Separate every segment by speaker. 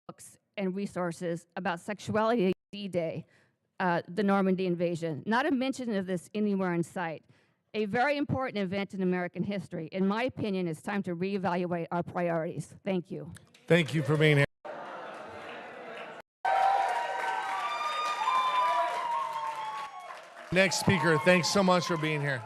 Speaker 1: books and resources about sexuality D-Day, the Normandy invasion. Not a mention of this anywhere in sight. A very important event in American history. In my opinion, it's time to reevaluate our priorities. Thank you.
Speaker 2: Thank you for being here. Next speaker, thanks so much for being here.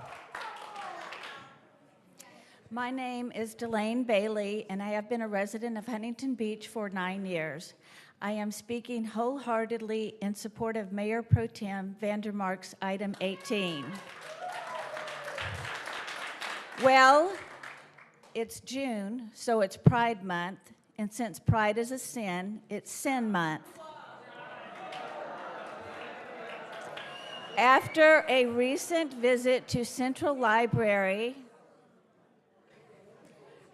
Speaker 3: My name is Delane Bailey, and I have been a resident of Huntington Beach for 9 years. I am speaking wholeheartedly in support of Mayor Pro Tem Vandermark's item 18. Well, it's June, so it's Pride Month, and since pride is a sin, it's Sin Month. After a recent visit to Central Library,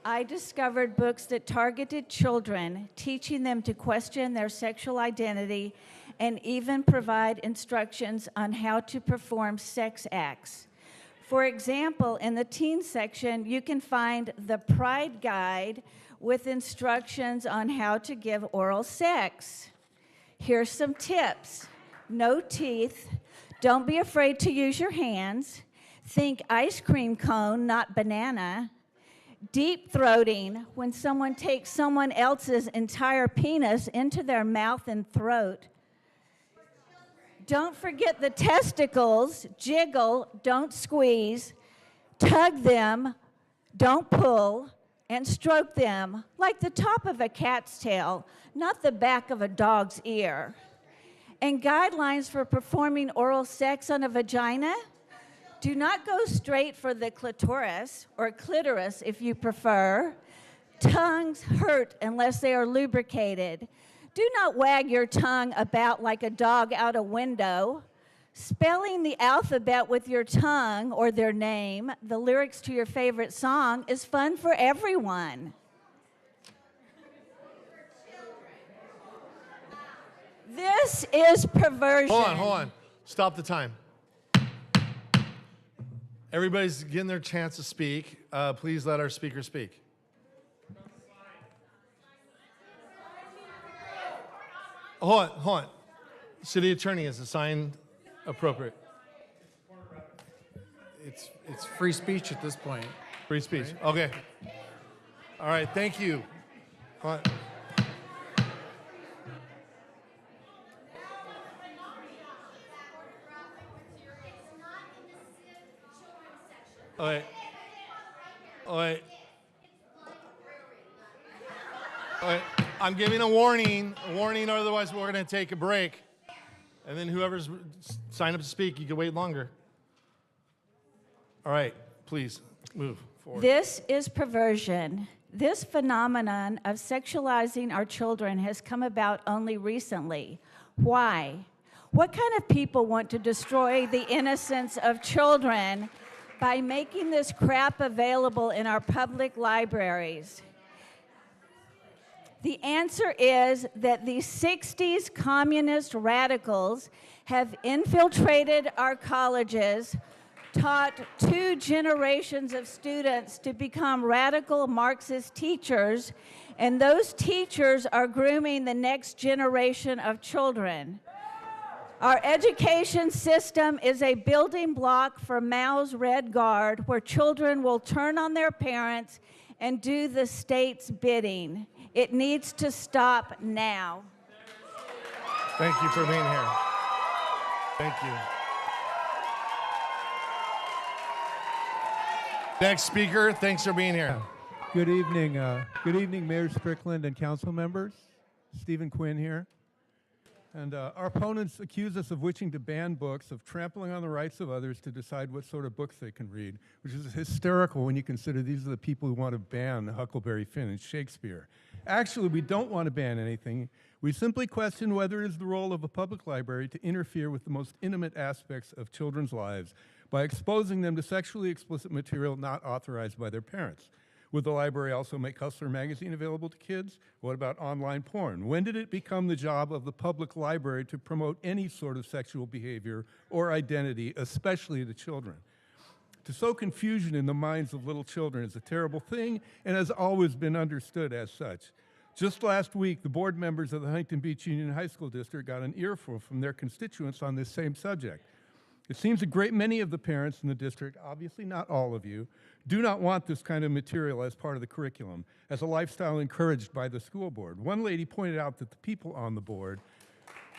Speaker 3: I discovered books that targeted children, teaching them to question their sexual identity and even provide instructions on how to perform sex acts. For example, in the teen section, you can find the Pride Guide with instructions on how to give oral sex. Here's some tips. No teeth. Don't be afraid to use your hands. Think ice cream cone, not banana. Deep throating, when someone takes someone else's entire penis into their mouth and throat. Don't forget the testicles. Jiggle, don't squeeze. Tug them, don't pull. And stroke them like the top of a cat's tail, not the back of a dog's ear. And guidelines for performing oral sex on a vagina. Do not go straight for the clitoris, or clitoris if you prefer. Tongues hurt unless they are lubricated. Do not wag your tongue about like a dog out a window. Spelling the alphabet with your tongue or their name, the lyrics to your favorite song, is fun for everyone. This is perversion.
Speaker 2: Hold on. Stop the time. Everybody's getting their chance to speak. Please let our speaker speak. Hold on. City attorney, is the sign appropriate?
Speaker 4: It's free speech at this point.
Speaker 2: Free speech. Right? Okay. All right. Thank you. Hold on. All right. I'm giving a warning, otherwise we're going to take a break. And then whoever's signed up to speak, you can wait longer. All right, please move forward.
Speaker 3: This is perversion. This phenomenon of sexualizing our children has come about only recently. Why? What kind of people want to destroy the innocence of children by making this crap available in our public libraries? The answer is that the 60s communist radicals have infiltrated our colleges, taught 2 generations of students to become radical Marxist teachers, and those teachers are grooming the next generation of children. Our education system is a building block for Mao's Red Guard, where children will turn on their parents and do the state's bidding. It needs to stop now.
Speaker 2: Thank you for being here. Thank you. Next speaker, thanks for being here.
Speaker 5: Good evening. Good evening, Mayor Strickland and council members. Stephen Quinn here. And our opponents accuse us of wishing to ban books, of trampling on the rights of others to decide what sort of books they can read, which is hysterical when you consider these are the people who want to ban Huckleberry Finn and Shakespeare. Actually, we don't want to ban anything. We simply question whether it is the role of a public library to interfere with the most intimate aspects of children's lives by exposing them to sexually explicit material not authorized by their parents. Would the library also make Hustler magazine available to kids? What about online porn? When did it become the job of the public library to promote any sort of sexual behavior or identity, especially to children? To sow confusion in the minds of little children is a terrible thing and has always been understood as such. Just last week, the board members of the Huntington Beach Union High School District got an earful from their constituents on this same subject. It seems a great many of the parents in the district, obviously not all of you, do not want this kind of material as part of the curriculum, as a lifestyle encouraged by the school board. One lady pointed out that the people on the board,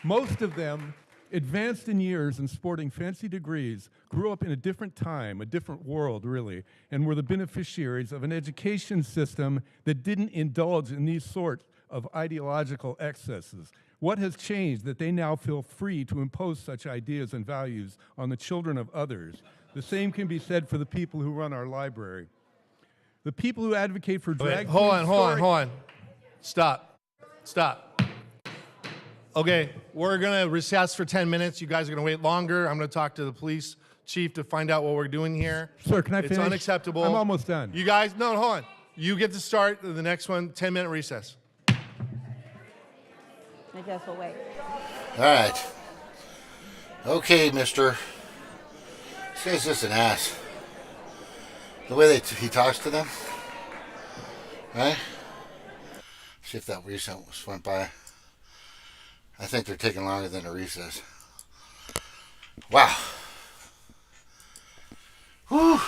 Speaker 5: most of them advanced in years and sporting fancy degrees, grew up in a different time, a different world, really, and were the beneficiaries of an education system that didn't indulge in these sorts of ideological excesses. What has changed that they now feel free to impose such ideas and values on the children of others? The same can be said for the people who run our library. The people who advocate for drag queen
Speaker 2: Hold on. Stop. Okay, we're going to recess for 10 minutes. You guys are going to wait longer. I'm going to talk to the police chief to find out what we're doing here.
Speaker 5: Sir, can I finish?
Speaker 2: It's unacceptable.
Speaker 5: I'm almost done.
Speaker 2: You guys, no, hold on. You get to start the next one, 10-minute recess.
Speaker 3: I guess we'll wait.
Speaker 6: All right. Okay, mister. This guy's just an ass. The way he talks to them. Right? See if that recess went by. I think they're taking longer than a recess. Wow. Whew.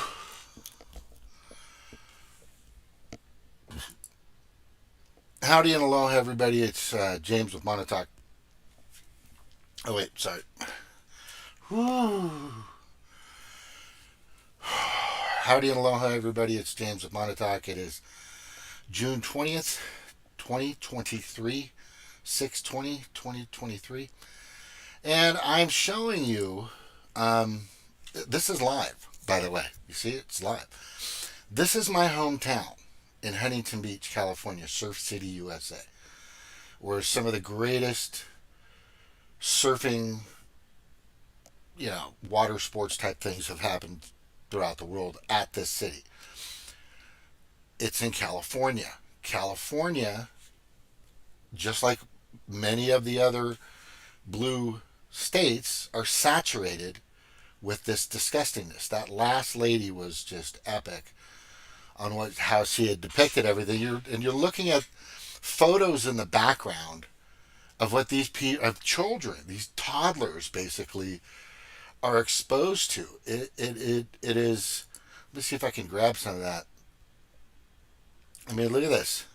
Speaker 6: Howdy and aloha, everybody. It's James with Montauk. Oh, wait, sorry. Whew. Howdy and aloha, everybody. It's James with Montauk. It is June 20th, 2023. 6/20/2023, and I'm showing you this is live, by the way. You see it's live. This is my hometown in Huntington Beach, California, Surf City, USA, where some of the greatest surfing, water sports type things have happened throughout the world at this city. It's in California. California, just like many of the other blue states, are saturated with this disgustingness. That last lady was just epic on how she had depicted everything. You're looking at photos in the background of what these children, these toddlers, basically are exposed to. It is. Let me see if I can grab some of that. I mean, look at this.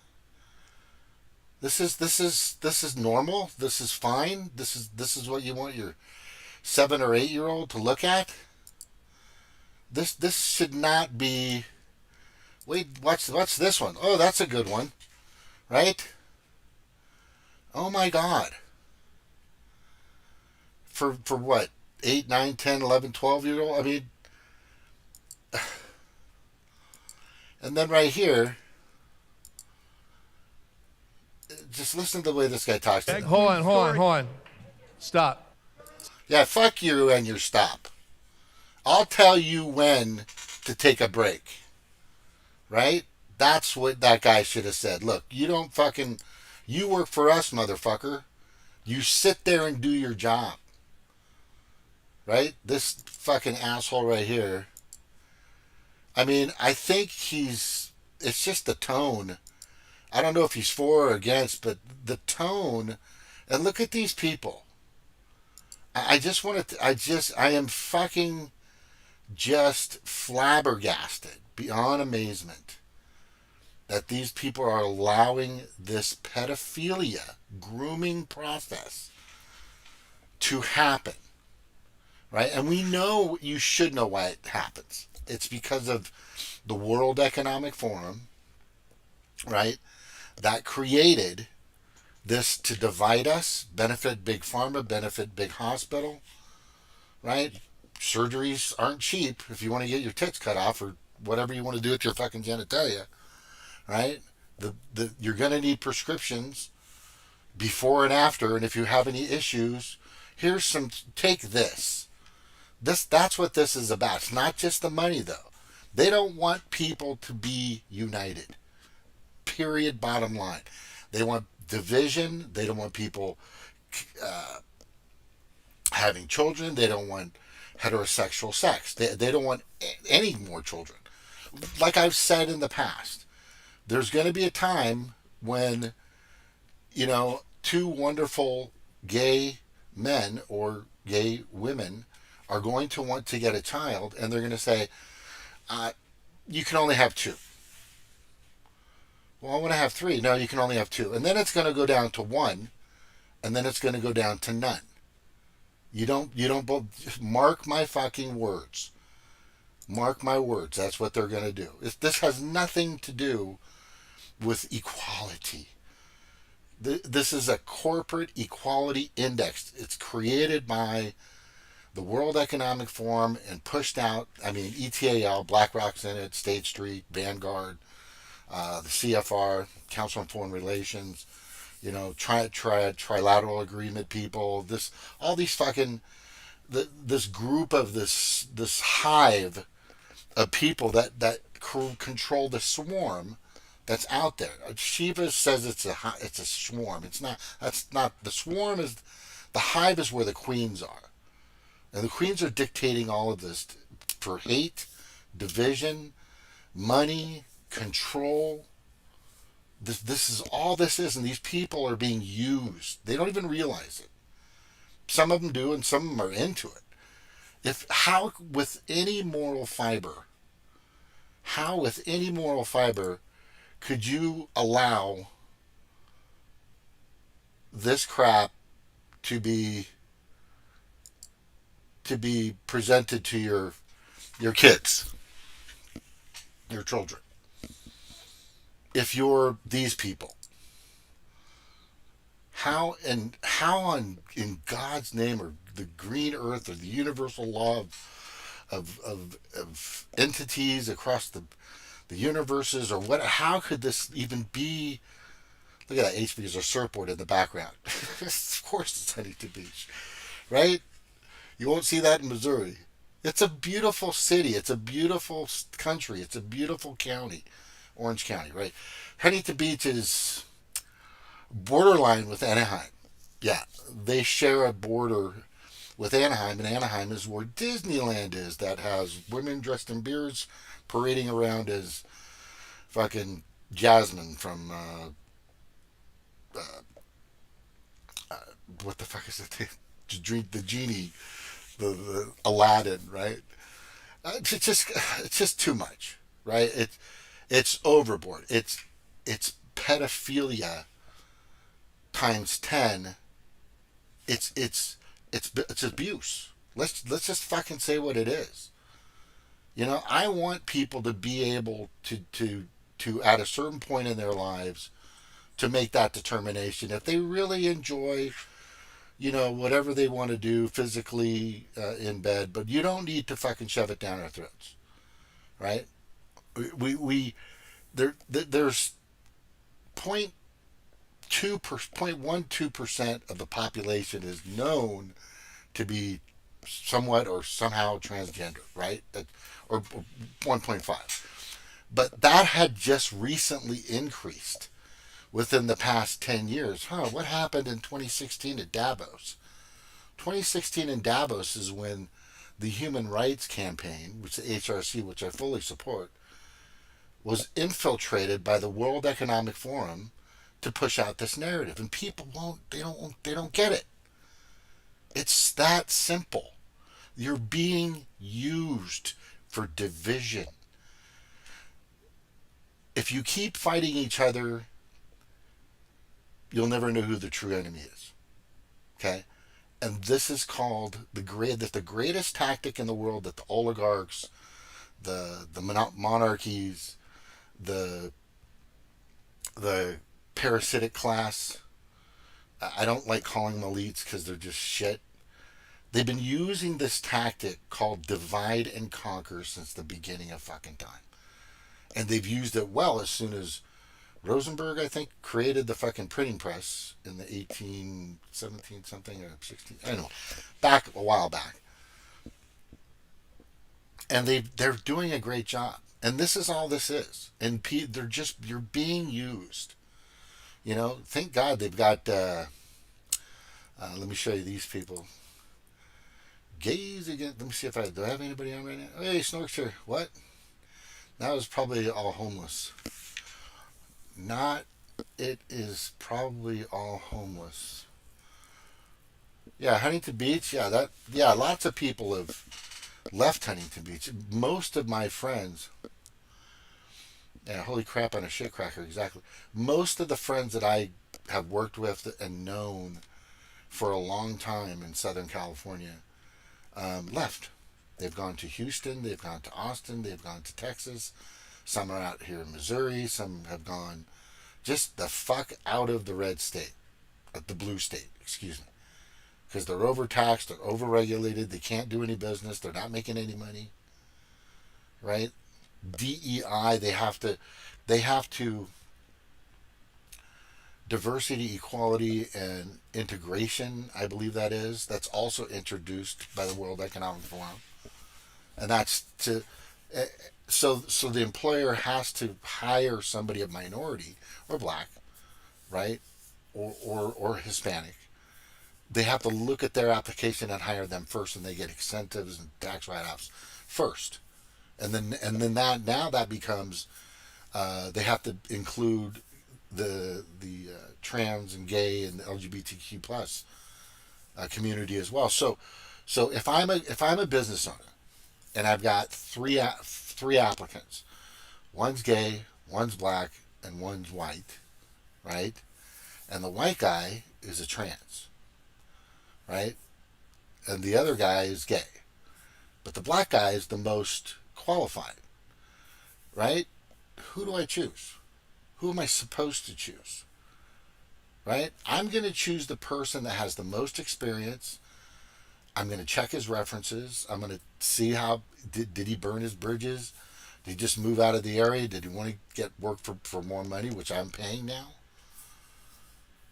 Speaker 6: This is normal. This is fine. This is what you want your 7 or 8 year old to look at. This should not be. Wait, what's this one? Oh, that's a good one, right? Oh my God. For what? 8, 9, 10, 11, 12-year-old? I mean, and then right here. Just listen to the way this guy talks to them.
Speaker 2: Hold on. Stop.
Speaker 6: Yeah, fuck you and your stop. I'll tell you when to take a break. Right? That's what that guy should have said. Look, you work for us, motherfucker. You sit there and do your job. Right? This fucking asshole right here. I mean, I think it's just the tone. I don't know if he's for or against, but the tone, and look at these people. I am fucking just flabbergasted beyond amazement that these people are allowing this pedophilia grooming process to happen, right? And you should know why it happens. It's because of the World Economic Forum, right? That created this to divide us, benefit big pharma, benefit big hospital, right? Surgeries aren't cheap if you want to get your tits cut off or whatever you want to do with your fucking genitalia, right? You're going to need prescriptions before and after, and if you have any issues, take this. That's what this is about. It's not just the money, though. They don't want people to be united. Period, bottom line. They want division. They don't want people having children. They don't want heterosexual sex. They don't want any more children. Like I've said in the past, there's going to be a time when two wonderful gay men or gay women are going to want to get a child, and they're going to say, you can only have two. Well, I want to have three. No, you can only have two. And then it's going to go down to one, and then it's going to go down to none. You don't mark my fucking words. Mark my words. That's what they're going to do. This has nothing to do with equality. This is a corporate equality index. It's created by the World Economic Forum and pushed out. I mean, ETAL, BlackRock's in it, State Street, Vanguard, the CFR, Council on Foreign Relations, trilateral agreement people. All these fucking this group of this hive of people that control the swarm that's out there. Shiva says it's a swarm. It's not. That's not. The swarm is the hive is where the queens are, and the queens are dictating all of this for hate, division, money, control. This is all this is, and these people are being used. They don't even realize it. Some of them do, and some of them are into it. How with any moral fiber could you allow this crap to be presented to your kids, your children? If you're these people, how in God's name, or the green earth, or the universal law of entities across the universes, or what? How could this even be? Look at that HB as a surfboard in the background. Of course, it's Huntington Beach, right? You won't see that in Missouri. It's a beautiful city. It's a beautiful country. It's a beautiful county, Orange County, right? Huntington Beach is borderline with Anaheim. Yeah, they share a border with Anaheim, and Anaheim is where Disneyland is, that has women dressed in beards parading around as fucking Jasmine from what the fuck is it? The genie, the Aladdin, right? It's just too much, right? It's overboard. It's pedophilia times 10. It's abuse. Let's just fucking say what it is. I want people to be able to at a certain point in their lives to make that determination. If they really enjoy, whatever they want to do physically in bed, but you don't need to fucking shove it down our throats, right? There's 0.12% of the population is known to be somewhat or somehow transgender, right? Or 1.5. But that had just recently increased within the past 10 years. What happened in 2016 at Davos? 2016 in Davos is when the Human Rights Campaign, which is the HRC, which I fully support, was infiltrated by the World Economic Forum to push out this narrative. And people they don't get it. It's that simple. You're being used for division. If you keep fighting each other, you'll never know who the true enemy is. Okay? And this is called the greatest tactic in the world that the oligarchs, the monarchies, the parasitic class, I don't like calling them elites because they're just shit. They've been using this tactic called divide and conquer since the beginning of fucking time. And they've used it well as soon as Rosenberg, I think, created the fucking printing press in the 1817 something or 16, I don't know, back a while back. And they're doing a great job. And this is all this is. And you're being used. Thank God they've got, let me show you these people. Gaze again. Let me see do I have anybody on right now? Oh, hey, Snorkster. What? That was probably all homeless. Not it is probably all homeless. Yeah, Huntington Beach. Yeah, lots of people have left Huntington Beach. Most of my friends, yeah, holy crap on a shit cracker, exactly. Most of the friends that I have worked with and known for a long time in Southern California left. They've gone to Houston, they've gone to Austin, they've gone to Texas. Some are out here in Missouri. Some have gone just the fuck out of the red state, the blue state, excuse me, because they're overtaxed, they're overregulated, they can't do any business, they're not making any money, right? DEI, they have to diversity, equality, and integration. I believe that's also introduced by the World Economic Forum, and that's to so the employer has to hire somebody of minority or black, right, or Hispanic. They have to look at their application and hire them first, and they get incentives and tax write-offs first, and then that becomes they have to include the trans and gay and LGBTQ plus community as well. So if I'm a business owner and I've got three applicants, one's gay, one's black, and one's white, right? And the white guy is a trans, right? And the other guy is gay, but the black guy is the most qualified, right? Who do I choose? Who am I supposed to choose? Right? I'm going to choose the person that has the most experience. I'm going to check his references. I'm going to see how did he burn his bridges? Did he just move out of the area? Did he want to get work for more money, which I'm paying now?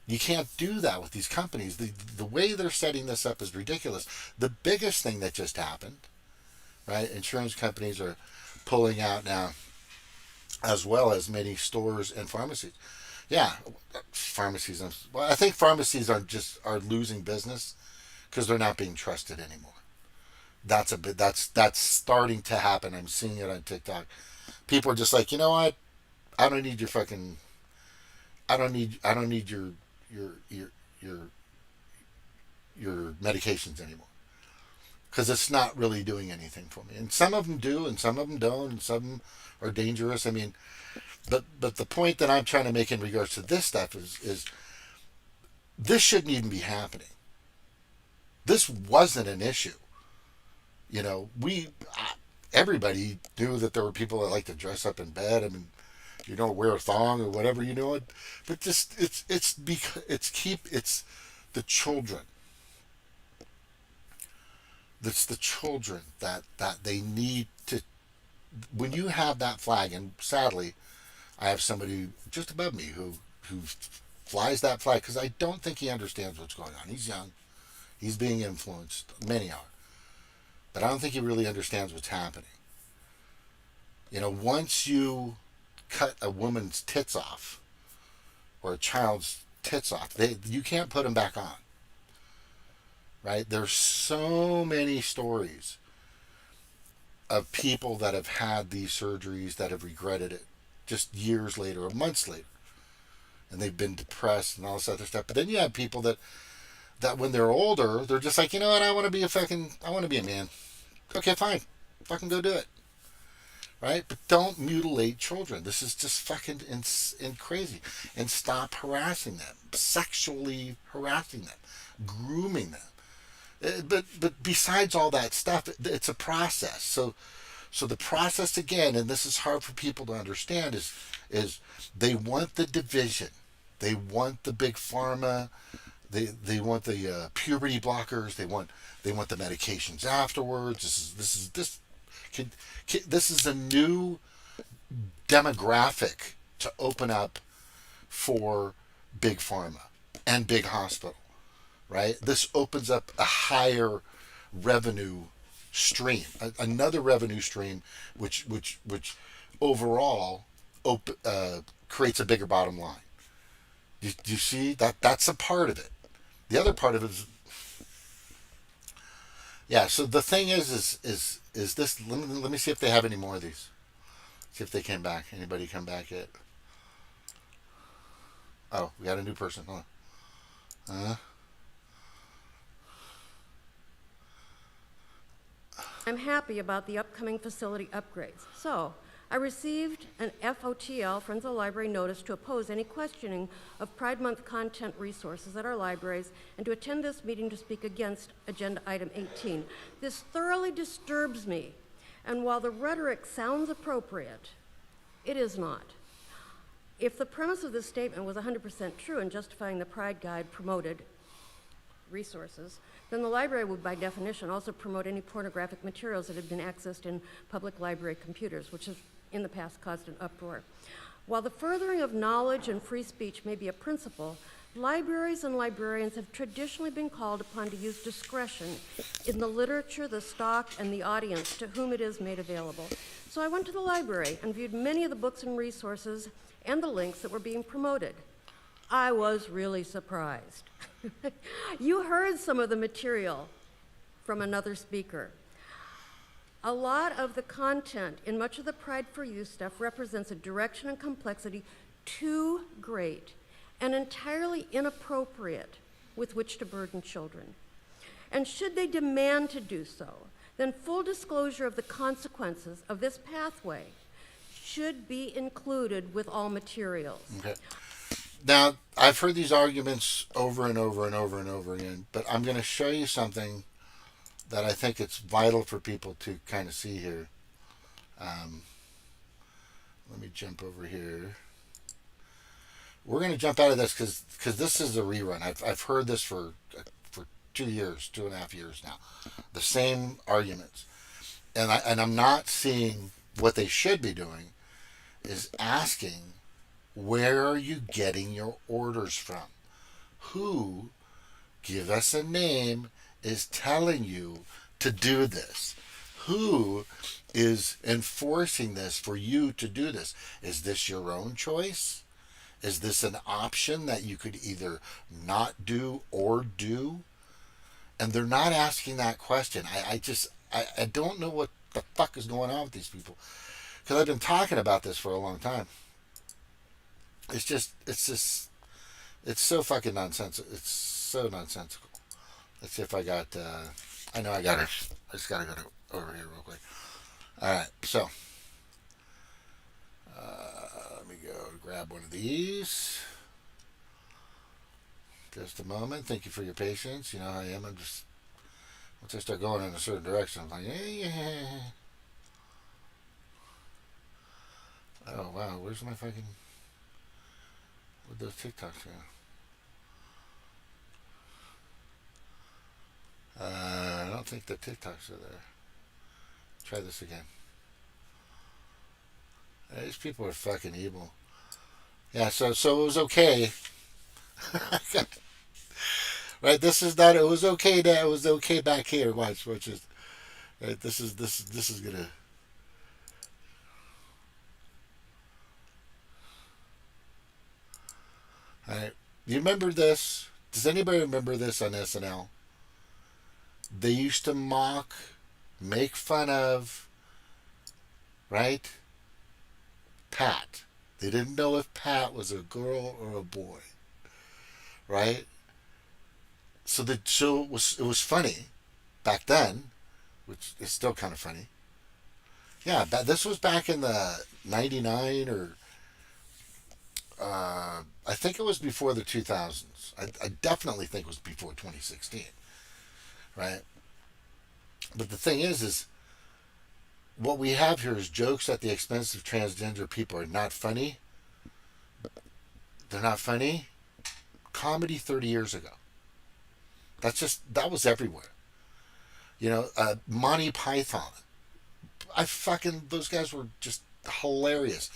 Speaker 6: You can't do that with these companies. The way they're setting this up is ridiculous. The biggest thing that just happened, right? Insurance companies are pulling out now, as well as many stores and pharmacies. Yeah, pharmacies. Well, I think pharmacies are losing business because they're not being trusted anymore. That's starting to happen. I'm seeing it on TikTok. People are just like, you know what? I don't need your fucking. I don't need your medications anymore because it's not really doing anything for me. And some of them do, and some of them don't, and some of them are dangerous. I mean, but the point that I'm trying to make in regards to this stuff is this shouldn't even be happening. This wasn't an issue. You know, everybody knew that there were people that like to dress up in bed. I mean, you know, wear a thong or whatever, you know it. But just it's the children. It's the children that they need to. When you have that flag, and sadly, I have somebody just above me who flies that flag because I don't think he understands what's going on. He's young, he's being influenced. Many are, but I don't think he really understands what's happening. You know, once you cut a woman's tits off or a child's tits off, you can't put them back on. Right? There's so many stories of people that have had these surgeries that have regretted it just years later or months later, and they've been depressed and all this other stuff. But then you have people that when they're older, they're just like, you know what, I want to be a man. Okay, fine, fucking go do it. Right? But don't mutilate children. This is just fucking crazy. And stop harassing them, sexually harassing them, grooming them. But besides all that stuff, it's a process. So the process again, and this is hard for people to understand, is they want the division, they want the big pharma, they want the puberty blockers, they want the medications afterwards. This is a new demographic to open up for big pharma and big hospital. Right? This opens up a higher revenue stream, another revenue stream, which overall creates a bigger bottom line. Do you see that? That's a part of it. The other part of it is, yeah. So the thing is this? Let me see if they have any more of these. See if they came back. Anybody come back yet? Oh, we got a new person. Hold on.
Speaker 7: I'm happy about the upcoming facility upgrades. So, I received an FOTL, Friends of the Library, notice to oppose any questioning of Pride Month content resources at our libraries and to attend this meeting to speak against Agenda Item 18. This thoroughly disturbs me, and while the rhetoric sounds appropriate, it is not. If the premise of this statement was 100% true in justifying the Pride Guide promoted resources, then the library would, by definition, also promote any pornographic materials that have been accessed in public library computers, which has in the past caused an uproar. While the furthering of knowledge and free speech may be a principle, libraries and librarians have traditionally been called upon to use discretion in the literature, the stock, and the audience to whom it is made available. So I went to the library and viewed many of the books and resources and the links that were being promoted. I was really surprised. You heard some of the material from another speaker. A lot of the content in much of the Pride for You stuff represents a direction and complexity too great and entirely inappropriate with which to burden children. And should they demand to do so, then full disclosure of the consequences of this pathway should be included with all materials.
Speaker 6: Okay. Now, I've heard these arguments over and over and over and over again, but I'm going to show you something that I think it's vital for people to kind of see here. Let me jump over here. We're going to jump out of this because this is a rerun. I've heard this for 2 years, 2.5 years now. The same arguments. And I'm not seeing what they should be doing is asking, where are you getting your orders from? Who, give us a name, is telling you to do this? Who is enforcing this for you to do this? Is this your own choice? Is this an option that you could either not do or do? And they're not asking that question. I don't know what the fuck is going on with these people. Because I've been talking about this for a long time. It's so fucking nonsensical. It's so nonsensical. Let's see if I got, I know I got it. I just gotta go over here real quick. Alright, so, let me go grab one of these. Just a moment. Thank you for your patience. You know how I am. I'm just, once I start going in a certain direction, I'm like, yeah. Oh, wow. Where's my fucking, where'd those TikToks go? I don't think the TikToks are there. Try this again. These people are fucking evil. Yeah, so it was okay. Right, this is not. It was okay. It was okay back here. Watch this. Right, this is gonna. All right, you remember this? Does anybody remember this on SNL? They used to mock, make fun of, right? Pat. They didn't know if Pat was a girl or a boy, right? So it was funny back then, which is still kind of funny. Yeah, this was back in the 99 or I think it was before the 2000s. I definitely think it was before 2016, right? But the thing is what we have here is jokes at the expense of transgender people are not funny. They're not funny. Comedy 30 years ago. That was everywhere. You know, Monty Python. Those guys were just hilarious.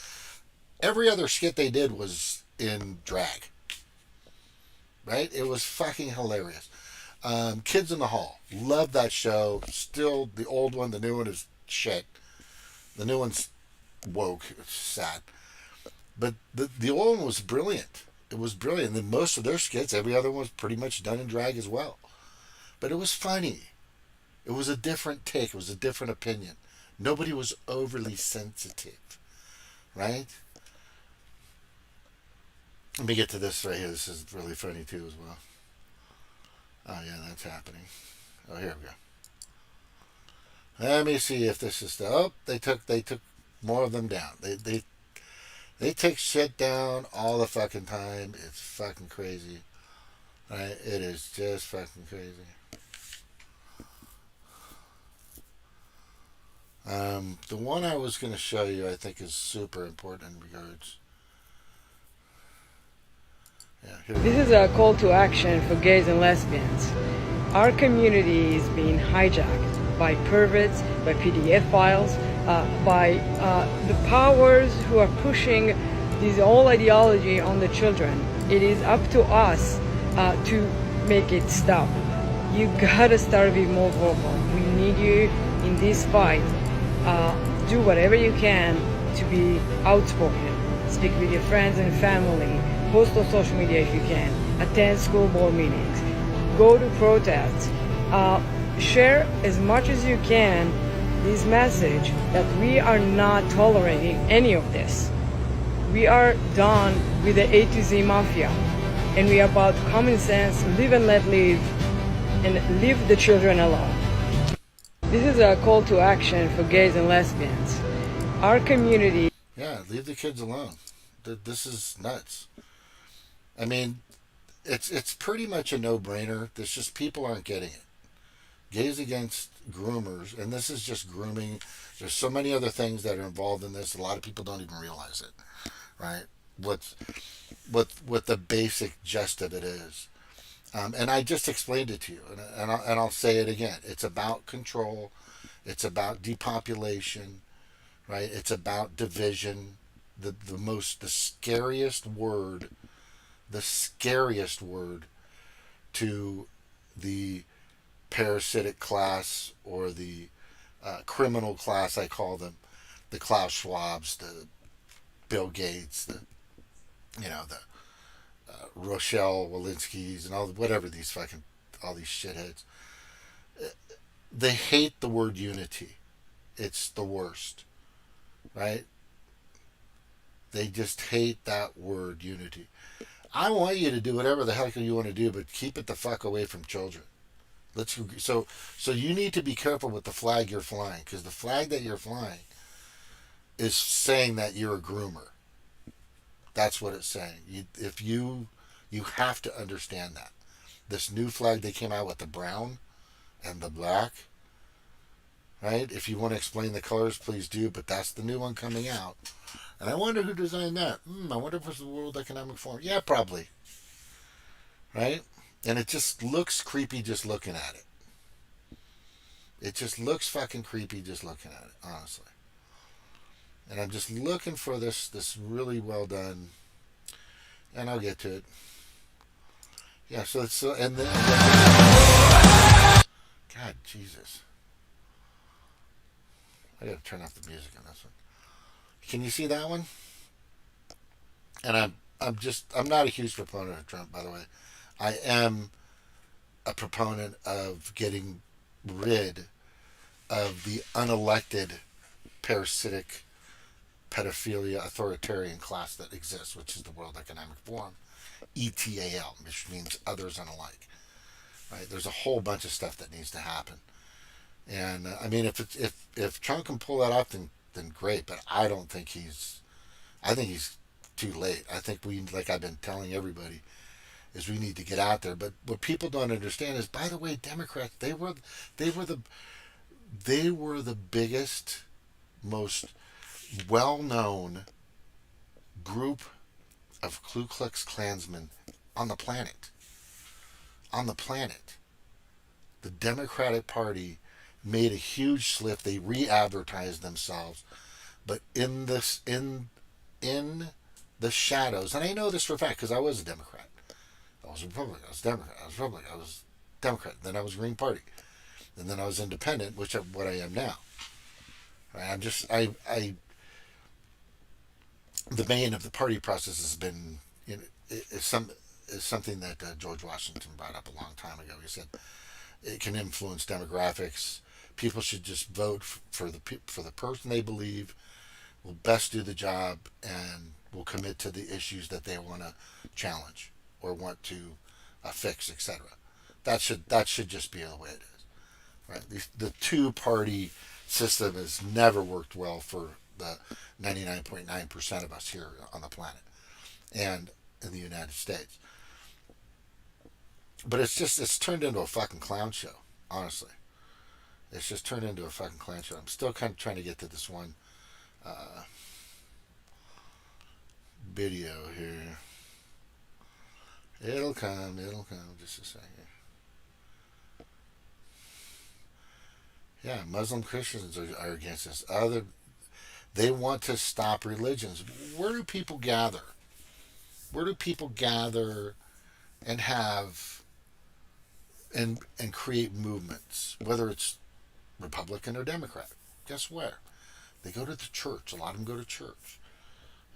Speaker 6: Every other skit they did was in drag. Right? It was fucking hilarious. Kids in the Hall. Love that show. Still, the old one, the new one is shit. The new one's woke. It's sad. But the old one was brilliant. It was brilliant. And most of their skits, every other one was pretty much done in drag as well. But it was funny. It was a different take. It was a different opinion. Nobody was overly sensitive. Right? Let me get to this right here. This is really funny too as well. Oh yeah, that's happening. Oh, here we go. Let me see if this is the. Oh, they took more of them down. They take shit down all the fucking time. It's fucking crazy. Right? It is just fucking crazy. The one I was going to show you, I think, is super important in regards. Yeah, here.
Speaker 8: This is a call to action for gays and lesbians. Our community is being hijacked by perverts, by PDF files, by the powers who are pushing this whole ideology on the children. It is up to us to make it stop. You gotta start being more vocal. We need you in this fight. Do whatever you can to be outspoken. Speak with your friends and family. Post on social media if you can. Attend school board meetings. Go to protests. Share as much as you can this message that we are not tolerating any of this. We are done with the A to Z mafia, and we are about common sense, live and let live, and leave the children alone. This is a call to action for gays and lesbians. Our community...
Speaker 6: Yeah, leave the kids alone. This is nuts. I mean, it's pretty much a no-brainer. There's just people aren't getting it. Gays against groomers, and this is just grooming. There's so many other things that are involved in this. A lot of people don't even realize it, right? What the basic gist of it is. And I just explained it to you, and I'll say it again. It's about control. It's about depopulation, right? It's about division. The scariest word to the parasitic class, or the criminal class, I call them, the Klaus Schwabs, the Bill Gates, the Rochelle Walensky's, and all whatever these all these shitheads. They hate the word unity. It's the worst, right? They just hate that word unity. I want you to do whatever the heck you want to do, but keep it the fuck away from children. So you need to be careful with the flag you're flying, because the flag that you're flying is saying that you're a groomer. That's what it's saying. You have to understand that. This new flag they came out with, the brown and the black, right? If you want to explain the colors, please do, but that's the new one coming out. And I wonder who designed that. I wonder if it was the World Economic Forum. Yeah, probably. Right? And it just looks creepy just looking at it. It just looks fucking creepy just looking at it, honestly. And I'm just looking for this really well done, and I'll get to it. Yeah, and then God, Jesus. I gotta turn off the music on this one. Can you see that one? And I'm not a huge proponent of Trump, by the way. I am a proponent of getting rid of the unelected parasitic pedophilia authoritarian class that exists, which is the World Economic Forum, ETAL, which means others unalike. Right? There's a whole bunch of stuff that needs to happen, and I mean, if Trump can pull that off, then great. But I think he's too late. I think like I've been telling everybody, is we need to get out there. But what people don't understand is, by the way, Democrats, they were the biggest, most well-known group of Ku Klux Klansmen on the planet. The Democratic Party made a huge slip. They re-advertised themselves, but in the shadows, and I know this for a fact because I was a Democrat. I was a Republican. I was Democrat. I was Republican. I was Democrat. Then I was Green Party, and then I was Independent, which is what I am now. Right? The main of the party process has been, is something that George Washington brought up a long time ago. He said it can influence demographics. People should just vote for the person they believe will best do the job, and will commit to the issues that they want to challenge or want to fix, etc. That should just be the way it is, right? The two-party system has never worked well for the 99.9% of us here on the planet and in the United States. But it's turned into a fucking clown show, honestly. It's just turned into a fucking clown show. I'm still kind of trying to get to this one video here. It'll come just a second. Yeah, Muslim Christians are against this. They want to stop religions. Where do people gather? Where do people gather and have and create movements, whether it's Republican or Democrat? Guess where? They go to the church. A lot of them go to church.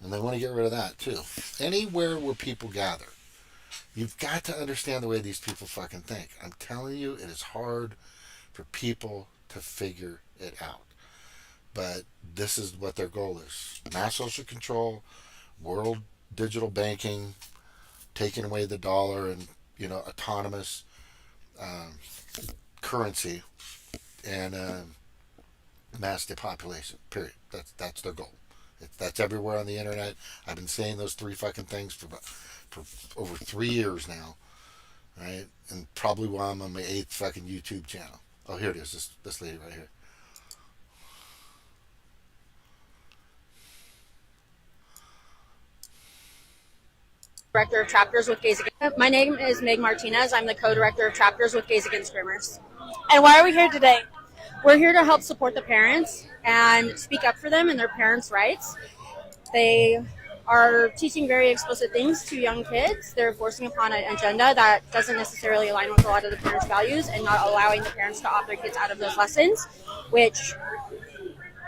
Speaker 6: And they want to get rid of that too. Anywhere where people gather. You've got to understand the way these people fucking think. I'm telling you, it is hard for people to figure it out. But this is what their goal is. Mass social control, world digital banking, taking away the dollar, and autonomous currency, and mass depopulation. Period. That's their goal. That's everywhere on the internet. I've been saying those three fucking things for over 3 years now, right? And probably while I'm on my 8th fucking YouTube channel. Oh, here it is. This lady right here.
Speaker 9: Director of Chapters with Gays Against. My name is Meg Martinez. I'm the co-director of Chapters with Gays Against Groomers.
Speaker 10: And why are we here today?
Speaker 9: We're here to help support the parents and speak up for them and their parents' rights. They are teaching very explicit things to young kids. They're forcing upon an agenda that doesn't necessarily align with a lot of the parents' values, and not allowing the parents to opt their kids out of those lessons, which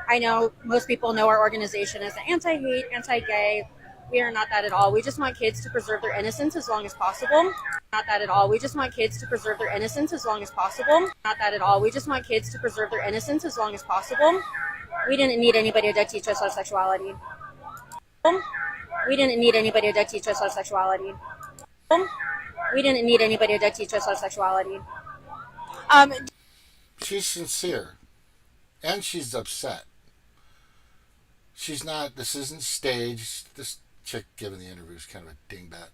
Speaker 9: I know most people know our organization is the anti-hate, anti-gay. We are not that at all. We just want kids to preserve their innocence as long as possible. Not that at all. We just want kids to preserve their innocence as long as possible. Not that at all. We just want kids to preserve their innocence as long as possible. We didn't need anybody to teach us our sexuality. We didn't need anybody to teach us our sexuality. We didn't need anybody to teach us our sexuality.
Speaker 6: She's sincere, and she's upset. She's not. This isn't staged. This chick giving the interview is kind of a dingbat,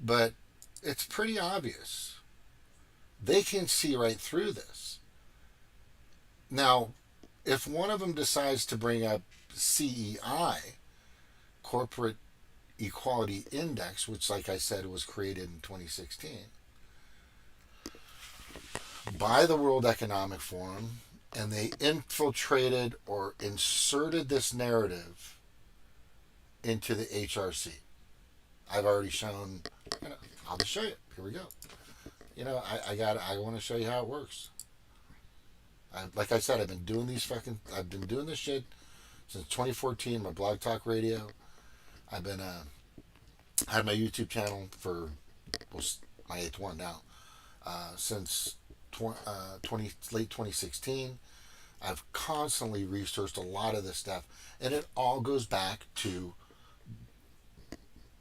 Speaker 6: but it's pretty obvious. They can see right through this. Now, if one of them decides to bring up CEI, Corporate Equality Index, which, like I said, was created in 2016 by the World Economic Forum, and they infiltrated or inserted this narrative into the HRC. I've already shown, I'll just show you. Here we go. I want to show you how it works. Like I said, I've been doing this shit since 2014, my Blog Talk Radio. I've been, I had my YouTube channel for, my 8th one now, since late 2016. I've constantly researched a lot of this stuff, and it all goes back to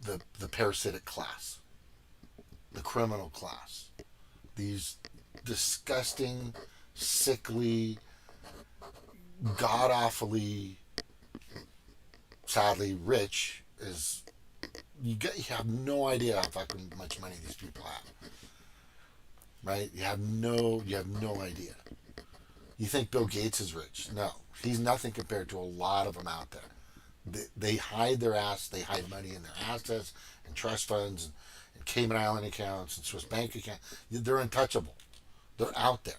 Speaker 6: the parasitic class, the criminal class, these disgusting, sickly, god-awfully, sadly rich is you have no idea how fucking much money these people have. Right? You have no idea. You think Bill Gates is rich? No, he's nothing compared to a lot of them out there. They hide their ass. They hide money in their assets and trust funds and Cayman Island accounts and Swiss bank accounts. They're untouchable. They're out there,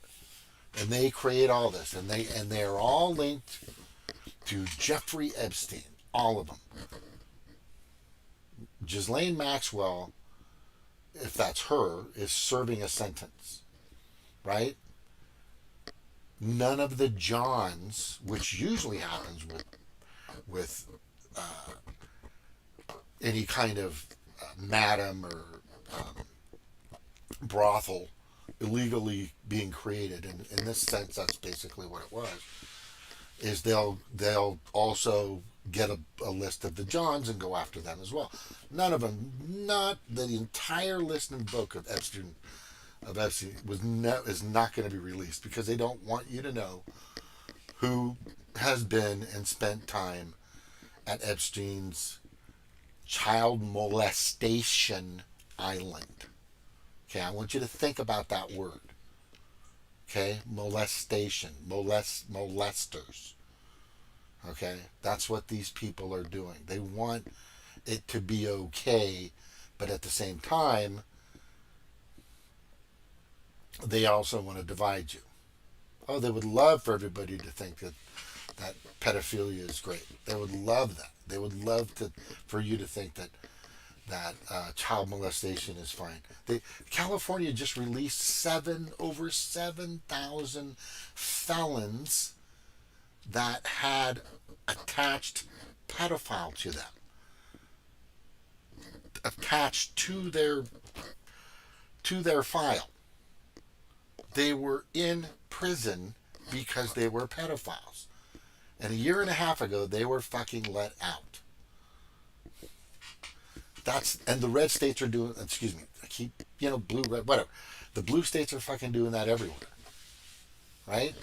Speaker 6: and they create all this, and they are all linked to Jeffrey Epstein. All of them. Ghislaine Maxwell, if that's her, is serving a sentence, right? None of the Johns, which usually happens with any kind of madam or brothel illegally being created, and in this sense, that's basically what it was. Is they'll also get a list of the Johns and go after them as well. None of them, not the entire list and book of Epstein is not going to be released because they don't want you to know who has been and spent time at Epstein's child molestation island. Okay, I want you to think about that word. Okay, molestation, molesters. Okay, that's what these people are doing. They want it to be okay, but at the same time, they also want to divide you. Oh, they would love for everybody to think that pedophilia is great. They would love that. They would love for you to think that child molestation is fine. California just released over 7,000 felons that had attached pedophile to them, attached to their file. They were in prison because they were pedophiles. And a year and a half ago, they were fucking let out. And the red states are doing, excuse me, I keep, blue, red, whatever. The blue states are fucking doing that everywhere. Right?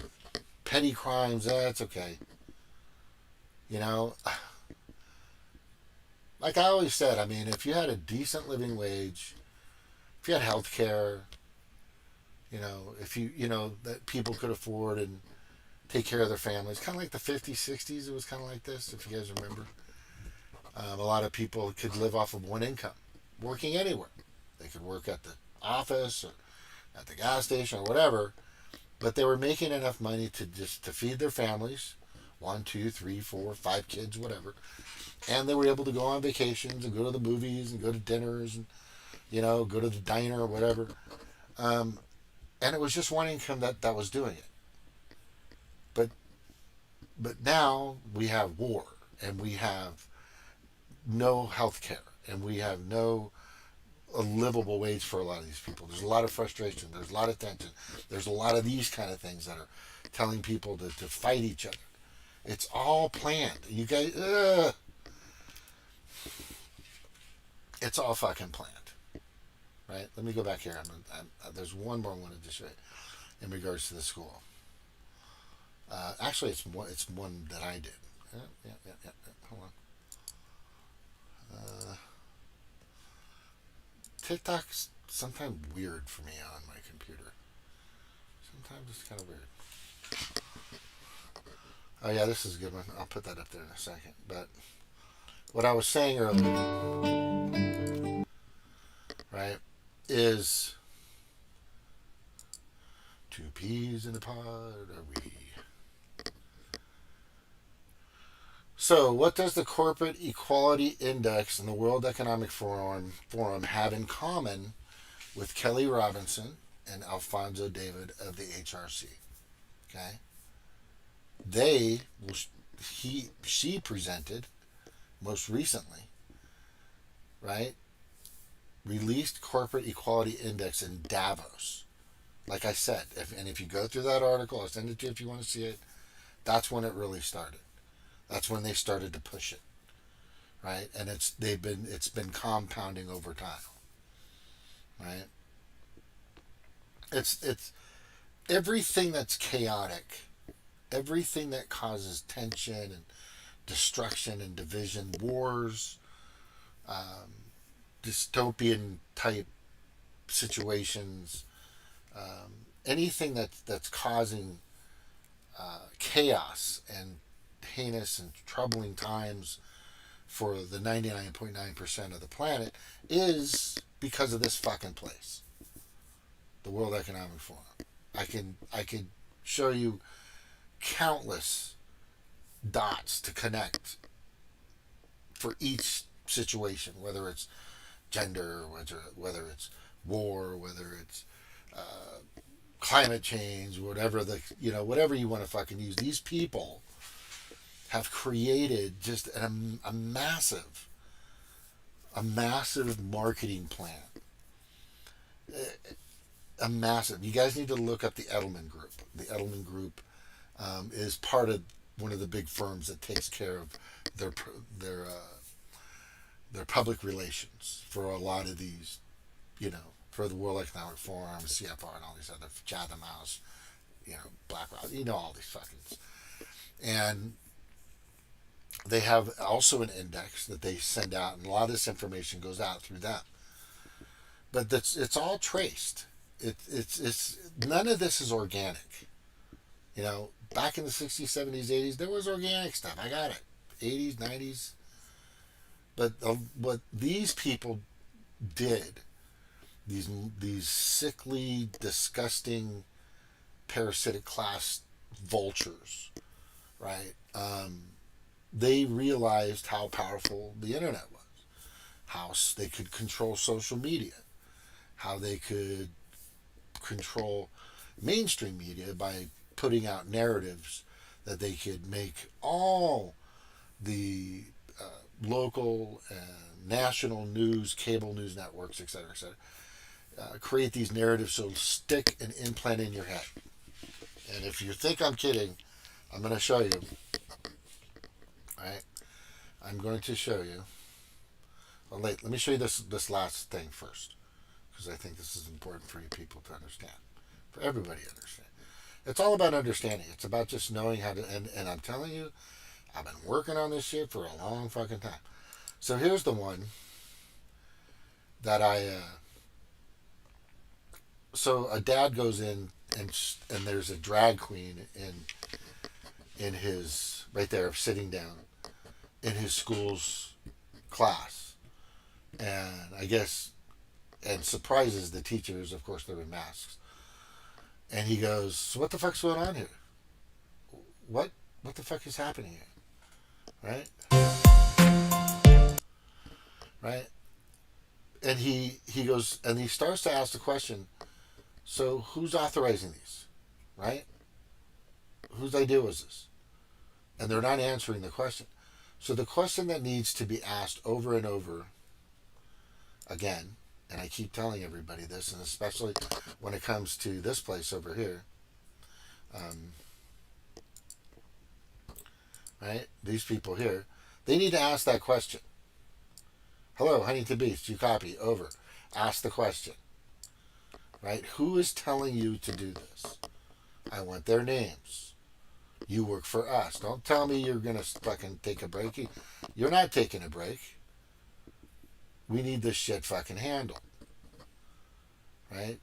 Speaker 6: Petty crimes, that's okay. Like I always said, I mean, if you had a decent living wage, if you had health care, if that people could afford and take care of their families, kind of like the 50s, 60s, it was kind of like this, if you guys remember. A lot of people could live off of one income, working anywhere. They could work at the office or at the gas station or whatever, but they were making enough money to feed their families, 1, 2, 3, 4, 5 kids, whatever. And they were able to go on vacations and go to the movies and go to dinners and, go to the diner or whatever. And it was just one income that was doing it. But now we have war, and we have no health care, and we have no livable wage for a lot of these people. There's a lot of frustration. There's a lot of tension. There's a lot of these kind of things that are telling people to fight each other. It's all planned. You guys, it's all fucking planned. Right? Let me go back here. There's one more I wanted to show you in regards to the school. Actually, it's one that I did. Yeah. Hold on. TikTok's sometimes weird for me on my computer. Sometimes it's kind of weird. Oh yeah, this is a good one. I'll put that up there in a second. But what I was saying earlier, right, is 2 peas in a pod, are we? So, what does the Corporate Equality Index and the World Economic Forum have in common with Kelly Robinson and Alfonso David of the HRC? Okay, she presented most recently, right? Released Corporate Equality Index in Davos. Like I said, if you go through that article, I'll send it to you if you want to see it. That's when it really started. That's when they started to push it, right? And it's been compounding over time, right? It's everything that's chaotic, everything that causes tension and destruction and division, wars, dystopian type situations, anything that's causing chaos and heinous and troubling times for the 99.9% of the planet is because of this fucking place, the World Economic Forum. I could show you countless dots to connect for each situation, whether it's gender, whether it's war, whether it's climate change, whatever whatever you want to fucking use. These people have created just a massive marketing plan. A massive. You guys need to look up the Edelman Group. The Edelman Group is part of one of the big firms that takes care of their their their public relations for a lot of these, for the World Economic Forum, CFR, and all these other Chatham House, BlackRock, all these fuckings. And they have also an index that they send out, and a lot of this information goes out through them. But it's all traced. It's none of this is organic. Back in the 60s, 70s, 80s, there was organic stuff. I got it. 80s, 90s. But what these people did, these sickly, disgusting, parasitic class vultures, right? They realized how powerful the internet was, how they could control social media, how they could control mainstream media by putting out narratives that they could make all the local and national news, cable news networks, etc., create these narratives so stick and implant in your head. And if you think I'm kidding, I'm going to show you. Right? I'm going to show you. Well, let me show you this last thing first, because I think this is important for you people to understand, for everybody to understand. It's all about understanding. It's about just knowing how to, and I'm telling you, I've been working on this shit for a long fucking time. So here's the one that so a dad goes in and there's a drag queen in his, right there, sitting down in his school's class, and I guess, and surprises the teachers. Of course, they're in masks, and he goes, "So what the fuck's going on here? What the fuck is happening here?" Right? And he goes, and he starts to ask the question, so who's authorizing these? Right? Whose idea was this? And they're not answering the question. So the question that needs to be asked over and over again, and I keep telling everybody this, and especially when it comes to this place over here, right? These people here, they need to ask that question. Hello, Huntington Beach, you copy, over. Ask the question. Right? Who is telling you to do this? I want their names. You work for us. Don't tell me you're going to fucking take a break. You're not taking a break. We need this shit fucking handled. Right?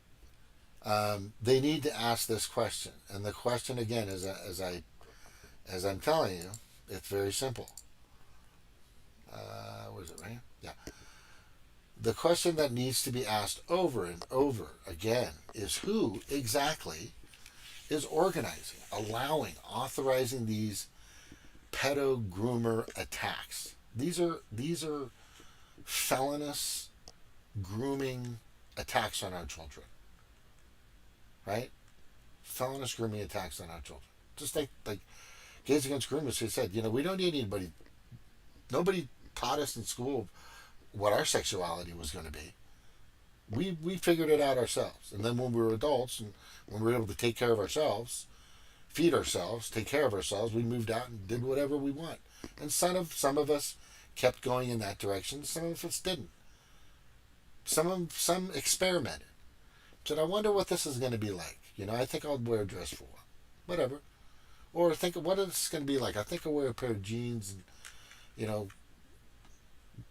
Speaker 6: They need to ask this question. And the question, again, as I'm telling you, it's very simple. Where is it, right? Yeah. The question that needs to be asked over and over again is who exactly is organizing, allowing, authorizing these pedo groomer attacks. These are felonious grooming attacks on our children. Right? Felonious grooming attacks on our children. Just like Gays Against Groomers, who said, we don't need anybody. Nobody taught us in school what our sexuality was going to be. We figured it out ourselves. And then when we were adults and when we were able to take care of ourselves, feed ourselves, take care of ourselves, we moved out and did whatever we want. And some of us kept going in that direction. Some of us didn't. Some experimented. Said, I wonder what this is going to be like. I think I'll wear a dress for a while. Whatever. Or think of what it's going to be like. I think I'll wear a pair of jeans and,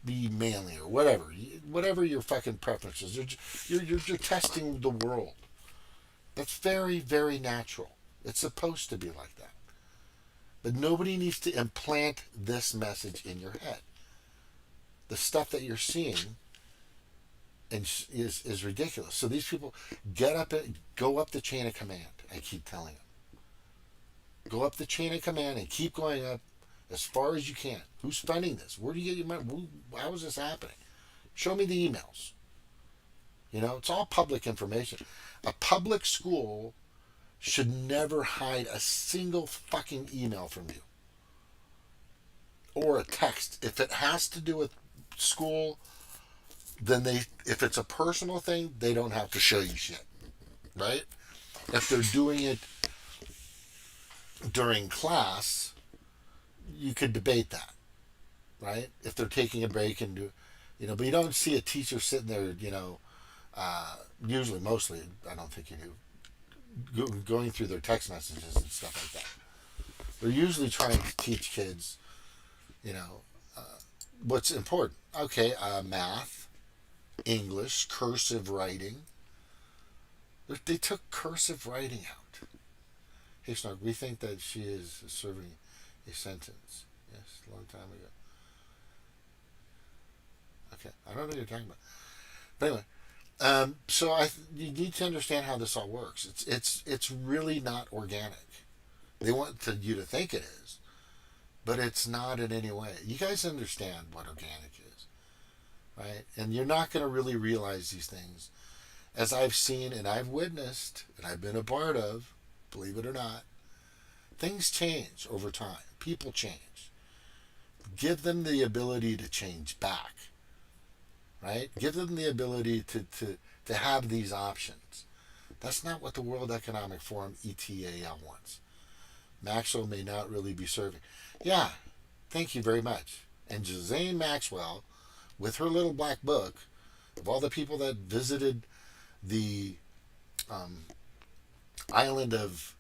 Speaker 6: be manly or whatever your fucking preferences. You're testing the world. That's very, very natural. It's supposed to be like that. But nobody needs to implant this message in your head. The stuff that you're seeing is ridiculous. So these people go up the chain of command. I keep telling them. Go up the chain of command and keep going up as far as you can. Who's funding this? Where do you get your money? How is this happening? Show me the emails. It's all public information. A public school should never hide a single fucking email from you. Or a text. If it has to do with school, then if it's a personal thing, they don't have to show you shit. Right? If they're doing it during class, you could debate that, right? If they're taking a break and do, but you don't see a teacher sitting there, usually, mostly, I don't think you do, going through their text messages and stuff like that. They're usually trying to teach kids, what's important. Okay, math, English, cursive writing. They took cursive writing out. Hey, Snark, we think that she is serving a sentence. Yes, a long time ago. Okay, I don't know what you're talking about. But anyway, so you need to understand how this all works. It's really not organic. They want you to think it is, but it's not in any way. You guys understand what organic is, right? And you're not going to really realize these things, as I've seen and I've witnessed and I've been a part of. Believe it or not, things change over time. People change. Give them the ability to change back. Right? Give them the ability to have these options. That's not what the World Economic Forum, ETAL, wants. Maxwell may not really be serving. Yeah, thank you very much. And Josiane Maxwell, with her little black book, of all the people that visited the island of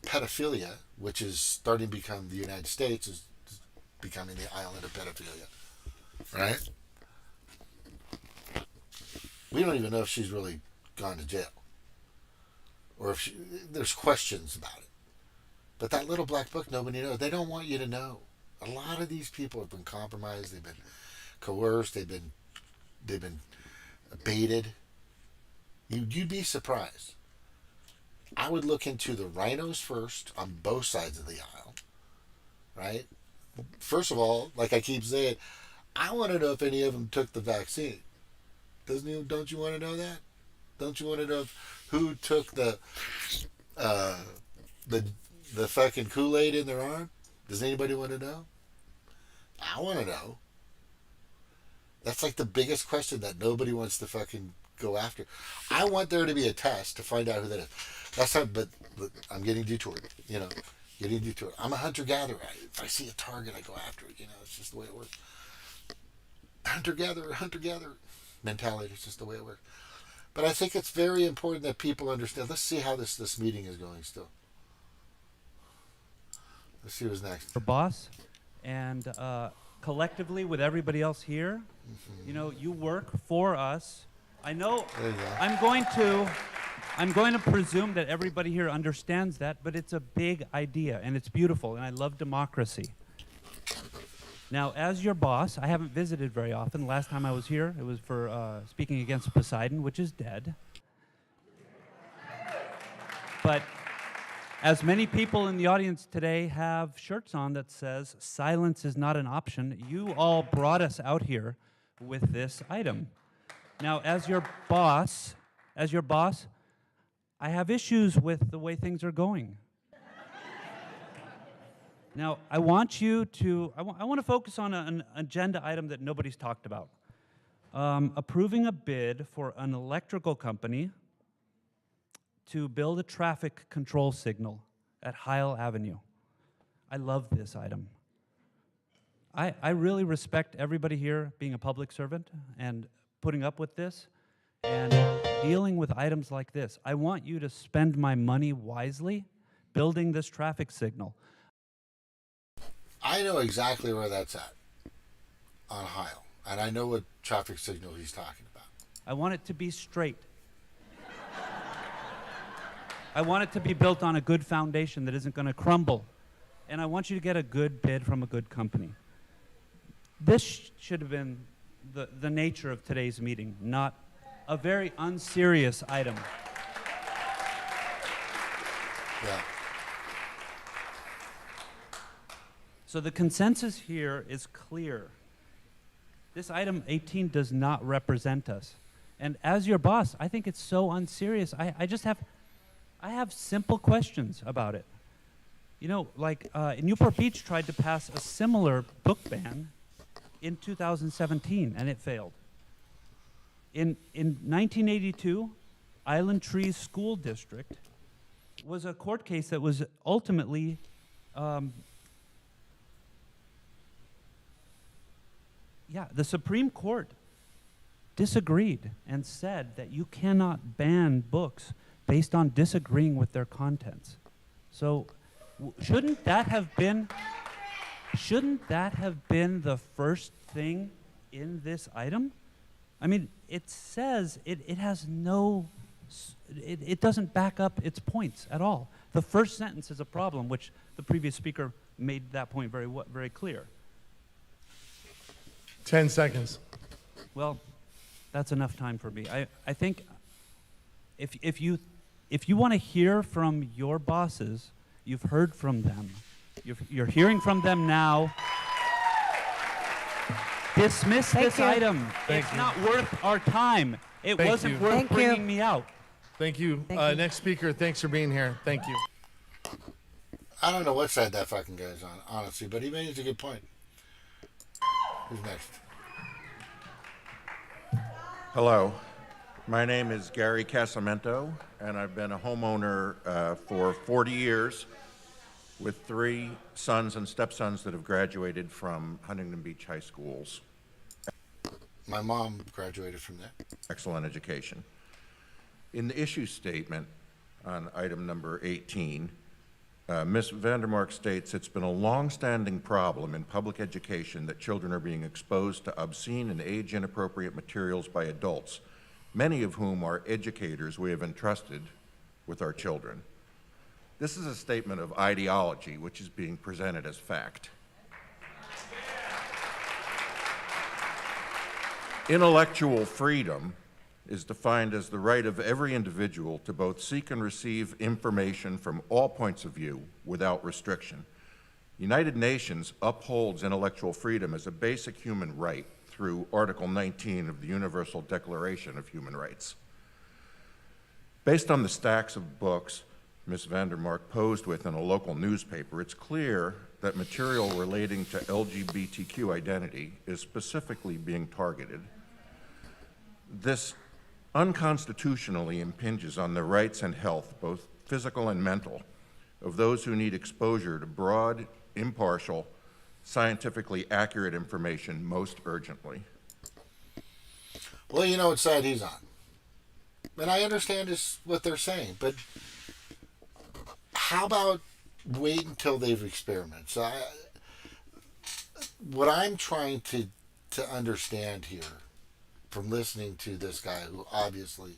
Speaker 6: pedophilia, which is starting to become the United States, is becoming the island of pedophilia. Right? We don't even know if she's really gone to jail, or if there's questions about it. But that little black book, nobody knows. They don't want you to know. A lot of these people have been compromised. They've been coerced. They've been baited. You'd be surprised. I would look into the rhinos first on both sides of the aisle, right? First of all, like I keep saying, I want to know if any of them took the vaccine. Don't you want to know that? Don't you want to know who took the fucking Kool-Aid in their arm? Does anybody want to know? I want to know. That's like the biggest question that nobody wants to fucking go after. I want there to be a test to find out who that is. That's not, but I'm getting detoured. Getting detoured. I'm a hunter-gatherer. If I see a target, I go after it. It's just the way it works. Hunter-gatherer mentality. It's just the way it works. But I think it's very important that people understand. Let's see how this meeting is going still. Let's see who's next.
Speaker 10: Our boss, and collectively with everybody else here, you work for us. I know.
Speaker 6: There you go.
Speaker 10: I'm going to presume that everybody here understands that, but it's a big idea and it's beautiful, and I love democracy. Now, as your boss, I haven't visited very often. Last time I was here, it was for speaking against Poseidon, which is dead. But as many people in the audience today have shirts on that says, "Silence is not an option," you all brought us out here with this item. Now, as your boss, I have issues with the way things are going. Now, I want to focus on an agenda item that nobody's talked about. Approving a bid for an electrical company to build a traffic control signal at Heil Avenue. I love this item. I really respect everybody here being a public servant and putting up with this and dealing with items like this. I want you to spend my money wisely building this traffic signal.
Speaker 6: I know exactly where that's at on Heil, and I know what traffic signal he's talking about.
Speaker 10: I want it to be straight. I want it to be built on a good foundation that isn't going to crumble. And I want you to get a good bid from a good company. This should have been the nature of today's meeting, not a very unserious item.
Speaker 6: Yeah.
Speaker 10: So the consensus here is clear. This item 18 does not represent us. And as your boss, I think it's so unserious. I have simple questions about it. Newport Beach tried to pass a similar book ban in 2017, and it failed. In 1982, Island Trees School District was a court case that was ultimately Yeah, the Supreme Court disagreed and said that you cannot ban books based on disagreeing with their contents. So shouldn't that have been the first thing in this item? I mean, it says it has no, it doesn't back up its points at all. The first sentence is a problem, which the previous speaker made that point very clear.
Speaker 2: 10 seconds.
Speaker 10: Well, that's enough time for me. I think if you want to hear from your bosses, you've heard from them. You're hearing from them now. Dismiss this item. It's not worth our time. It wasn't worth bringing me out.
Speaker 2: Thank you. Next speaker, thanks for being here. Thank you.
Speaker 6: I don't know what side that fucking guy's on, honestly, but he made a good point. Who's next?
Speaker 11: Hello, my name is Gary Casamento, and I've been a homeowner for 40 years with 3 sons and stepsons that have graduated from Huntington Beach High Schools.
Speaker 6: My mom graduated from there.
Speaker 11: Excellent education. In the issue statement on item number 18, Ms. Vandermark states it's been a long-standing problem in public education that children are being exposed to obscene and age-inappropriate materials by adults, many of whom are educators we have entrusted with our children. This is a statement of ideology which is being presented as fact. Intellectual freedom is defined as the right of every individual to both seek and receive information from all points of view without restriction. United Nations upholds intellectual freedom as a basic human right through Article 19 of the Universal Declaration of Human Rights. Based on the stacks of books Ms. Vandermark posed with in a local newspaper, it's clear that material relating to LGBTQ identity is specifically being targeted. This unconstitutionally impinges on the rights and health, both physical and mental, of those who need exposure to broad, impartial, scientifically accurate information most urgently.
Speaker 6: Well, you know what side he's on. And I understand what they're saying, but how about wait until they've experimented? So what I'm trying to understand here from listening to this guy who obviously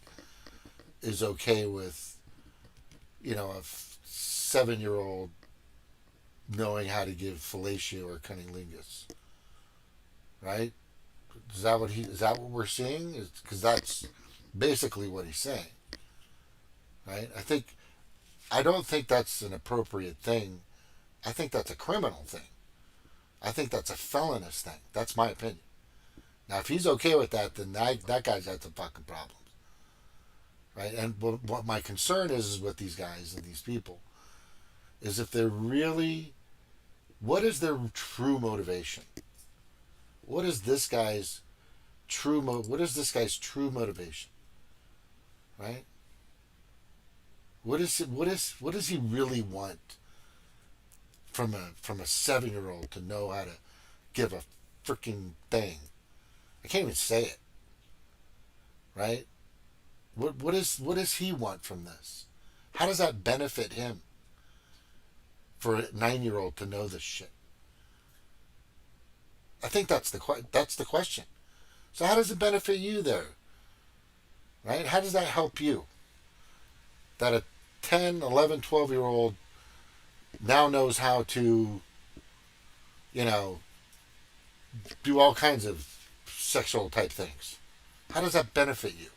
Speaker 6: is okay with, you know, a 7-year-old knowing how to give fellatio or cunnilingus, right? Is that what we're seeing? Because that's basically what he's saying, right? I don't think that's an appropriate thing. I think that's a criminal thing. I think that's a felonious thing. That's my opinion. Now, if he's okay with that, then that guy's had some fucking problems, right? And what my concern is with these guys and these people is if they're really, what is their true motivation? What is this guy's true motivation, right? What does he really want from a 7-year-old to know how to give a freaking thing? I can't even say it, right? What does he want from this? How does that benefit him for a 9-year-old to know this shit? I think that's the question. So how does it benefit you there? Right? How does that help you? That a 10, 11, 12-year-old now knows how to, you know, do all kinds of sexual type things. How does that benefit you?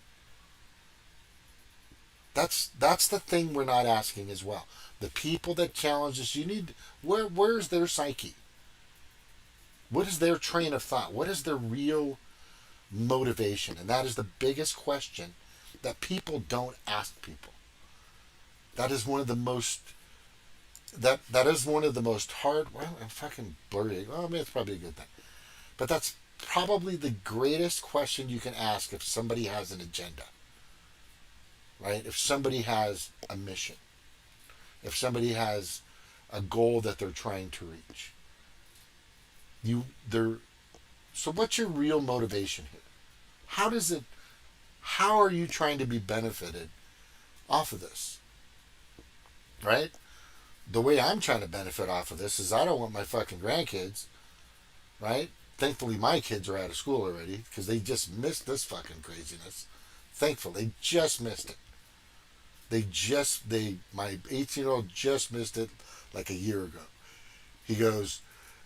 Speaker 6: That's the thing we're not asking as well. The people that challenge us, you need, where's their psyche? What is their train of thought? What is their real motivation? And that is the biggest question that people don't ask people. That is one of the most hard, well, I'm fucking blurry. Well, I mean, it's probably a good thing. But that's probably the greatest question you can ask if somebody has an agenda. Right? If somebody has a mission. If somebody has a goal that they're trying to reach. So what's your real motivation here? How are you trying to be benefited off of this? Right? The way I'm trying to benefit off of this is I don't want my fucking grandkids, right? Thankfully, my kids are out of school already because they just missed this fucking craziness. Thankfully, they just missed it. My 18-year-old just missed it like a year ago. He goes,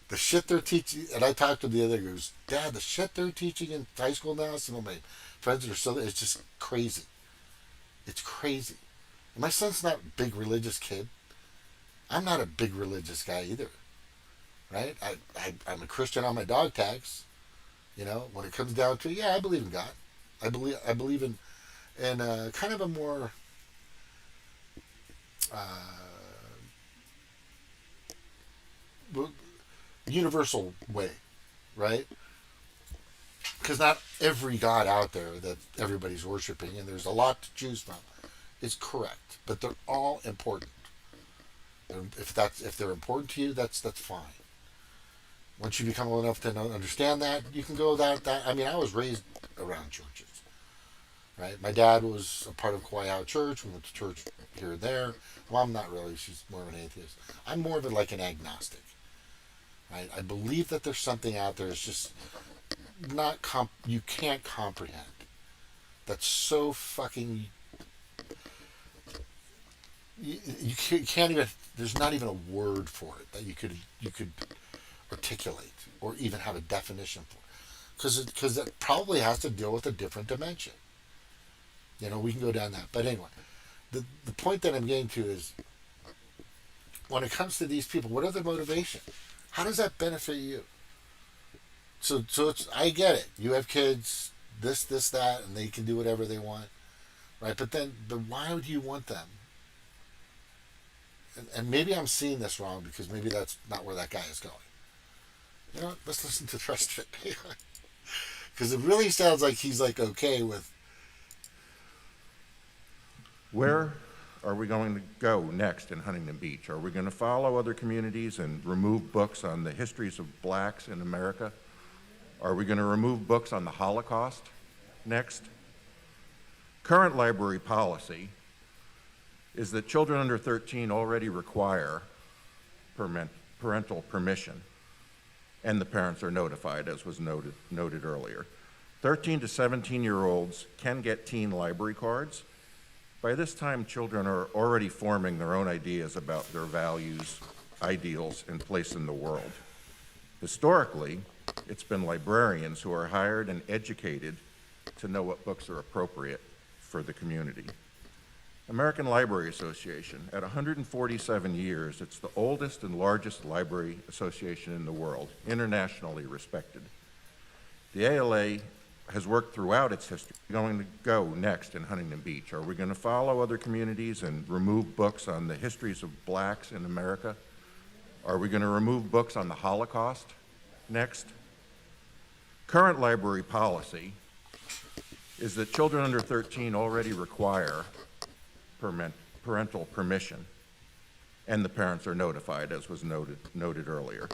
Speaker 6: the shit they're teaching, and I talked to the other guy, goes, Dad, the shit they're teaching in high school now, some of my friends are still, it's just crazy. It's crazy. And my son's not a big religious kid. I'm not a big religious guy either. Right? I'm a Christian on my dog tags. You know, when it comes down to it, yeah, I believe in God. I believe in kind of a more universal way, right? Because not every God out there that everybody's worshiping, and there's a lot to choose from, is correct. But they're all important. And if they're important to you, that's fine. Once you become old enough to understand that, you can go that. I mean, I was raised around churches, right? My dad was a part of Kauai Church. We went to church here and there. Mom, not really. She's more of an atheist. I'm more of like an agnostic, right? I believe that there's something out there. It's just not you can't comprehend. That's so fucking. You can't even. There's not even a word for it that you could articulate or even have a definition for, because it probably has to deal with a different dimension. You know, we can go down that, but anyway, the point that I'm getting to is when it comes to these people, what are their motivation? How does that benefit you? So it's, I get it. You have kids, this, that, and they can do whatever they want, right? But why would you want them? And maybe I'm seeing this wrong because maybe that's not where that guy is going. You know what? Let's listen to the rest of it. Because it really sounds like he's like okay with.
Speaker 11: Where are we going to go next in Huntington Beach? Are we going to follow other communities and remove books on the histories of blacks in America? Are we going to remove books on the Holocaust next? Current library policy is that children under 13 already require parental permission, and the parents are notified, as was noted earlier. 13 to 17-year-olds can get teen library cards. By this time, children are already forming their own ideas about their values, ideals, and place in the world. Historically, it's been librarians who are hired and educated to know what books are appropriate for the community. American Library Association, at 147 years, it's the oldest and largest library association in the world, internationally respected. The ALA has worked throughout its history. Going to go next in Huntington Beach? Are we going to follow other communities and remove books on the histories of blacks in America? Are we going to remove books on the Holocaust next? Current library policy is that children under 13 already require parental permission, and the parents are notified, as was noted earlier.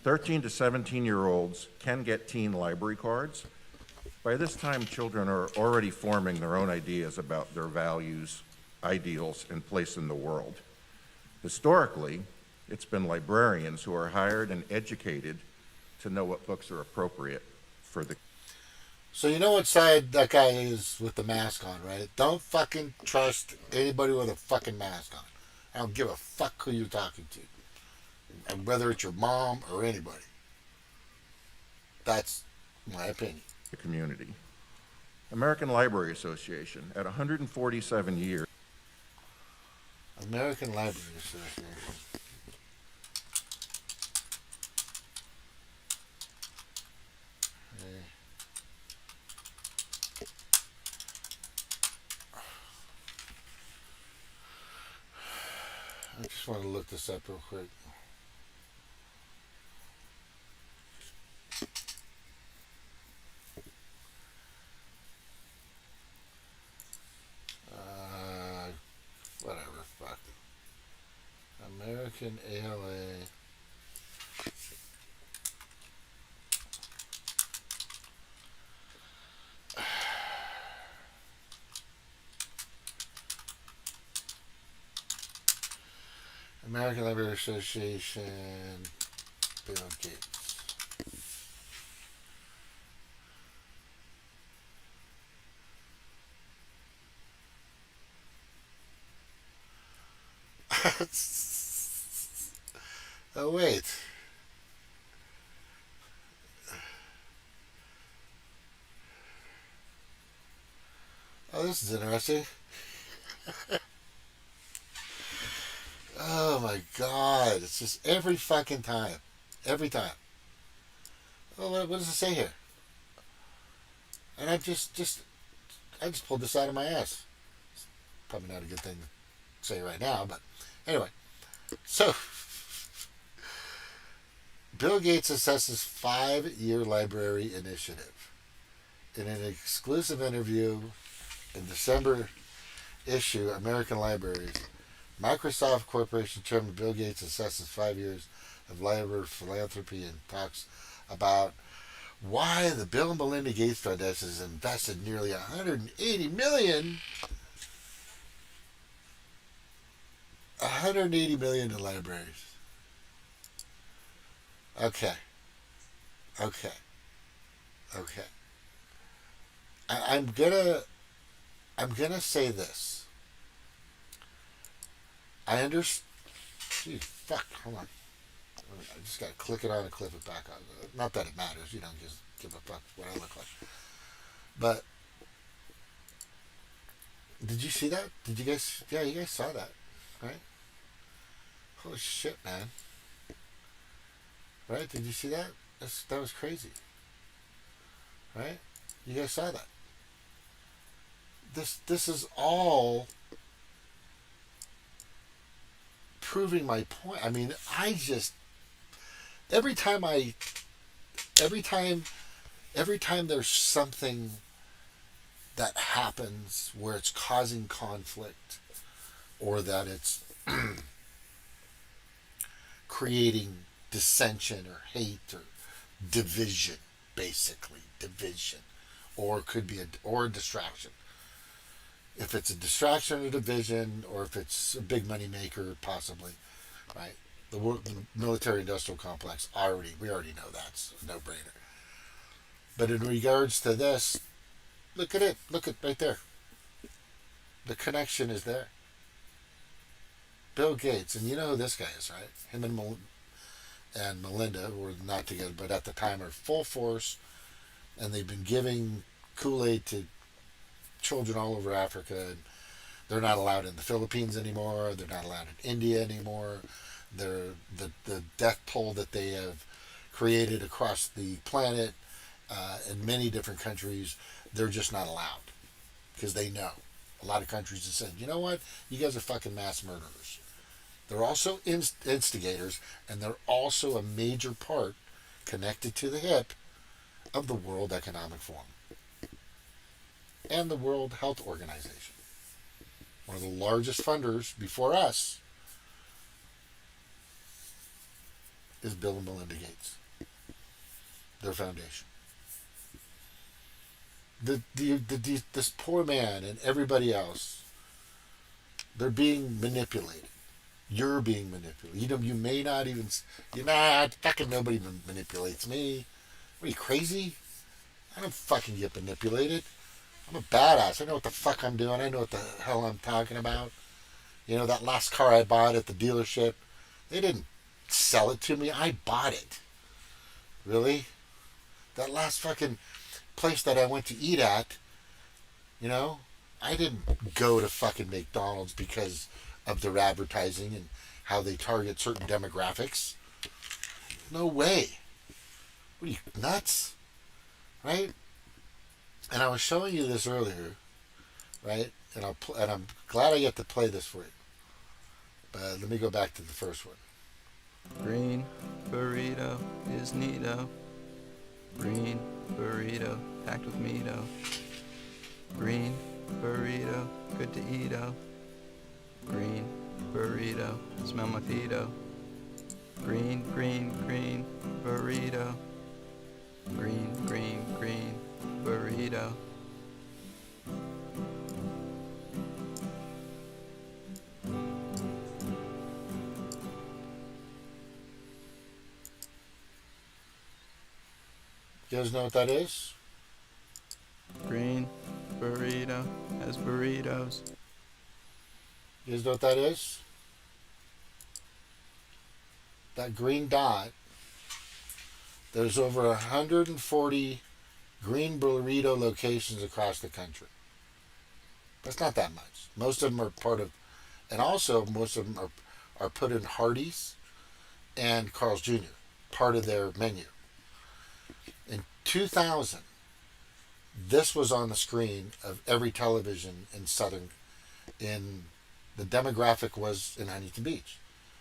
Speaker 11: 13 to 17-year-olds can get teen library cards. By this time, children are already forming their own ideas about their values, ideals, and place in the world. Historically, it's been librarians who are hired and educated to know what books are appropriate for the.
Speaker 6: So you know what side that guy is with the mask on, right? Don't fucking trust anybody with a fucking mask on. I don't give a fuck who you're talking to. And whether it's your mom or anybody. That's my opinion.
Speaker 11: The community. American Library Association, at 147 years.
Speaker 6: American Library Association. I just want to look this up real quick. Whatever, fuck. American ALA. American Library Association, Bill Gates. Oh, wait. Oh, this is interesting. Oh my God. It's just every fucking time. Every time. Oh, what does it say here? And I just pulled this out of my ass. It's probably not a good thing to say right now, but anyway. So, Bill Gates assesses 5-year library initiative. In an exclusive interview in December issue, American Libraries, Microsoft Corporation Chairman Bill Gates assesses 5 years of library philanthropy and talks about why the Bill and Melinda Gates Foundation has invested nearly $180 million in libraries. Okay. I'm gonna say this. I understand. Gee, fuck. Hold on. I just gotta click it on and clip it back on. Not that it matters. You don't just give a fuck what I look like. But did you see that? Did you guys? Yeah, you guys saw that, right? Holy shit, man. Right? Did you see that? That was crazy. Right? You guys saw that. This is all proving my point. I mean, every time there's something that happens where it's causing conflict or that it's creating dissension or hate or division, basically division, or it could be a distraction. If it's a distraction or division, or if it's a big money maker, possibly, right? The military-industrial complex, we already know that's a no-brainer. But in regards to this, look at it. Look at right there. The connection is there. Bill Gates, and you know who this guy is, right? Him and Melinda were not together, but at the time are full force, and they've been giving Kool-Aid to children all over Africa, and they're not allowed in the Philippines anymore. They're not allowed in India anymore. The death toll that they have created across the planet in many different countries, they're just not allowed because they know. A lot of countries have said, you know what? You guys are fucking mass murderers. They're also instigators, and they're also a major part connected to the hip of the World Economic Forum and the World Health Organization. One of the largest funders before us is Bill and Melinda Gates, their foundation. This poor man and everybody else, they're being manipulated. You're being manipulated. You may not even, fucking nobody manipulates me. What are you, crazy? I don't fucking get manipulated. I'm a badass. I know what the fuck I'm doing. I know what the hell I'm talking about. You know, that last car I bought at the dealership, they didn't sell it to me. I bought it. Really? That last fucking place that I went to eat at, you know, I didn't go to fucking McDonald's because of their advertising and how they target certain demographics. No way. What are you, nuts? Right? And I was showing you this earlier, right? And I'm glad I get to play this for you. But let me go back to the first one.
Speaker 12: Green burrito is neato. Green burrito packed with meato. Green burrito, good to eat-o. Green burrito, smell my feet-o. Green, green, green burrito. Green, green, green burrito.
Speaker 6: You guys know what that is?
Speaker 12: Green burrito has burritos.
Speaker 6: You guys know what that is? That green dot, there's over 140 green burrito locations across the country. That's not that much. Most of them are part of, and also most of them are put in Hardee's and Carl's Jr., part of their menu. In 2000, this was on the screen of every television in the demographic was in Huntington Beach,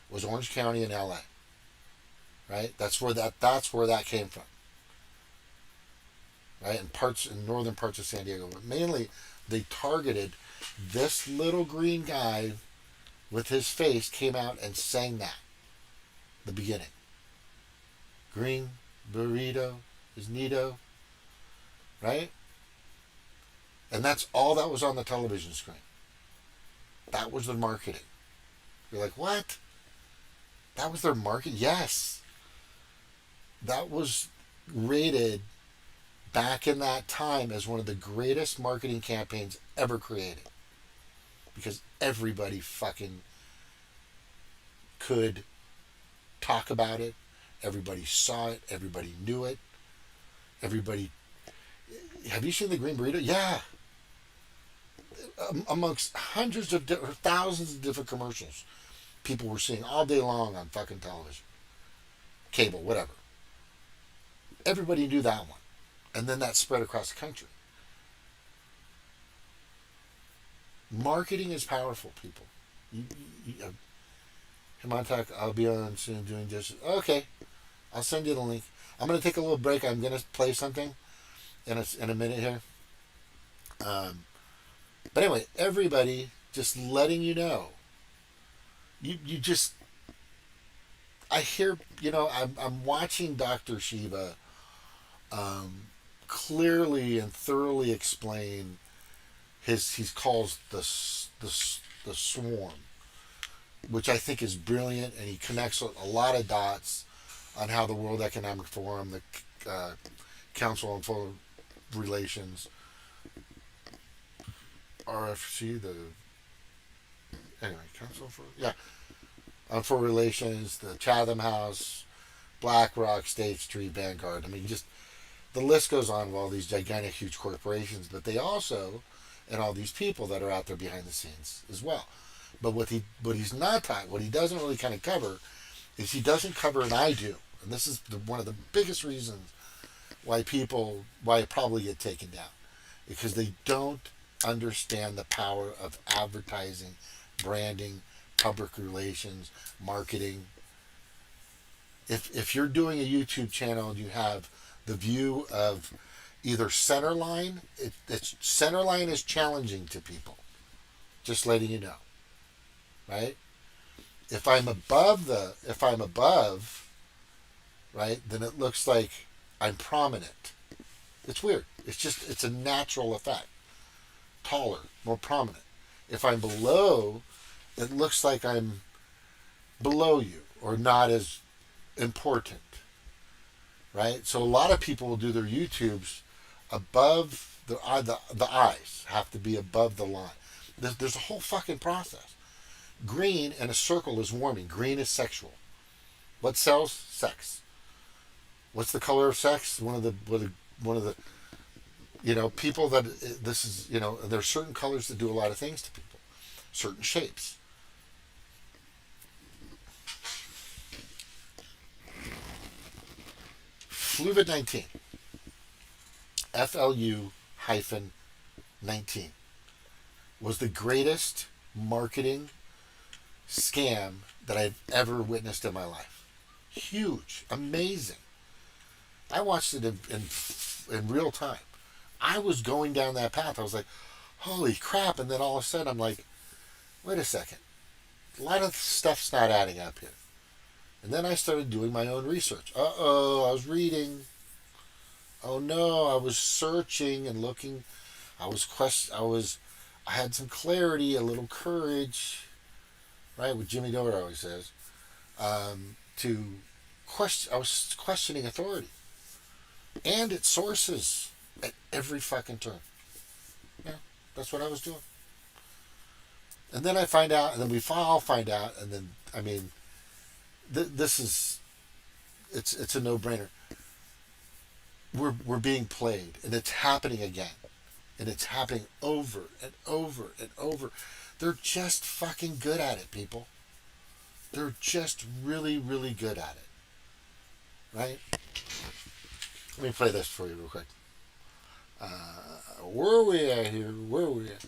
Speaker 6: was Orange County and LA. Right? That's where that came from. Right? In northern parts of San Diego. But mainly they targeted this little green guy with his face came out and sang that. The beginning. Green burrito is neato. Right? And that's all that was on the television screen. That was the marketing. You're like, what? That was their market? Yes. That was rated back in that time as one of the greatest marketing campaigns ever created. Because everybody fucking could talk about it. Everybody saw it. Everybody knew it. Everybody. Have you seen the green burrito? Yeah. Amongst hundreds of thousands of different commercials people were seeing all day long on fucking television, cable, whatever. Everybody knew that one, and then that spread across the country. Marketing is powerful, people. Come on, talk. I'll be on soon doing this. Okay, I'll send you the link. I'm gonna take a little break. I'm gonna play something in a minute here. But anyway, everybody, just letting you know. You just, I hear, I'm watching Dr. Shiva clearly and thoroughly explain he calls the swarm, which I think is brilliant, and he connects a lot of dots on how the World Economic Forum, the Council on Foreign Relations, RFC, Council for on Foreign Relations, the Chatham House, BlackRock, State Street, Vanguard. I mean, just the list goes on with all these gigantic, huge corporations, but they also, and all these people that are out there behind the scenes as well. But what he's not taught, what he doesn't really kind of cover, is he doesn't cover, and I do, and this is one of the biggest reasons why it probably get taken down, because they don't understand the power of advertising, branding, public relations, marketing. If you're doing a YouTube channel and you have the view of either centerline, centerline is challenging to people. Just letting you know, right? If I'm above, right, then it looks like I'm prominent. It's weird. It's a natural effect. Taller, more prominent. If I'm below, it looks like I'm below you or not as important, right? So a lot of people will do their YouTubes above the eyes have to be above the line. There's a whole fucking process. Green and a circle is warming. Green is sexual. What sells? Sex. What's the color of sex? One of the people that this is, there's certain colors that do a lot of things to people, certain shapes. Fluvid-19, FLU-19, was the greatest marketing scam that I've ever witnessed in my life. Huge, amazing. I watched it in real time. I was going down that path. I was like, holy crap. And then all of a sudden I'm like, wait a second. A lot of stuff's not adding up here. And then I started doing my own research. I was reading. Oh no, I was searching and looking. I had some clarity, a little courage, right? What Jimmy Dore always says. I was questioning authority. And it sources at every fucking turn. Yeah, that's what I was doing. And then I find out, and then we all find out, and then, I mean, this is, it's a no-brainer. We're being played, and it's happening again. And it's happening over and over and over. They're just fucking good at it, people. They're just really, really good at it. Right? Let me play this for you real quick. Where are we at here? Where are we at?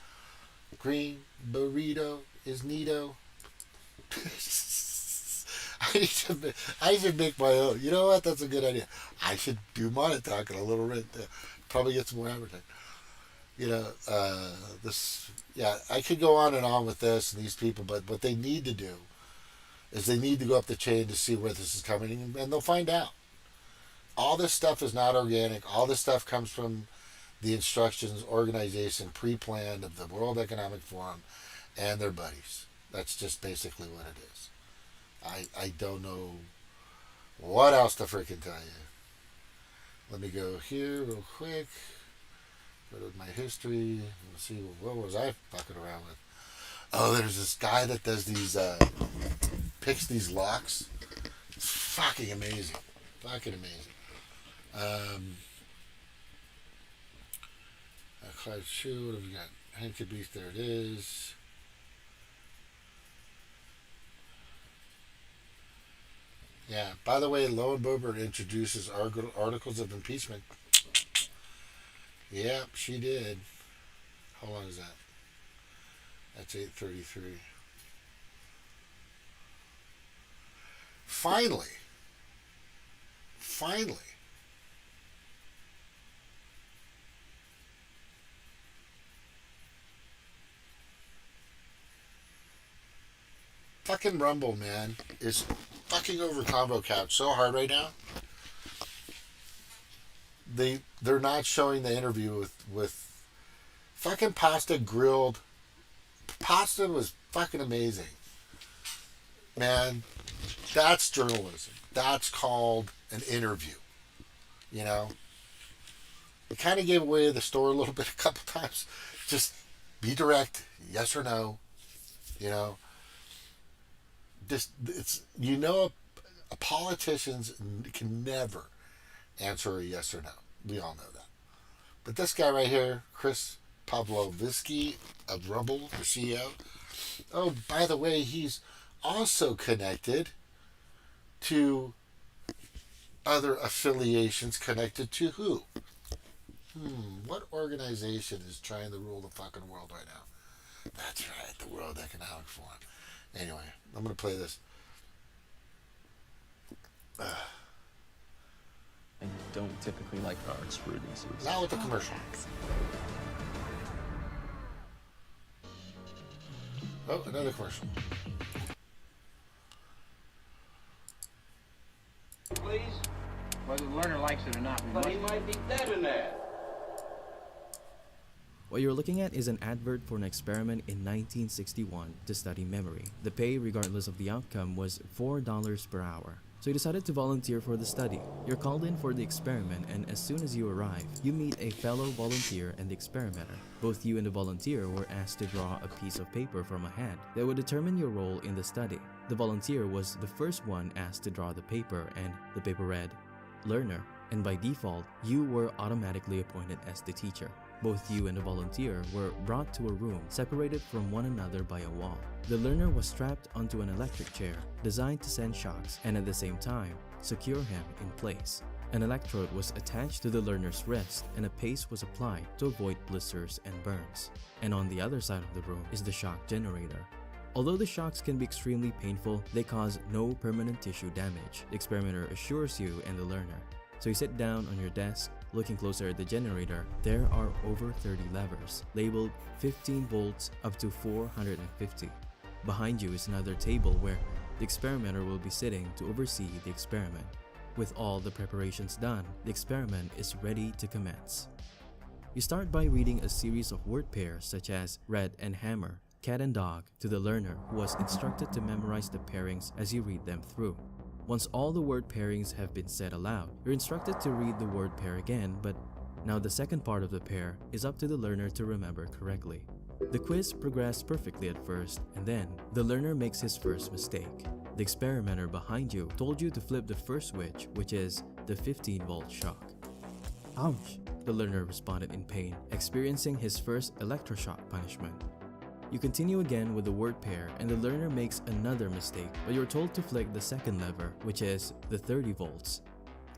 Speaker 6: Green burrito is neato. I should make my own. You know what? That's a good idea. I should do money talking a little bit. Probably get some more advertising. You know, I could go on and on with this and these people, but what they need to do is they need to go up the chain to see where this is coming, and they'll find out. All this stuff is not organic. All this stuff comes from the instructions, organization, pre-planned of the World Economic Forum and their buddies. That's just basically what it is. I don't know what else to freaking tell you. Let me go here real quick. Go to my history. Let's see, what was I fucking around with? Oh, there's this guy that does these, picks these locks. It's fucking amazing. Fucking amazing. Cloud Shoe, what have we got? Hank Beast, there it is. Yeah, by the way, Lowenbober introduces articles of impeachment. Yep, she did. How long is that? That's 8:33. Finally. Fucking Rumble, man, is fucking over Combo Couch so hard right now. They're not showing the interview with fucking Pasta grilled. Pasta was fucking amazing. Man, that's journalism. That's called an interview. You know? We kind of gave away the store a little bit a couple times. Just be direct, yes or no. You know? A politicians can never answer a yes or no. We all know that. But this guy right here, Chris Pavlovsky of Revolt, the CEO. Oh, by the way, he's also connected to other affiliations connected to who? What organization is trying to rule the fucking world right now? That's right, the World Economic Forum. Anyway, I'm going to play this.
Speaker 13: I don't typically like arts releases.
Speaker 6: Now with the commercial. Oh, another commercial.
Speaker 14: Please, whether the learner likes it or not, but he might be dead in there.
Speaker 13: What you're looking at is an advert for an experiment in 1961 to study memory. The pay, regardless of the outcome, was $4 per hour. So you decided to volunteer for the study. You're called in for the experiment, and as soon as you arrive, you meet a fellow volunteer and the experimenter. Both you and the volunteer were asked to draw a piece of paper from a hat that would determine your role in the study. The volunteer was the first one asked to draw the paper, and the paper read, "Learner," and by default, you were automatically appointed as the teacher. Both you and the volunteer were brought to a room separated from one another by a wall. The learner was strapped onto an electric chair designed to send shocks and at the same time secure him in place. An electrode was attached to the learner's wrist and a paste was applied to avoid blisters and burns. And on the other side of the room is the shock generator. Although the shocks can be extremely painful, they cause no permanent tissue damage, the experimenter assures you and the learner. So you sit down on your desk. Looking closer at the generator, there are over 30 levers, labeled 15 volts up to 450. Behind you is another table where the experimenter will be sitting to oversee the experiment. With all the preparations done, the experiment is ready to commence. You start by reading a series of word pairs such as red and hammer, cat and dog to the learner who was instructed to memorize the pairings as you read them through. Once all the word pairings have been said aloud, you're instructed to read the word pair again, but now the second part of the pair is up to the learner to remember correctly. The quiz progressed perfectly at first, and then the learner makes his first mistake. The experimenter behind you told you to flip the first switch, which is the 15-volt shock. Ouch! The learner responded in pain, experiencing his first electroshock punishment. You continue again with the word pair, and the learner makes another mistake, but you're told to flick the second lever, which is the 30 volts.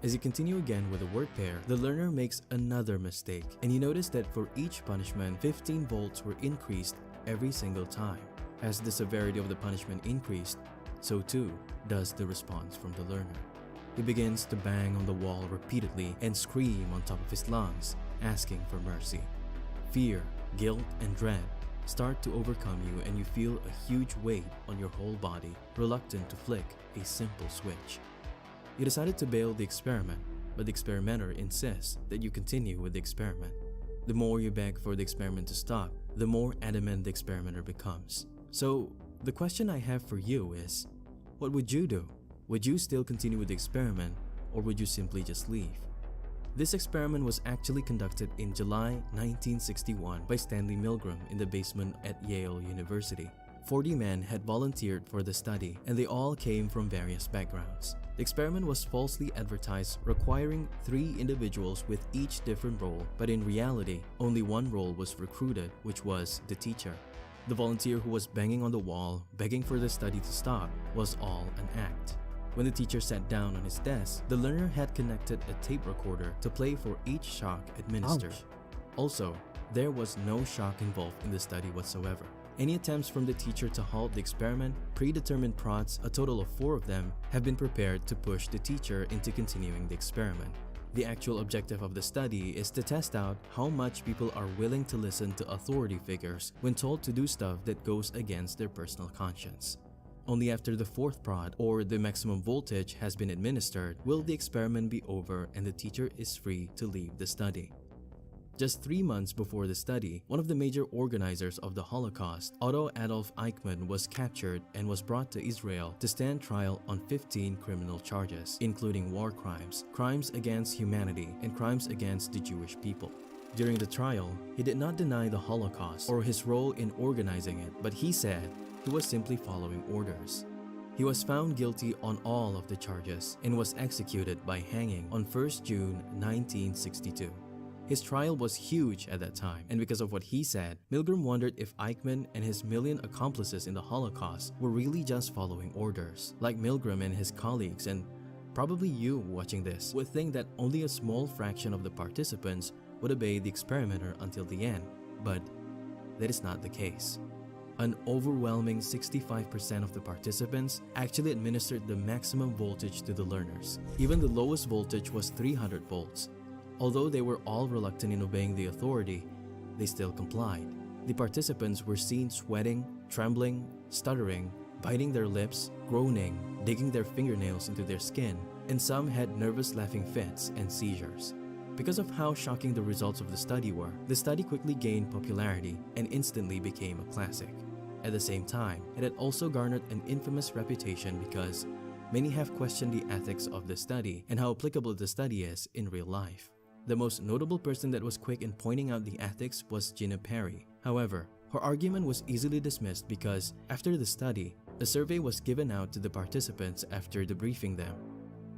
Speaker 13: As you continue again with the word pair, the learner makes another mistake, and you notice that for each punishment, 15 volts were increased every single time. As the severity of the punishment increased, so too does the response from the learner. He begins to bang on the wall repeatedly and scream on top of his lungs, asking for mercy. Fear, guilt, and dread start to overcome you, and you feel a huge weight on your whole body, reluctant to flick a simple switch. You decided to bail the experiment, but the experimenter insists that you continue with the experiment. The more you beg for the experiment to stop, the more adamant the experimenter becomes. So, the question I have for you is, what would you do? Would you still continue with the experiment, or would you simply just leave? This experiment was actually conducted in July 1961 by Stanley Milgram in the basement at Yale University. 40 men had volunteered for the study, and they all came from various backgrounds. The experiment was falsely advertised, requiring 3 individuals with each different role, but in reality, only one role was recruited, which was the teacher. The volunteer who was banging on the wall, begging for the study to stop, was all an act. When the teacher sat down on his desk, the learner had connected a tape recorder to play for each shock administered. Ouch. Also, there was no shock involved in the study whatsoever. Any attempts from the teacher to halt the experiment, predetermined prods, a total of 4 of them, have been prepared to push the teacher into continuing the experiment. The actual objective of the study is to test out how much people are willing to listen to authority figures when told to do stuff that goes against their personal conscience. Only after the 4th prod, or the maximum voltage, has been administered will the experiment be over and the teacher is free to leave the study. Just 3 months before the study, one of the major organizers of the Holocaust, Otto Adolf Eichmann, was captured and was brought to Israel to stand trial on 15 criminal charges, including war crimes, crimes against humanity, and crimes against the Jewish people. During the trial, he did not deny the Holocaust or his role in organizing it, but he said he was simply following orders. He was found guilty on all of the charges and was executed by hanging on 1st June 1962. His trial was huge at that time, and because of what he said, Milgram wondered if Eichmann and his million accomplices in the Holocaust were really just following orders. Like Milgram and his colleagues, and probably you watching this, would think that only a small fraction of the participants would obey the experimenter until the end, but that is not the case. An overwhelming 65% of the participants actually administered the maximum voltage to the learners. Even the lowest voltage was 300 volts. Although they were all reluctant in obeying the authority, they still complied. The participants were seen sweating, trembling, stuttering, biting their lips, groaning, digging their fingernails into their skin, and some had nervous laughing fits and seizures. Because of how shocking the results of the study were, the study quickly gained popularity and instantly became a classic. At the same time, it had also garnered an infamous reputation because many have questioned the ethics of the study and how applicable the study is in real life. The most notable person that was quick in pointing out the ethics was Gina Perry. However, her argument was easily dismissed because after the study, a survey was given out to the participants after debriefing them.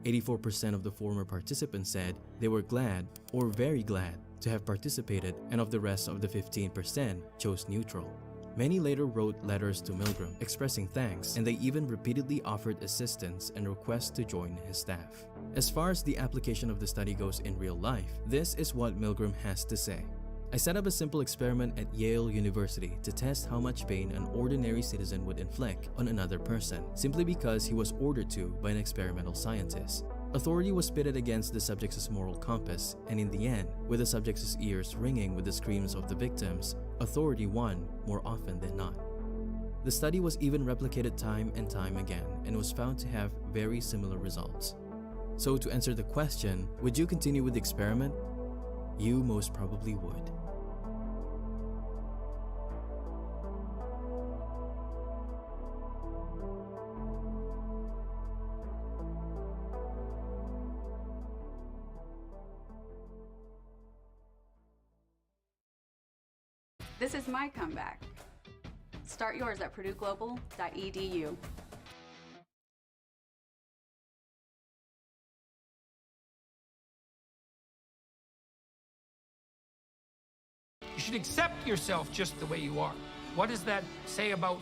Speaker 13: 84% of the former participants said they were glad or very glad to have participated, and of the rest of the 15% chose neutral. Many later wrote letters to Milgram expressing thanks, and they even repeatedly offered assistance and requests to join his staff. As far as the application of the study goes in real life, this is what Milgram has to say. I set up a simple experiment at Yale University to test how much pain an ordinary citizen would inflict on another person, simply because he was ordered to by an experimental scientist. Authority was pitted against the subject's moral compass, and in the end, with the subject's ears ringing with the screams of the victims, authority won more often than not. The study was even replicated time and time again and was found to have very similar results. So to answer the question, would you continue with the experiment? You most probably would.
Speaker 15: This is my comeback. Start yours at purdueglobal.edu.
Speaker 16: You should accept yourself just the way you are. What does that say about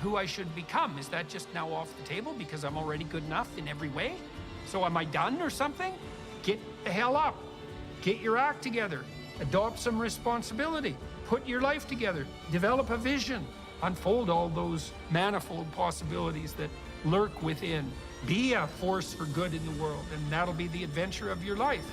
Speaker 16: who I should become? Is that just now off the table because I'm already good enough in every way? So am I done or something? Get the hell up. Get your act together. Adopt some responsibility. Put your life together. Develop a vision. Unfold all those manifold possibilities that lurk within. Be a force for good in the world, and that'll be the adventure of your life.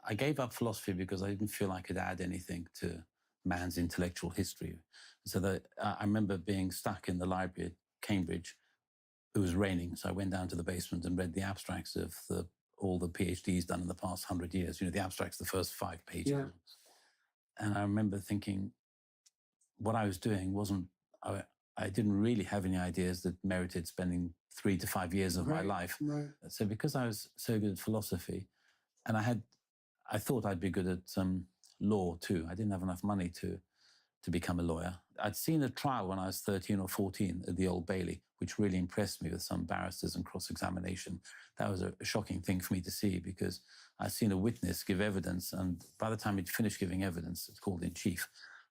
Speaker 17: I gave up philosophy because I didn't feel I could add anything to man's intellectual history. So that I remember being stuck in the library at Cambridge. It was raining, so I went down to the basement and read the abstracts of all the PhDs done in the past 100 years. You know, the abstracts, the first 5 pages. Yeah. And I remember thinking what I was doing wasn't, I didn't really have any ideas that merited spending 3 to 5 years of my life. Right. So because I was so good at philosophy, and I thought I'd be good at law too. I didn't have enough money to become a lawyer. I'd seen a trial when I was 13 or 14 at the Old Bailey, which really impressed me with some barristers and cross-examination. That was a shocking thing for me to see because I'd seen a witness give evidence, and by the time he'd finished giving evidence, it's called in chief,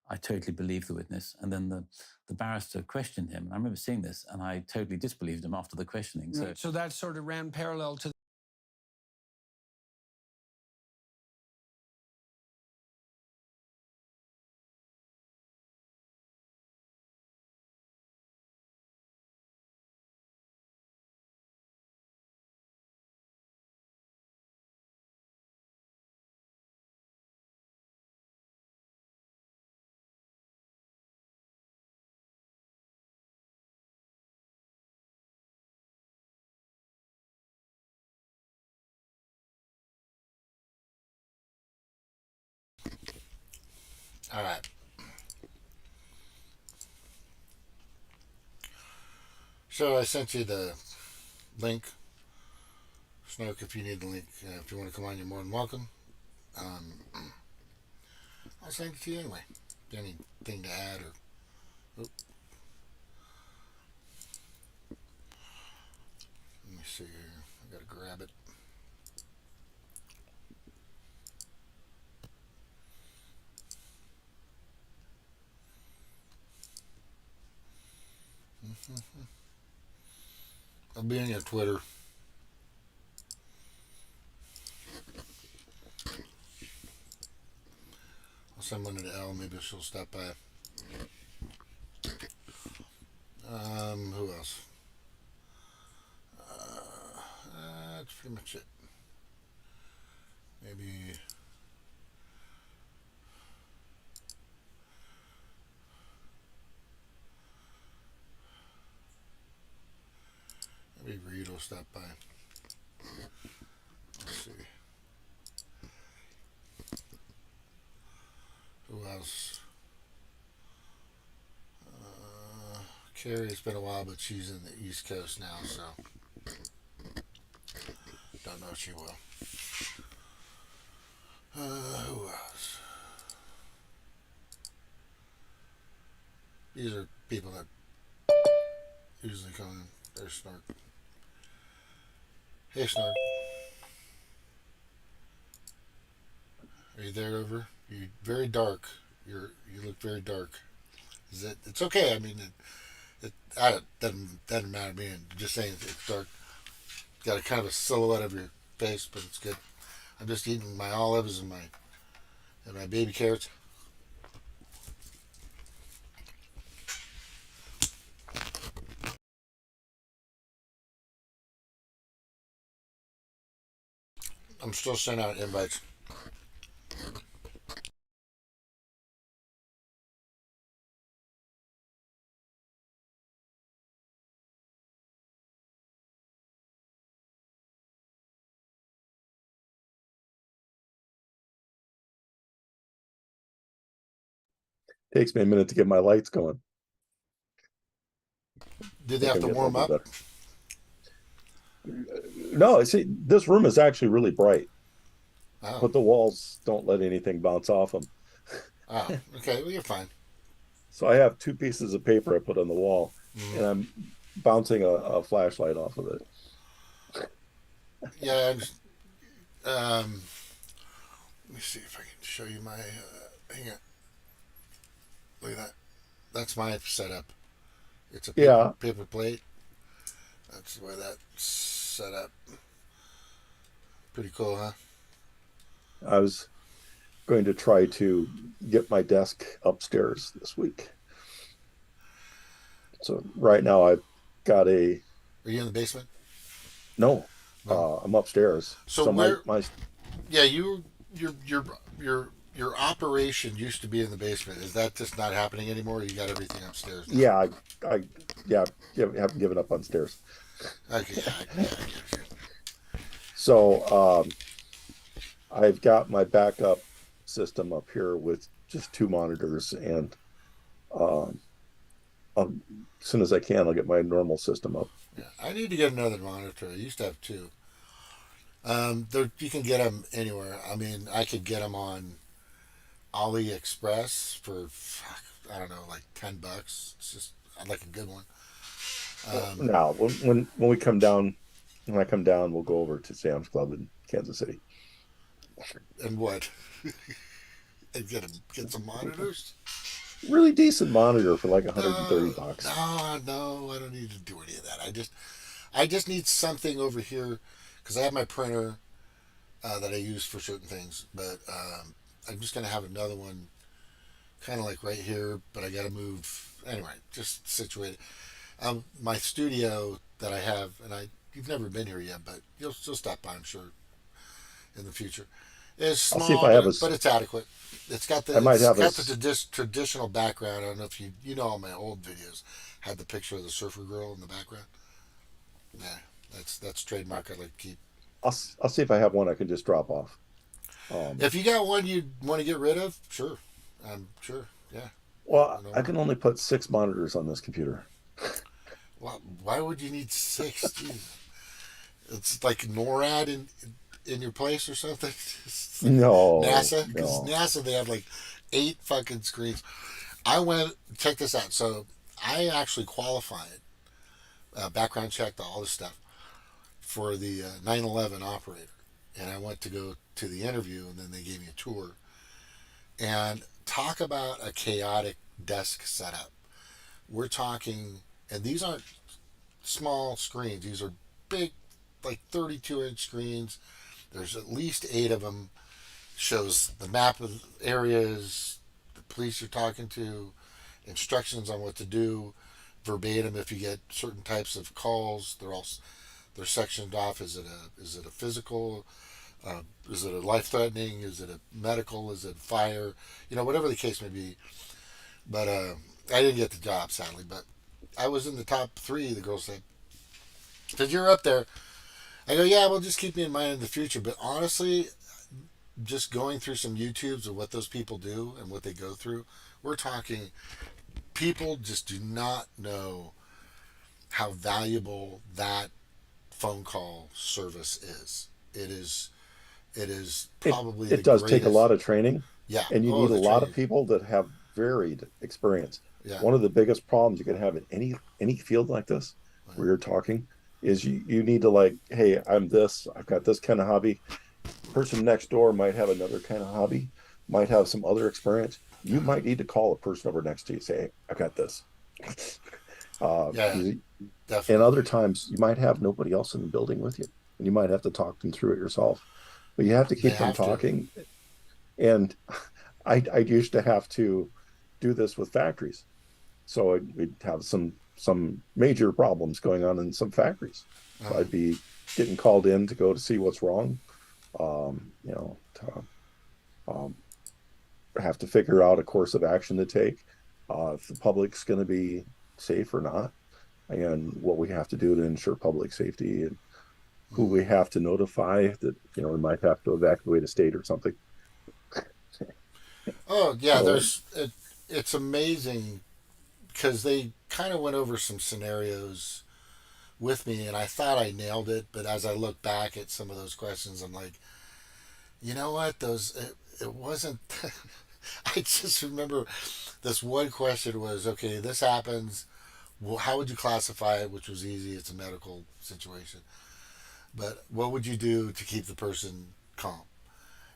Speaker 17: I totally believed the witness. And then the barrister questioned him. And I remember seeing this, and I totally disbelieved him after the questioning.
Speaker 16: Right. So that sort of ran parallel to
Speaker 6: All right. So I sent you the link. Snoke, if you need the link, if you want to come on, you're more than welcome. I'll send it to you anyway. Anything to add or... Oop. Let me see here. I gotta grab it. I'll be on your Twitter. I'll send one to Elle. Maybe she'll stop by. Who else? That's pretty much it. Maybe... Maybe Reed will stop by. Let's see. Who else? Carrie, it's been a while, but she's in the East Coast now, so don't know if she will. Who else? These are people that usually come in. There's Snark. Hey, Snark. Are you there, over? You're very dark. You look very dark. Is it? It's okay. I mean, it doesn't matter to me. I'm just saying it's dark. Got a kind of a silhouette of your face, but it's good. I'm just eating my olives and my baby carrots. I'm still sending out invites.
Speaker 18: Takes me a minute to get my lights going.
Speaker 6: Did they have to warm up?
Speaker 18: No, I see. This room is actually really bright.
Speaker 2: Oh.
Speaker 18: But the walls don't let anything bounce off them.
Speaker 2: Oh, okay. Well, you're fine.
Speaker 18: So I have two pieces of paper I put on the wall,
Speaker 2: Mm.
Speaker 18: and I'm bouncing a flashlight off of it.
Speaker 2: Yeah. Let me see if I can show you my. Hang on. Look at that. That's my setup. It's a paper plate. That's the way that's set up. Pretty cool, huh?
Speaker 18: I was going to try to get my desk upstairs this week. So right now I've got a.
Speaker 2: Are you in the basement?
Speaker 18: No, I'm upstairs.
Speaker 2: So where?
Speaker 18: My
Speaker 2: Yeah, your operation used to be in the basement. Is that just not happening anymore? You got everything upstairs now?
Speaker 18: Yeah, I haven't given up on stairs.
Speaker 2: Okay.
Speaker 18: So I've got my backup system up here with just two monitors, and as soon as I can, I'll get my normal system up.
Speaker 2: Yeah, I need to get another monitor. I used to have two. You can get them anywhere. I mean, I could get them on AliExpress for I don't know, like $10. It's just I'd like a good one.
Speaker 18: Now, when we come down, when I come down, we'll go over to Sam's Club in Kansas City.
Speaker 2: And what? And get some monitors.
Speaker 18: Really decent monitor for like $130.
Speaker 2: No, I don't need to do any of that. I just need something over here because I have my printer that I use for certain things, but I'm just gonna have another one, kind of like right here. But I got to move anyway. Just situated. My studio that I have, and you've never been here yet, but you'll stop by, I'm sure, in the future. It's small,
Speaker 18: I'll see if I have
Speaker 2: but it's adequate. It's got the traditional background. I don't know if you know all my old videos had the picture of the surfer girl in the background. Yeah, that's trademark. I like to keep.
Speaker 18: I'll see if I have one I can just drop off.
Speaker 2: If you got one you want to get rid of, sure. I'm sure. Yeah.
Speaker 18: Well, I can only put 6 monitors on this computer.
Speaker 2: Well, why would you need 6? Jeez. It's like NORAD in your place or something? Like
Speaker 18: no.
Speaker 2: NASA? Because NASA, they have like 8 fucking screens. Check this out. So I actually qualified, background checked all this stuff for the 9/11 operator. And I went to go to the interview, and then they gave me a tour. And talk about a chaotic desk setup. We're talking, and these aren't small screens. These are big, like 32-inch screens. There's at least 8 of them. Shows the map of areas, the police you're talking to, instructions on what to do, verbatim if you get certain types of calls. They're sectioned off. Is it a physical? Is it a life-threatening? Is it a medical? Is it fire? Whatever the case may be. But I didn't get the job, sadly. But I was in the top 3. The girl said, "Because you're up there." I go, "Yeah, well, just keep me in mind in the future." But honestly, just going through some YouTubes of what those people do and what they go through, we're talking, people just do not know how valuable that phone call service is. It is probably
Speaker 18: it does take a lot of training.
Speaker 2: Yeah.
Speaker 18: And you need a lot of people that have varied experience.
Speaker 2: Yeah.
Speaker 18: One of the biggest problems you can have in any field like this, where you're talking, is you need to, like, hey, I've got this kind of hobby. Person next door might have another kind of hobby, might have some other experience. You might need to call a person over next to you, say, hey, I've got this.
Speaker 2: Definitely.
Speaker 18: And other times you might have nobody else in the building with you, and you might have to talk them through it yourself. But you have to keep them talking. And I used to have to do this with factories. So we'd have some major problems going on in some factories. So I'd be getting called in to go to see what's wrong. Have to figure out a course of action to take, if the public's going to be safe or not, and what we have to do to ensure public safety, and who we have to notify that we might have to evacuate a state or something.
Speaker 2: Oh yeah, it's amazing because they kind of went over some scenarios with me, and I thought I nailed it, but as I look back at some of those questions, I'm like,
Speaker 6: You know what? It wasn't. I just remember this one question was, okay, this happens. Well, how would you classify it? Which was easy. It's a medical situation. But what would you do to keep the person calm?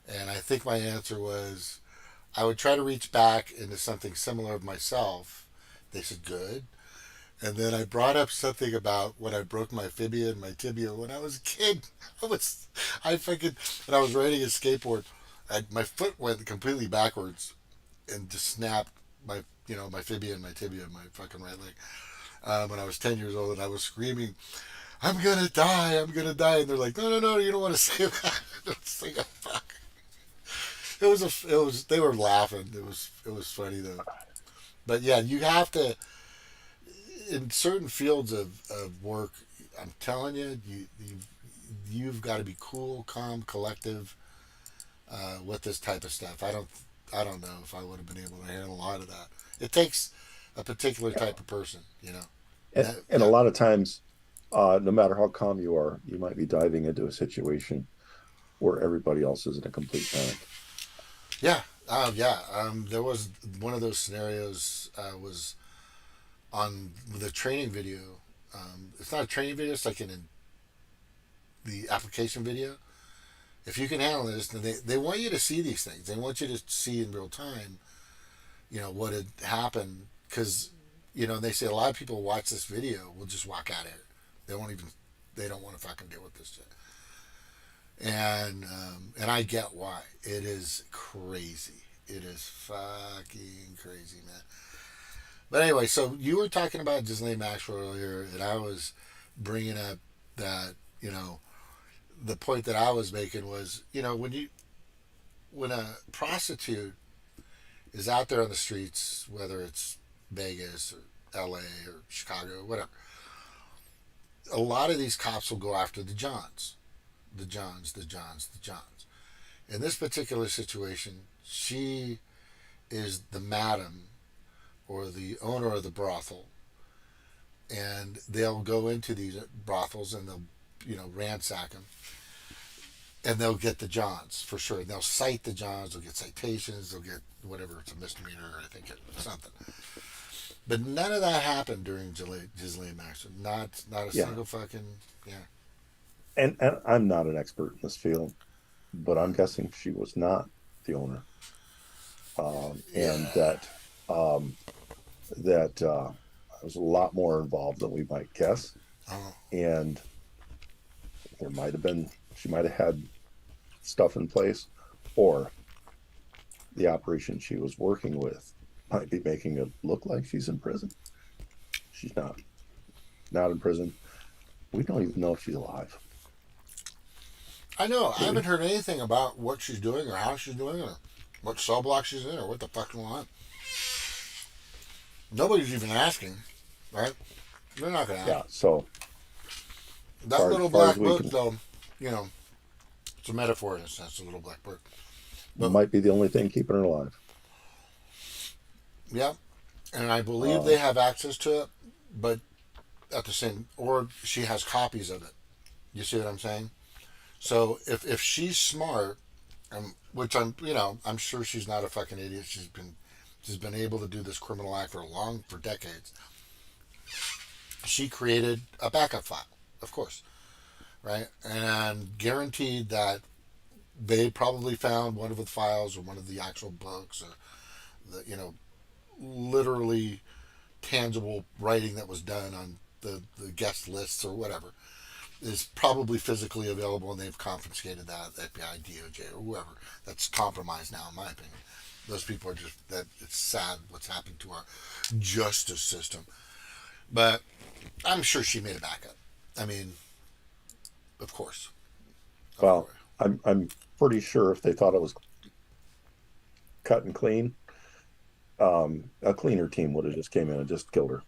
Speaker 6: And I think my answer was I would try to reach back into something similar of myself. They said, good. And then I brought up something about when I broke my fibia and my tibia when I was a kid. I fucking, when I was riding a skateboard, my foot went completely backwards and just snapped my fibia and my tibia and my fucking right leg. When I was 10 years old, and I was screaming, I'm gonna die, I'm gonna die. And they're like, no, no, no, you don't want to say that. It's like, oh, fuck. They were laughing. It was funny though. But yeah, you have to, in certain fields of work, I'm telling you, you've got to be cool, calm, collective with this type of stuff. I don't know if I would have been able to handle a lot of that. It takes a particular type of person, you know.
Speaker 18: And a lot of times, no matter how calm you are, you might be diving into a situation where everybody else is in a complete panic.
Speaker 6: Yeah, yeah. There was one of those scenarios was on the training video. It's not a training video; it's like the application video. If you can handle this, then they want you to see these things. They want you to see in real time, you know, what had happened. Because, you know, they say a lot of people watch this video will just walk out of here. They don't want to fucking deal with this shit. And I get why. It is crazy. It is fucking crazy, man. But anyway, so you were talking about Ghislaine Maxwell earlier, and I was bringing up that, you know, the point that I was making was, you know, when a prostitute is out there on the streets, whether it's Vegas or LA or Chicago or whatever, a lot of these cops will go after the Johns. The Johns, the Johns, the Johns. In this particular situation, she is the madam or the owner of the brothel, and they'll go into these brothels and they'll, you know, ransack them, and they'll get the Johns for sure. They'll cite the Johns. They'll get citations. They'll get whatever. It's a misdemeanor, I think, something. But none of that happened during Ghislaine Maxwell. Not a single fucking
Speaker 18: And I'm not an expert in this field, but I'm guessing she was not the owner, and that was a lot more involved than we might guess. And she might have had stuff in place, or the operation she was working with might be making it look like she's in prison. She's not in prison. We don't even know if she's alive.
Speaker 6: I know. I haven't heard anything about what she's doing or how she's doing or what cell block she's in or what the fuck's going on. Nobody's even asking, right? They're not going to ask.
Speaker 18: Yeah, so
Speaker 6: that little black book, though, you know, it's a metaphor in a sense, a little black book.
Speaker 18: But might be the only thing keeping her alive.
Speaker 6: Yeah, and I believe they have access to it, but at the same, or she has copies of it. You see what I'm saying? So if she's smart, which I'm sure she's not a fucking idiot. She's been able to do this criminal act for decades. She created a backup file, of course, right? And guaranteed that they probably found one of the files or one of the actual books or the, you know, literally tangible writing that was done on the guest lists or whatever is probably physically available, and they've confiscated that, FBI, DOJ, or whoever. That's compromised now, in my opinion. Those people are it's sad what's happened to our justice system. But I'm sure she made a backup. I mean, of course.
Speaker 18: Well, I'm pretty sure if they thought it was cut and clean, a cleaner team would have just came in and just killed her.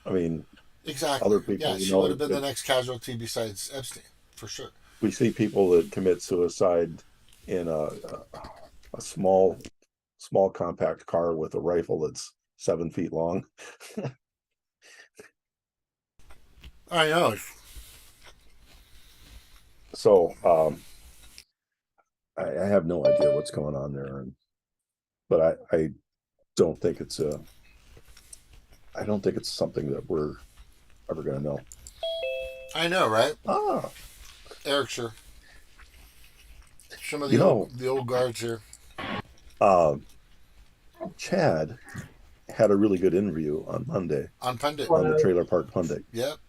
Speaker 18: I mean,
Speaker 6: exactly.
Speaker 18: Other people,
Speaker 6: yeah, she would have been the next casualty besides Epstein, for sure.
Speaker 18: We see people that commit suicide in a small compact car with a rifle that's 7 feet long.
Speaker 6: I know.
Speaker 18: So I have no idea what's going on there, but I don't think it's something that we're ever going to know.
Speaker 6: I know, right?
Speaker 18: Ah,
Speaker 6: Eric, sure. Some of
Speaker 18: you know,
Speaker 6: the old guards here.
Speaker 18: Chad had a really good interview on Monday
Speaker 6: On Pundit.
Speaker 18: on the Trailer Park Pundit.
Speaker 6: Yep,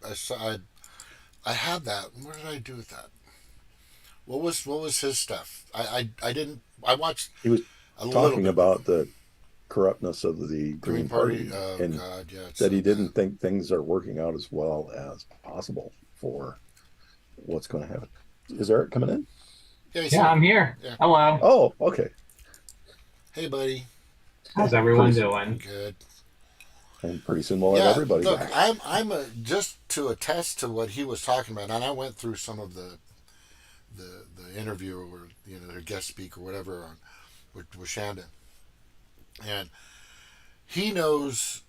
Speaker 6: I had that. What did I do with that? What was his stuff? I didn't. I watched.
Speaker 18: He was
Speaker 6: a
Speaker 18: talking about the corruptness of the Green Party,
Speaker 6: Oh,
Speaker 18: and
Speaker 6: God, yeah,
Speaker 18: that he didn't think things are working out as well as possible for what's going to happen. Is Eric coming in?
Speaker 6: Yeah,
Speaker 14: I'm here.
Speaker 6: Yeah.
Speaker 14: Hello.
Speaker 18: Oh, okay.
Speaker 6: Hey, buddy.
Speaker 14: How's everyone
Speaker 18: Pretty-
Speaker 14: doing?
Speaker 6: Good.
Speaker 18: And pretty soon we'll have everybody
Speaker 6: look,
Speaker 18: back.
Speaker 6: I'm just to attest to what he was talking about, and I went through some of the interview or their guest speaker or whatever on with Shanda, and he knows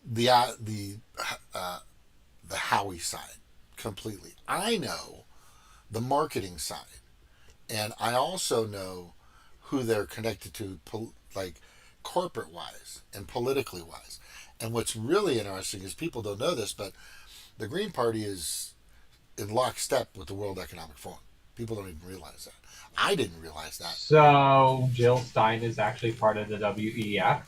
Speaker 6: the Howie side completely. I know the marketing side, and I also know who they're connected to, like corporate wise and politically wise. And what's really interesting is people don't know this, but the Green Party is in lockstep with the World Economic Forum. People don't even realize that. I didn't realize that.
Speaker 14: So Jill Stein is actually part of the WEF.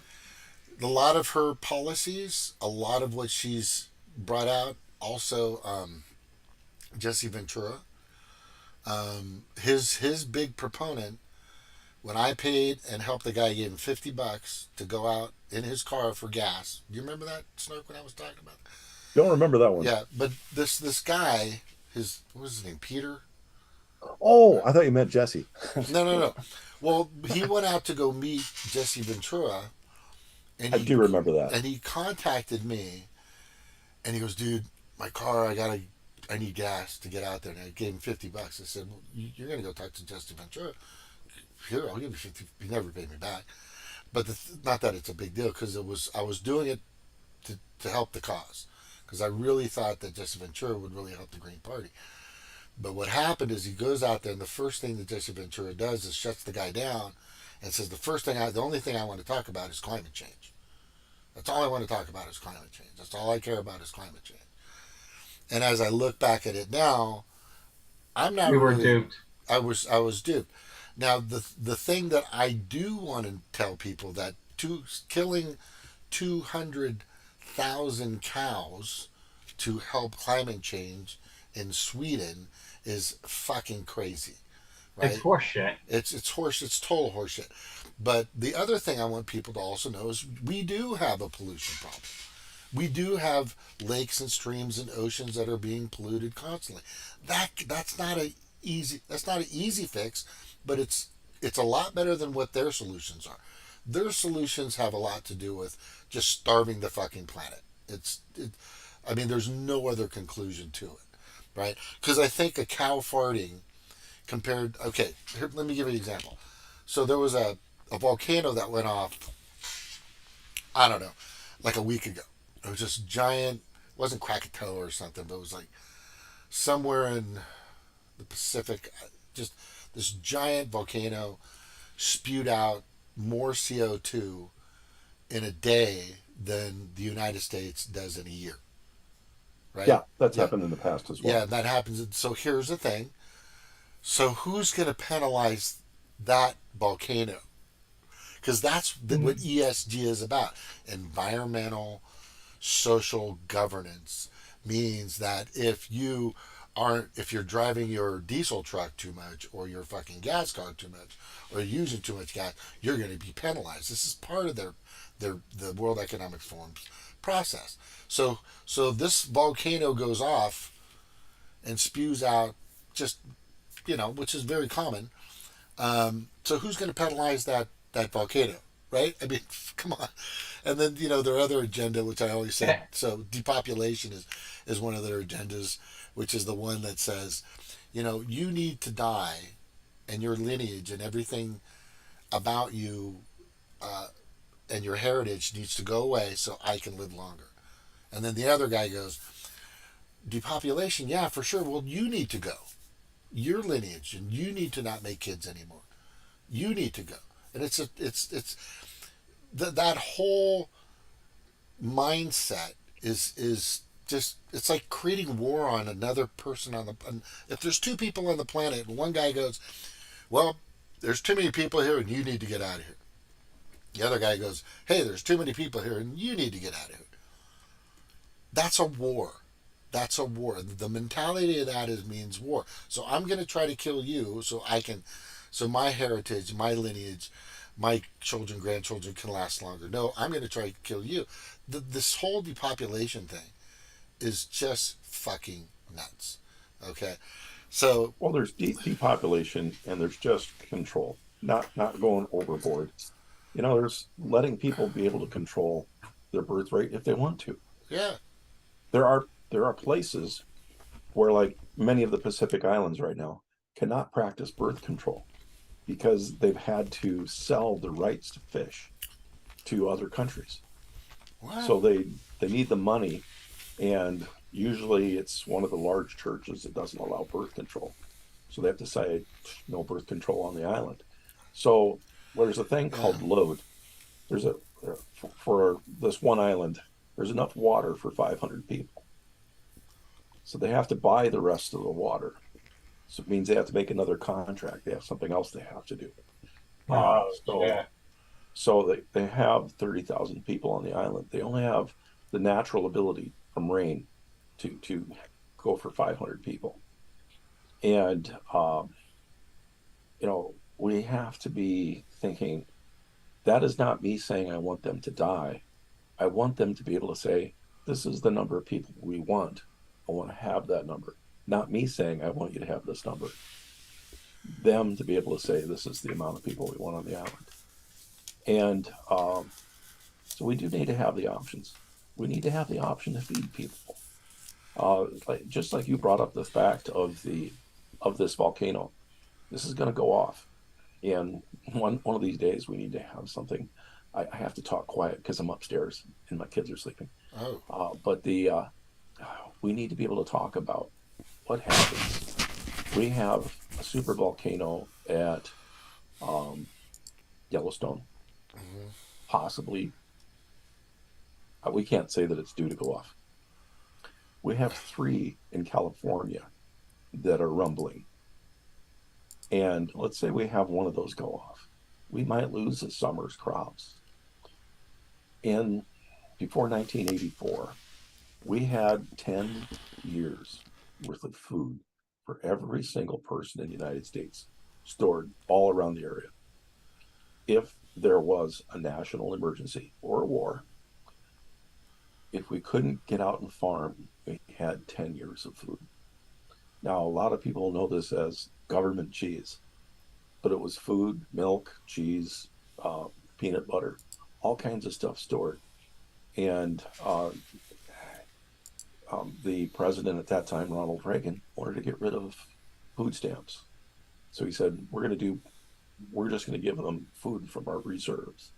Speaker 6: A lot of her policies, a lot of what she's brought out, also Jesse Ventura, his big proponent. When I paid and helped the guy, gave him $50 to go out in his car for gas. Do you remember that, Snark, when I was talking about that?
Speaker 18: Don't remember that one.
Speaker 6: Yeah, but this guy, what was his name, Peter?
Speaker 18: Oh, I thought you meant Jesse.
Speaker 6: No. Well, he went out to go meet Jesse Ventura. And
Speaker 18: I do remember that.
Speaker 6: And he contacted me, and he goes, dude, my car, I need gas to get out there. And I gave him $50. I said, well, you're going to go talk to Jesse Ventura. Here, I'll give you 50. He never paid me back. But not that it's a big deal, because I was doing it to help the cause. Because I really thought that Jesse Ventura would really help the Green Party. But what happened is he goes out there, and the first thing that Jesse Ventura does is shuts the guy down and says, the only thing I want to talk about is climate change. That's all I want to talk about is climate change. That's all I care about is climate change. And as I look back at it now, I'm not.
Speaker 14: We were duped.
Speaker 6: I was duped. Now the thing that I do want to tell people that killing 200,000 cows to help climate change in Sweden is fucking crazy. Right?
Speaker 14: It's horseshit.
Speaker 6: It's total horseshit. But the other thing I want people to also know is we do have a pollution problem. We do have lakes and streams and oceans that are being polluted constantly. That's not an easy fix, but it's a lot better than what their solutions are. Their solutions have a lot to do with just starving the fucking planet. There's no other conclusion to it, right? Because I think a cow farting here, let me give you an example. So there was a volcano that went off, I don't know, like a week ago. It was just giant, it wasn't Krakatoa or something, but it was like somewhere in the Pacific, just this giant volcano spewed out more CO2 in a day than the United States does in a year. Right?
Speaker 18: Yeah, that's happened in the past as well.
Speaker 6: Yeah, that happens. So here's the thing. So who's going to penalize that volcano? Because that's what ESG is about. Environmental, social governance means that if you're driving your diesel truck too much, or your fucking gas car too much, or using too much gas, you're going to be penalized. This is part of the World Economic Forum's process. So this volcano goes off and spews out just, which is very common. So who's going to penalize that volcano, right? I mean, come on. And then, their other agenda, which I always say, so depopulation is one of their agendas, which is the one that says, you need to die, and your lineage and everything about you and your heritage needs to go away so I can live longer. And then the other guy goes, depopulation, yeah, for sure. Well, you need to go. your lineage, and you need to not make kids anymore. You need to go. And it's that whole mindset is just, it's like creating war on another person if there's two people on the planet and one guy goes, well, there's too many people here and you need to get out of here. The other guy goes, hey, there's too many people here and you need to get out of here. That's a war. That's a war. The mentality of that means war. So I'm going to try to kill you so my heritage, my lineage, my children, grandchildren can last longer. No, I'm going to try to kill you. This whole depopulation thing is just fucking nuts. Okay? So,
Speaker 19: well, there's depopulation and there's just control, not going overboard. You know, there's letting people be able to control their birth rate if they want to.
Speaker 6: Yeah.
Speaker 19: There are places where, like many of the Pacific Islands right now, cannot practice birth control because they've had to sell the rights to fish to other countries. Wow. So they need the money, and usually it's one of the large churches that doesn't allow birth control. So they have to say no birth control on the island. So there's a thing called load. There's for this one island, there's enough water for 500 people. So they have to buy the rest of the water. So it means they have to make another contract. They have something else they have to do. So they have 30,000 people on the island. They only have the natural ability from rain to go for 500 people. And, you know, we have to be thinking, that is not me saying I want them to die. I want them to be able to say, this is the number of people we want. I want to have that number. Not me saying, I want you to have this number. Them to be able to say, this is the amount of people we want on the island. And so we do need to have the options. We need to have the option to feed people. Just like you brought up the fact of this volcano. This is going to go off. And one of these days we need to have something. I have to talk quiet because I'm upstairs and my kids are sleeping.
Speaker 6: Oh.
Speaker 19: But we need to be able to talk about what happens. We have a super volcano at Yellowstone. Mm-hmm. Possibly. We can't say that it's due to go off. We have 3 in California that are rumbling. And let's say we have one of those go off. We might lose the summer's crops. And before 1984, we had 10 years worth of food for every single person in the United States stored all around the area. If there was a national emergency or a war, if we couldn't get out and farm, we had 10 years of food. Now, a lot of people know this as government cheese, but it was food, milk, cheese, peanut butter, all kinds of stuff stored. And the president at that time, Ronald Reagan, wanted to get rid of food stamps. So he said, we're just going to give them food from our reserves.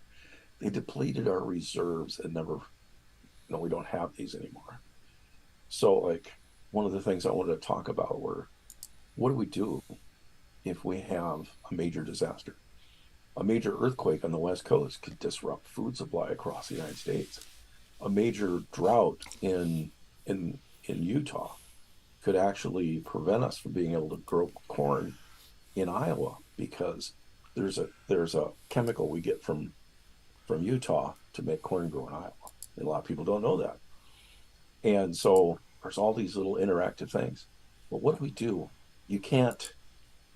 Speaker 19: They depleted our reserves and we don't have these anymore. So like one of the things I wanted to talk about were, what do we do if we have a major disaster? A major earthquake on the West Coast could disrupt food supply across the United States. A major drought in Utah could actually prevent us from being able to grow corn in Iowa, because there's a chemical we get from Utah to make corn grow in Iowa. And a lot of people don't know that. And so there's all these little interactive things. But what do we do? You can't,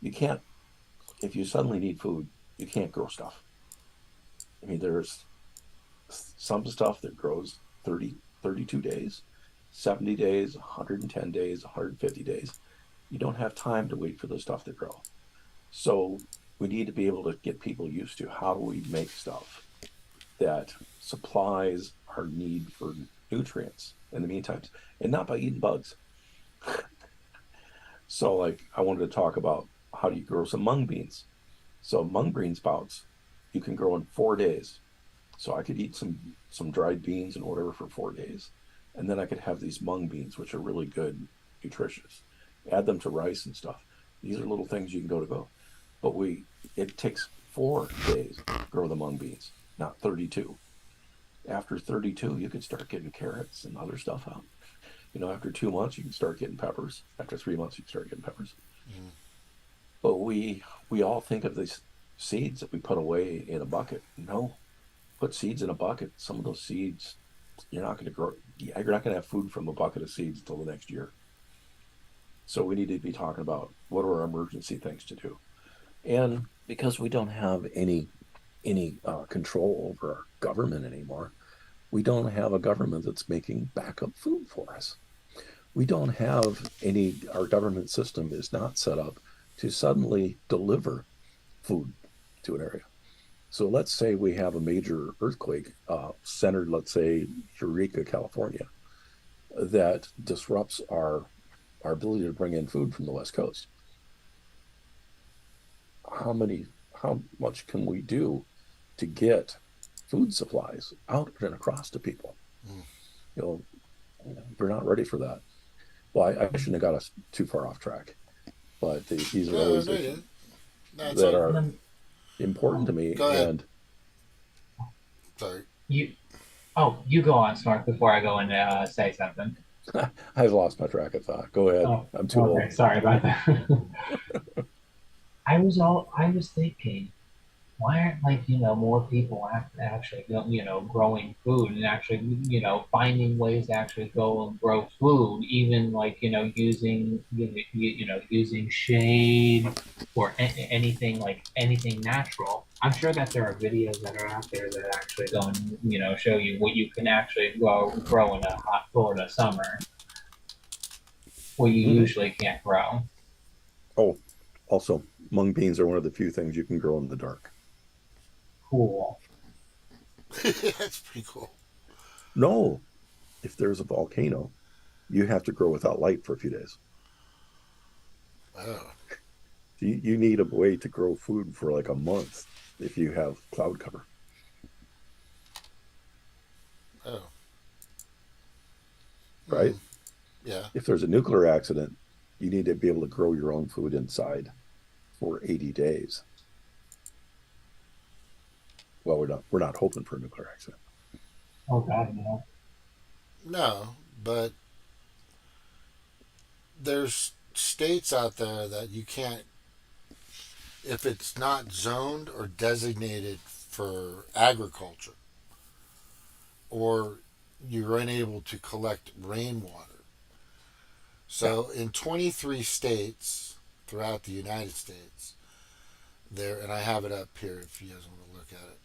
Speaker 19: if you suddenly need food, you can't grow stuff. I mean, there's some stuff that grows 32 days, 70 days, 110 days, 150 days. You don't have time to wait for the stuff to grow. So we need to be able to get people used to how do we make stuff that supplies our need for nutrients in the meantime, and not by eating bugs. So like I wanted to talk about how do you grow some mung beans. So mung bean sprouts you can grow in 4 days. So I could eat some dried beans and whatever for 4 days. And then I could have these mung beans, which are really good, nutritious. Add them to rice and stuff. These are little things you can go. But it takes 4 days to grow the mung beans, not 32. After 32, you can start getting carrots and other stuff out. After 2 months, you can start getting peppers. After 3 months, you can start getting peppers. But we all think of these seeds that we put away in a bucket. No, put seeds in a bucket. Some of those seeds, you're not going to grow. You're not going to have food from a bucket of seeds until the next year. So we need to be talking about what are our emergency things to do. And because we don't have any control over our government anymore, we don't have a government that's making backup food for us. We don't have our government system is not set up to suddenly deliver food to an area. So let's say we have a major earthquake centered, let's say, Eureka, California, that disrupts our ability to bring in food from the West Coast. How much can we do to get food supplies out and across to people? We're not ready for that. Well, I shouldn't have got us too far off track, but these are always issues that are important to me.
Speaker 2: Go ahead.
Speaker 19: And
Speaker 2: sorry,
Speaker 20: you go on, Snark, before I go and say something.
Speaker 19: I've lost my track of thought. Go ahead.
Speaker 20: Oh,
Speaker 19: I'm too old.
Speaker 20: Sorry about that. I was thinking, why aren't more people actually growing food and actually finding ways to actually go and grow food, even using using shade or anything natural. I'm sure that there are videos that are out there that actually go and show you what you can actually grow in a hot Florida summer, what you usually can't grow.
Speaker 19: Oh, also, mung beans are one of the few things you can grow in the dark.
Speaker 20: Cool.
Speaker 6: That's pretty cool.
Speaker 19: No, if there's a volcano, you have to grow without light for a few days.
Speaker 6: Oh.
Speaker 19: You need a way to grow food for like a month if you have cloud cover.
Speaker 6: Oh.
Speaker 19: Right?
Speaker 6: Yeah.
Speaker 19: If there's a nuclear accident, you need to be able to grow your own food inside for 80 days. Well, we're not hoping for a nuclear accident.
Speaker 20: Oh God, no.
Speaker 6: No, but there's states out there that you can't, if it's not zoned or designated for agriculture, or you're unable to collect rainwater. So in 23 states throughout the United States, and I have it up here if you guys want to look at it.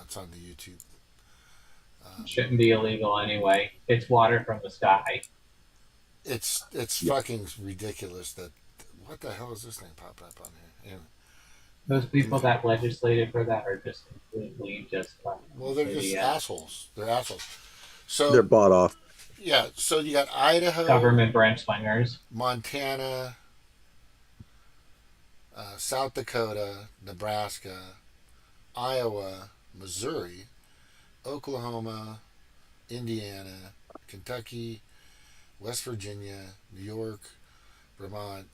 Speaker 6: It's on the YouTube.
Speaker 20: Shouldn't be illegal anyway. It's water from the sky.
Speaker 6: It's fucking ridiculous that. What the hell is this thing popping up on here? Anyway.
Speaker 20: Those people that legislated for that are just completely
Speaker 6: well, they're just assholes. They're assholes. So
Speaker 19: they're bought off.
Speaker 6: Yeah. So you got Idaho,
Speaker 20: government branch slingers,
Speaker 6: Montana, South Dakota, Nebraska, Iowa, Missouri, Oklahoma, Indiana, Kentucky, West Virginia, New York, Vermont,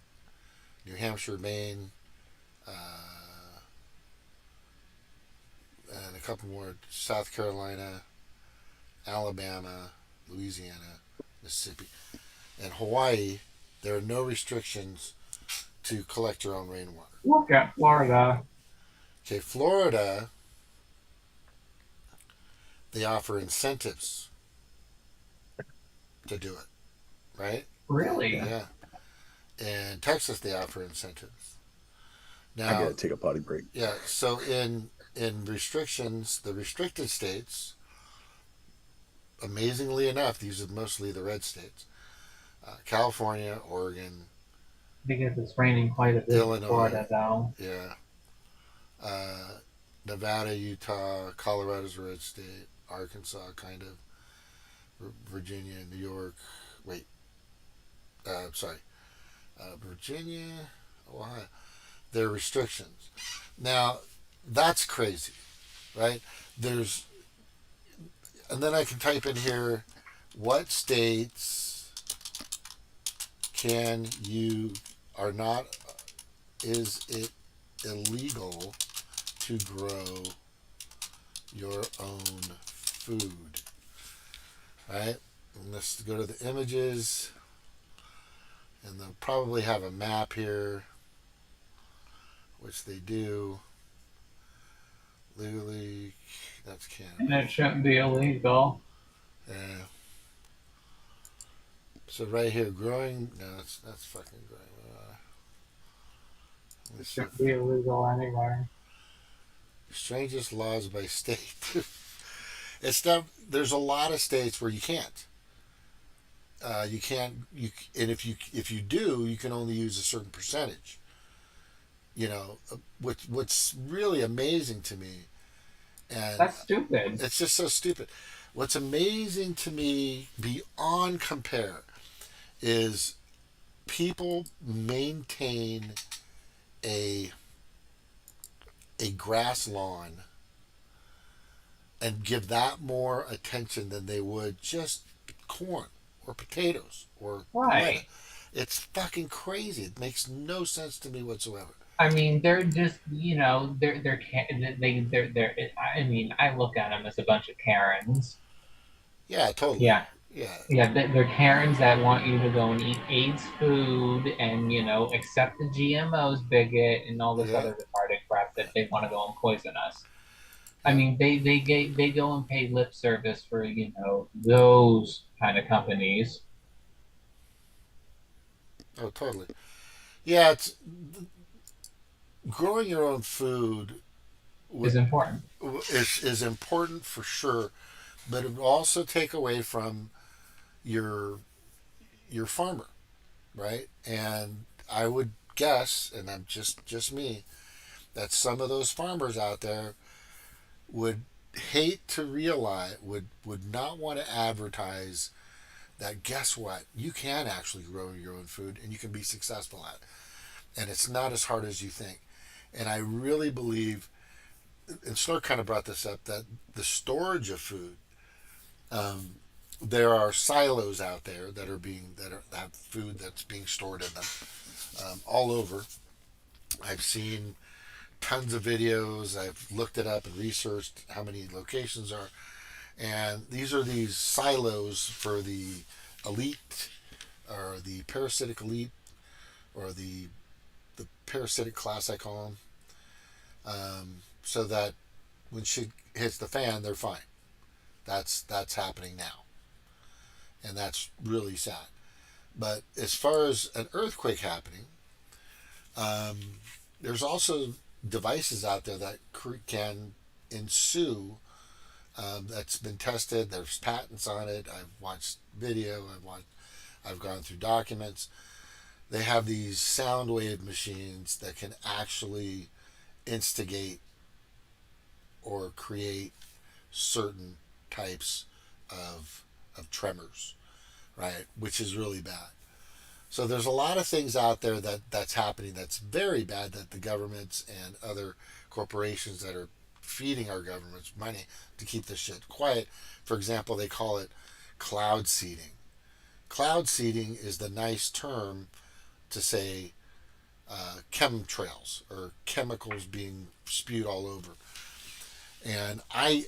Speaker 6: New Hampshire, Maine, and a couple more, South Carolina, Alabama, Louisiana, Mississippi, and Hawaii. There are no restrictions to collect your own rainwater.
Speaker 20: Look at Florida.
Speaker 6: Okay, Florida, they offer incentives to do it, right?
Speaker 20: Really?
Speaker 6: Yeah. And Texas, they offer incentives. Now,
Speaker 19: I gotta take a potty break.
Speaker 6: Yeah. So in restrictions, the restricted states, amazingly enough, these are mostly the red states: California, Oregon.
Speaker 20: Because it's raining quite a bit in Florida now.
Speaker 6: Yeah. Nevada, Utah, Colorado's a red state. Arkansas, kind of. Virginia, New York. Wait. Virginia, Ohio. There are restrictions. Now, that's crazy, right? And then I can type in here, what states are not is it illegal to grow your own food? Right? And let's go to the images, and they'll probably have a map here, which they do. Legally, that's Canada.
Speaker 20: And it shouldn't be illegal.
Speaker 6: Yeah. So right here, growing. No, that's fucking growing.
Speaker 20: It shouldn't be illegal anywhere.
Speaker 6: Strangest laws by state. It's not. There's a lot of states where you can't. You can't. And if you do, you can only use a certain percentage. You know, what's really amazing to me, and
Speaker 20: That's stupid.
Speaker 6: It's just so stupid. What's amazing to me beyond compare is people maintain a grass lawn and give that more attention than they would just corn or potatoes or
Speaker 20: Right.
Speaker 6: tomato. It's fucking crazy. It makes no sense to me whatsoever.
Speaker 20: I mean, they're just, you know, they're I mean, I look at them as a bunch of Karens.
Speaker 6: Yeah, totally.
Speaker 20: Yeah.
Speaker 6: Yeah.
Speaker 20: Yeah, they're Karens that want you to go and eat AIDS food and, you know, accept the GMOs bigot and all this other retarded crap that they want to go and poison us. I mean, they go and pay lip service for, you know, those kind of companies.
Speaker 6: Oh, totally. Yeah, it's growing your own food
Speaker 20: Is important.
Speaker 6: Is important for sure, but it would also take away from your farmer, right? And I would guess, and I'm just me, that some of those farmers out there would hate to realize, would not want to advertise that, guess what, you can actually grow your own food and you can be successful at it, and it's not as hard as you think. And I really believe, and Snort kind of brought this up, that the storage of food, there are silos out there that have food that's being stored in them, all over. I've seen tons of videos. I've looked it up and researched how many locations are, and these are these silos for the elite, or the parasitic elite, or the parasitic class, I call them, so that when shit hits the fan, they're fine. That's happening now, and that's really sad. But as far as an earthquake happening, there's also devices out there that can ensue. That's been tested. There's patents on it. I've watched video. I've gone through documents. They have these sound wave machines that can actually instigate or create certain types of tremors, right? Which is really bad. So there's a lot of things out there that's happening that's very bad, that the governments and other corporations that are feeding our governments money to keep this shit quiet. For example, they call it cloud seeding. Cloud seeding is the nice term to say chemtrails or chemicals being spewed all over. And I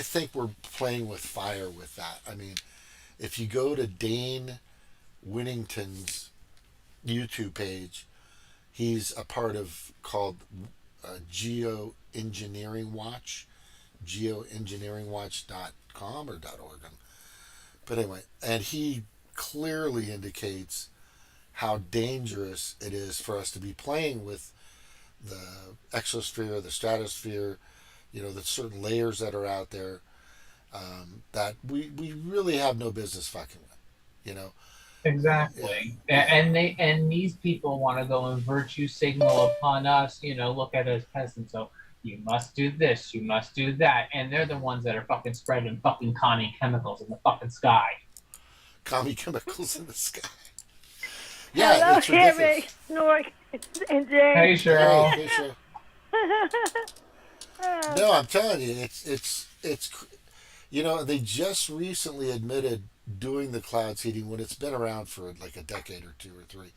Speaker 6: think we're playing with fire with that. I mean, if you go to Dane Winnington's YouTube page, he's a part of called Geoengineering Watch, geoengineeringwatch.com or .org. But anyway, and he clearly indicates how dangerous it is for us to be playing with the exosphere, the stratosphere, you know, the certain layers that are out there, that we really have no business fucking with, you know.
Speaker 20: Exactly. And these people want to go and virtue signal upon us, you know, look at us peasants. So you must do this, you must do that. And they're the ones that are fucking spreading fucking commie chemicals in the fucking sky.
Speaker 6: Commie chemicals in the sky. Yeah,
Speaker 21: hello,
Speaker 6: it's ridiculous.
Speaker 21: Jerry, Snork, and Jay.
Speaker 20: Hey, Cheryl.
Speaker 6: Hey, Cheryl. No, I'm telling you, it's you know, they just recently admitted doing the cloud seeding when it's been around for like a decade or two or three.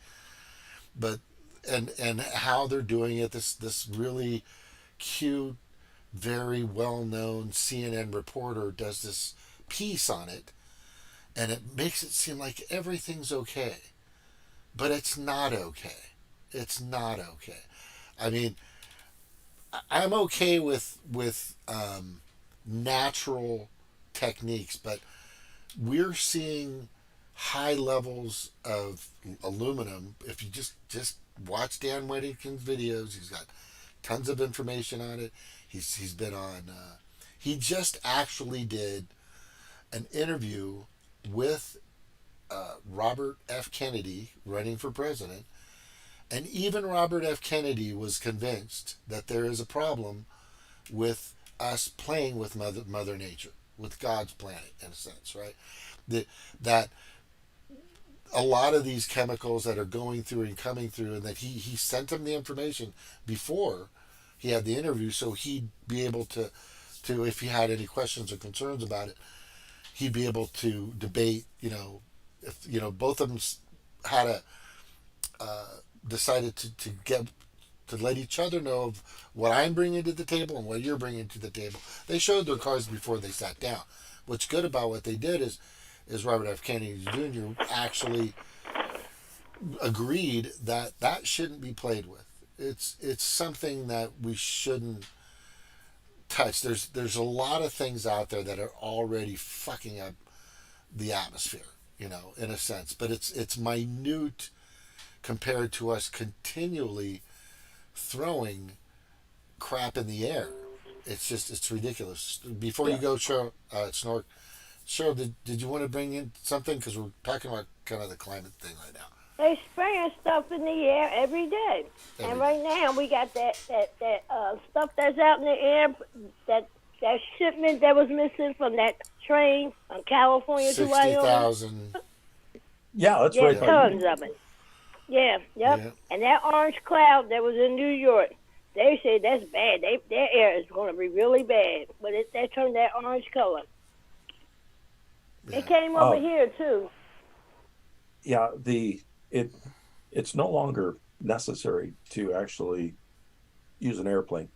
Speaker 6: But and how they're doing it. This really cute, very well-known CNN reporter does this piece on it, and it makes it seem like everything's okay, but it's not okay. It's not okay. I mean, I'm okay with natural techniques, but we're seeing high levels of aluminum. If you just watch Dan Weddington's videos, he's got tons of information on it. He's been on. He just actually did an interview with Robert F. Kennedy running for president, and even Robert F. Kennedy was convinced that there is a problem with us playing with Mother Nature, with God's planet, in a sense, right? That a lot of these chemicals that are going through and coming through, and that he sent him the information before he had the interview, so he'd be able to if he had any questions or concerns about it, he'd be able to debate. If both of them had decided to get to let each other know of what I'm bringing to the table and what you're bringing to the table. They showed their cards before they sat down. What's good about what they did is Robert F. Kennedy Jr. actually agreed that shouldn't be played with. It's something that we shouldn't touch. There's a lot of things out there that are already fucking up the atmosphere, in a sense. But it's minute compared to us continually throwing crap in the air. It's ridiculous. Before you go, Cheryl, Snork, Cheryl, did you want to bring in something? Because we're talking about kind of the climate thing right now.
Speaker 21: They spraying stuff in the air every day. And right now we got that stuff that's out in the air, that shipment that was missing from that train from California to Wyoming.
Speaker 6: 60,000.
Speaker 19: Yeah, that's right.
Speaker 21: Tons of it. Yeah, yep. Yeah. And that orange cloud that was in New York, they say that's bad. Their air is going to be really bad. But they turned that orange color. Yeah. It came over here too.
Speaker 19: Yeah, it's no longer necessary to actually use an airplane.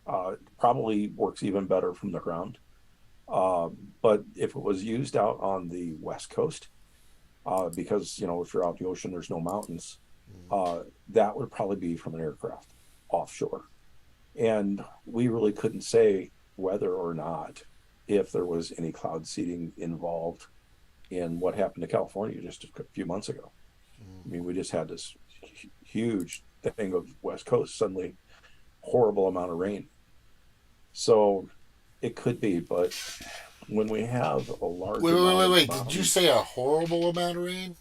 Speaker 19: It probably works even better from the ground. But if it was used out on the West Coast, because if you're out in the ocean, there's no mountains, that would probably be from an aircraft offshore. And we really couldn't say whether or not if there was any cloud seeding involved in what happened to California just a few months ago. I mean, we just had this huge thing of West Coast, suddenly horrible amount of rain. So it could be, but when we have a large
Speaker 6: wait. Did you say a horrible amount of rain?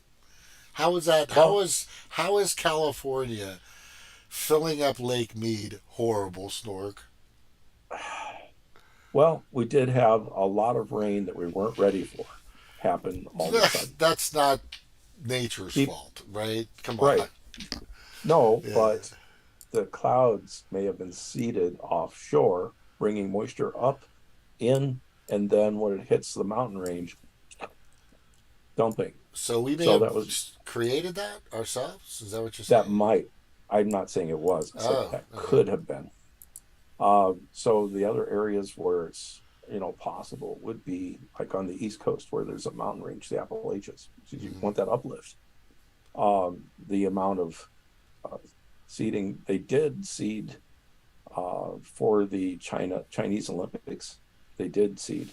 Speaker 6: How is that? How is California filling up Lake Mead horrible, Snork?
Speaker 19: Well, we did have a lot of rain that we weren't ready for happen all of a sudden.
Speaker 6: That's not nature's fault, right? Come on.
Speaker 19: Right. No, yeah. But the clouds may have been seeded offshore, bringing moisture up in, and then when it hits the mountain range, dumping.
Speaker 6: So we may have created that ourselves? Is that what you're saying?
Speaker 19: That might. I'm not saying it was. That could have been. So the other areas where it's possible would be like on the East Coast where there's a mountain range, the Appalachians. So you want that uplift. The amount of seeding, they did seed for the Chinese Olympics. They did seed.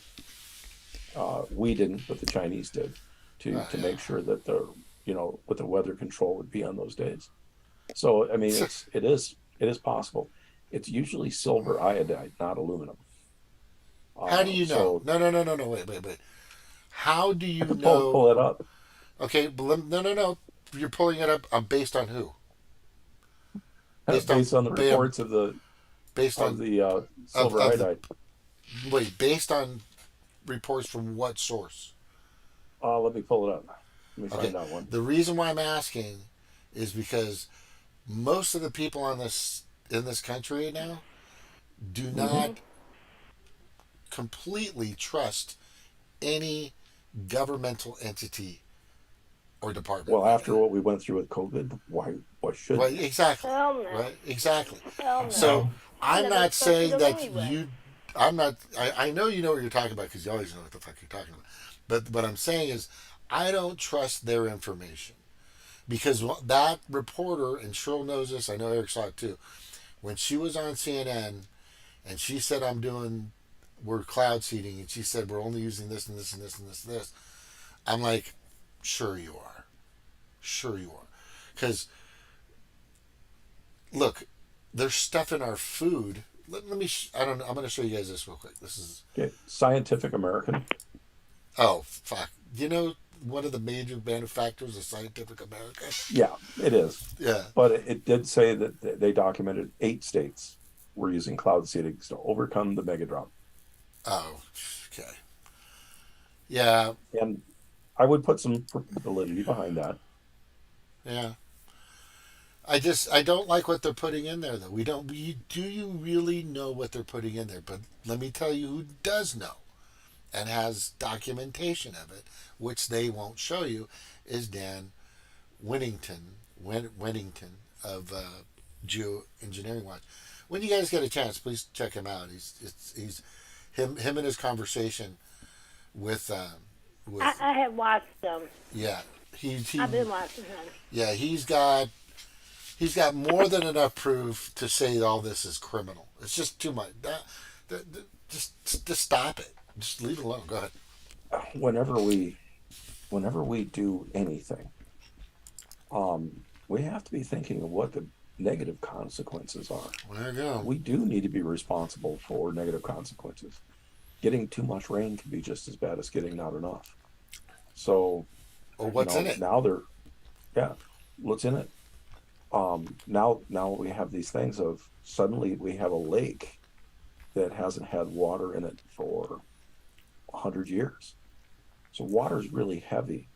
Speaker 19: We didn't, but the Chinese did to make sure that what the weather control would be on those days. So I mean, it is possible. It's usually silver iodide, not aluminum.
Speaker 6: How do you know? No. Wait. How do you know?
Speaker 19: Pull it up.
Speaker 6: Okay, but no. You're pulling it up based on who?
Speaker 19: Based on the reports of the silver iodide.
Speaker 6: Wait, based on reports from what source?
Speaker 19: Let me pull it up. Let me find that one.
Speaker 6: The reason why I'm asking is because most of the people in this country right now do not completely trust any governmental entity or department.
Speaker 19: Well, after what we went through with COVID, why should
Speaker 6: Right, exactly.
Speaker 21: Hell no.
Speaker 6: Right, exactly.
Speaker 21: Hell no.
Speaker 6: So
Speaker 21: I
Speaker 6: I'm
Speaker 21: never
Speaker 6: not
Speaker 21: trusted
Speaker 6: saying
Speaker 21: them
Speaker 6: that
Speaker 21: anyway.
Speaker 6: you. I'm not. I know you know what you're talking about because you always know what the fuck you're talking about. But what I'm saying is, I don't trust their information because that reporter, and Cheryl knows this. I know Eric saw it too. When she was on CNN, and she said, we're cloud seeding," and she said, "We're only using this and this and this and this and this." I'm like, sure you are. Sure you are. Because, look, there's stuff in our food. Let me, I don't know. I'm going to show you guys this real quick. This is.
Speaker 19: Okay. Scientific American.
Speaker 6: Oh, fuck. You know, one of the major manufacturers of Scientific American?
Speaker 19: Yeah, it is.
Speaker 6: Yeah.
Speaker 19: But it did say that they documented 8 states were using cloud seedings to overcome the mega drought.
Speaker 6: Oh, okay. Yeah.
Speaker 19: And I would put some validity behind that.
Speaker 6: Yeah. I don't like what they're putting in there, though. Do you really know what they're putting in there? But let me tell you who does know and has documentation of it, which they won't show you, is Dan Winnington of Geoengineering Watch. When you guys get a chance, please check him out. He's him and his conversation with
Speaker 21: I have watched them.
Speaker 6: yeah,
Speaker 21: I've been watching him.
Speaker 6: yeah, he's got more than enough proof to say all this is criminal. It's just too much. Just stop it. Just leave it alone. Go ahead.
Speaker 19: Whenever we do anything, we have to be thinking of what the negative consequences are.
Speaker 6: There you go.
Speaker 19: We do need to be responsible for negative consequences. Getting too much rain can be just as bad as getting not enough. So,
Speaker 6: what's in it?
Speaker 19: Now what's in it? Now we have these things of suddenly we have a lake that hasn't had water in it for 100 years. So water is really heavy.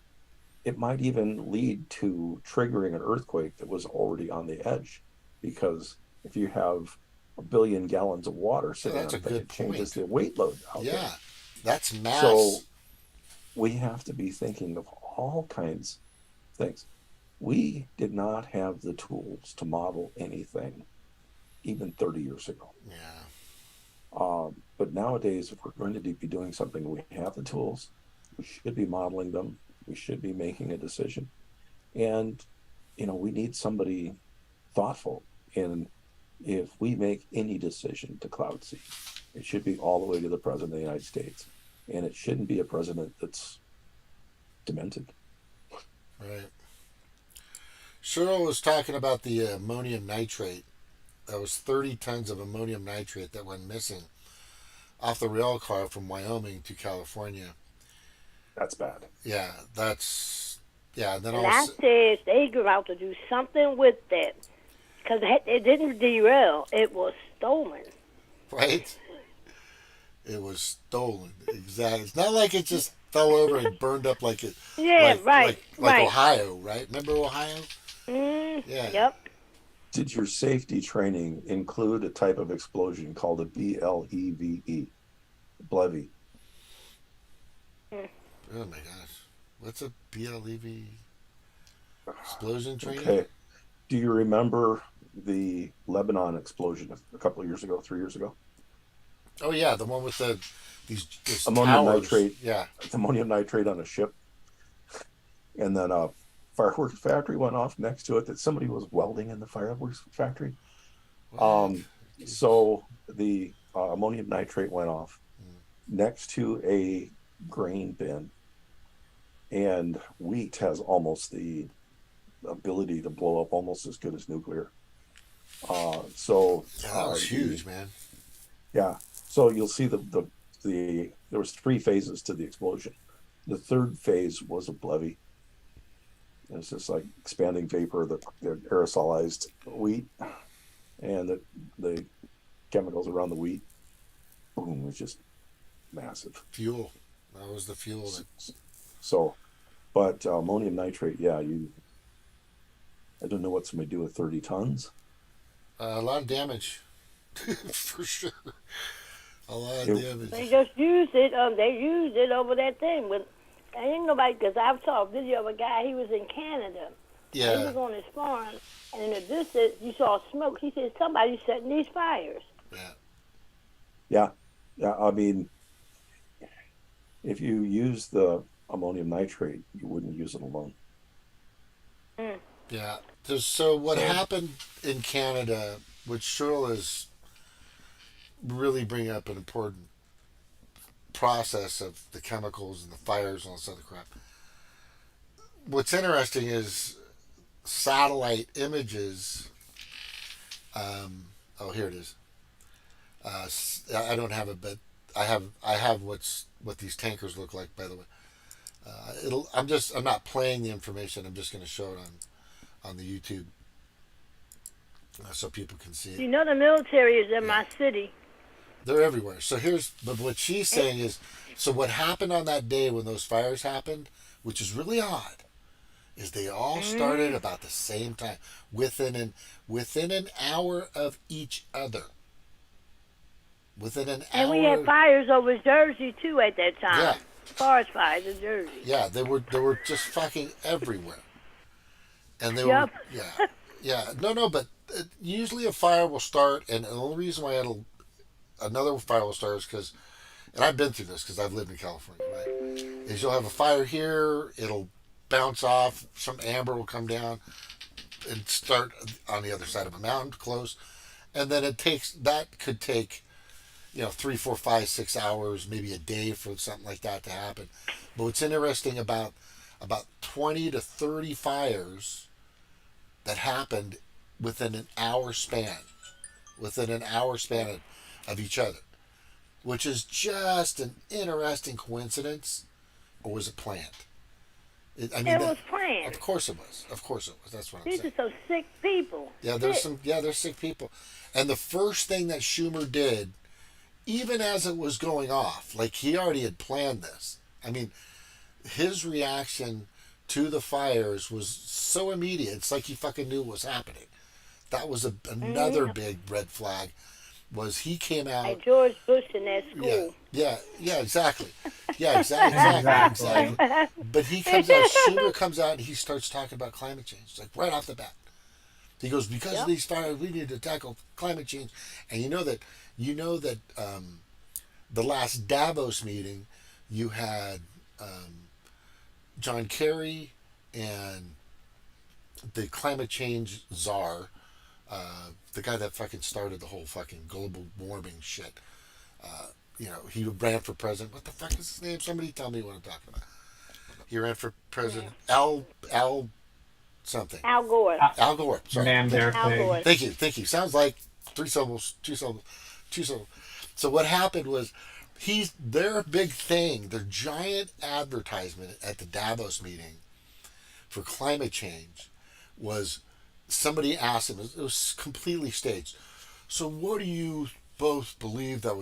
Speaker 19: It might even lead to triggering an earthquake that was already on the edge, because if you have 1 billion gallons of water sitting on it, it changes the weight load out there.
Speaker 6: Yeah, that's mass.
Speaker 19: So we have to be thinking of all kinds of things. We did not have the tools to model anything even 30 years ago.
Speaker 6: Yeah.
Speaker 19: But nowadays, if we're going to be doing something, we have the tools. We should be modeling them. We should be making a decision. And, we need somebody thoughtful. And if we make any decision to cloud seed, it should be all the way to the President of the United States. And it shouldn't be a president that's demented.
Speaker 6: Right. Cheryl was talking about the ammonium nitrate. That was 30 tons of ammonium nitrate that went missing off the rail car from Wyoming to California.
Speaker 19: That's bad.
Speaker 6: Yeah, that's... Yeah, then
Speaker 21: And I said they go out to do something with that. Because it didn't derail. It was stolen.
Speaker 6: Right? It was stolen. Exactly. It's not like it just fell over and burned up like it...
Speaker 21: Yeah, right.
Speaker 6: Like Ohio, right? Remember Ohio?
Speaker 21: Yeah. Yep.
Speaker 19: Did your safety training include a type of explosion called a BLEVE? Blevy.
Speaker 6: Oh my gosh. What's a BLEV explosion training?
Speaker 19: Okay. Do you remember the Lebanon explosion a couple of years ago, 3 years ago?
Speaker 6: Oh yeah, the one with these
Speaker 19: ammonium
Speaker 6: towers.
Speaker 19: nitrate.
Speaker 6: Yeah.
Speaker 19: Ammonium nitrate on a ship. And then a fireworks factory went off next to it that somebody was welding in the fireworks factory. So the ammonium nitrate went off next to a grain bin. And wheat has almost the ability to blow up almost as good as nuclear.
Speaker 6: That was huge, man.
Speaker 19: Yeah. So you'll see there was 3 phases to the explosion. The third phase was a blevy. It's just like expanding vapor that aerosolized wheat, and the chemicals around the wheat. Boom! It's just massive.
Speaker 6: Fuel. That was the fuel.
Speaker 19: So, but ammonium nitrate, yeah, I don't know what somebody do with 30 tons.
Speaker 6: A lot of damage, for sure. A lot of damage.
Speaker 21: They just used it. They used it over that thing with And ain't nobody, because I saw a video of a guy, he was in Canada.
Speaker 6: Yeah.
Speaker 21: He was on his farm, and in the distance, you saw smoke. He said, somebody's setting these fires.
Speaker 19: Yeah. I mean, if you use the ammonium nitrate, you wouldn't use it alone.
Speaker 6: Yeah. So what happened in Canada, which Cheryl is really bringing up an important process of the chemicals and the fires and all this other crap. What's interesting is satellite images. Oh, here it is. I don't have it, but I have what these tankers look like. By the way, I'm not playing the information. I'm just going to show it on the YouTube so people can see it.
Speaker 21: You know the military is in my city.
Speaker 6: They're everywhere. So but what she's saying is, so what happened on that day when those fires happened, which is really odd, is they all started about the same time, within an hour of each other. Within an hour.
Speaker 21: And we had fires over Jersey too at that time.
Speaker 6: Yeah.
Speaker 21: Forest fires in Jersey.
Speaker 6: Yeah, they were just fucking everywhere. And they
Speaker 21: Yep.
Speaker 6: were no, but usually a fire will start, and the only reason why another fire will start is because, and I've been through this because I've lived in California, right? Is you'll have a fire here, it'll bounce off, some amber will come down and start on the other side of a mountain close, and then that could take 3, 4, 5, 6 hours, maybe a day for something like that to happen. But what's interesting about 20 to 30 fires that happened within an hour span of each other, which is just an interesting coincidence, or was it planned? It
Speaker 21: was planned.
Speaker 6: Of course it was. That's what I'm
Speaker 21: These
Speaker 6: saying.
Speaker 21: are some sick people.
Speaker 6: Yeah, they're sick people. And the first thing that Schumer did, even as it was going off, like he already had planned this. I mean, his reaction to the fires was so immediate. It's like he fucking knew what was happening. That was another big red flag. Was he came out
Speaker 21: like George Bush in that school.
Speaker 6: Yeah, exactly. Yeah, exactly. But Schumer comes out and he starts talking about climate change, like right off the bat. He goes, because of these fires, we need to tackle climate change. And you know that the last Davos meeting, you had John Kerry and the climate change czar, the guy that fucking started the whole fucking global warming shit. He ran for president. What the fuck is his name? Somebody tell me what I'm talking about. He ran for president. Al something.
Speaker 21: Al Gore.
Speaker 6: Al Gore. Sorry.
Speaker 21: Al Gore.
Speaker 6: Thank you. Sounds like 3 syllables, 2 syllables, 2 syllables. So what happened was, their big thing, their giant advertisement at the Davos meeting for climate change was, somebody asked him, it was completely staged. So what do you both believe that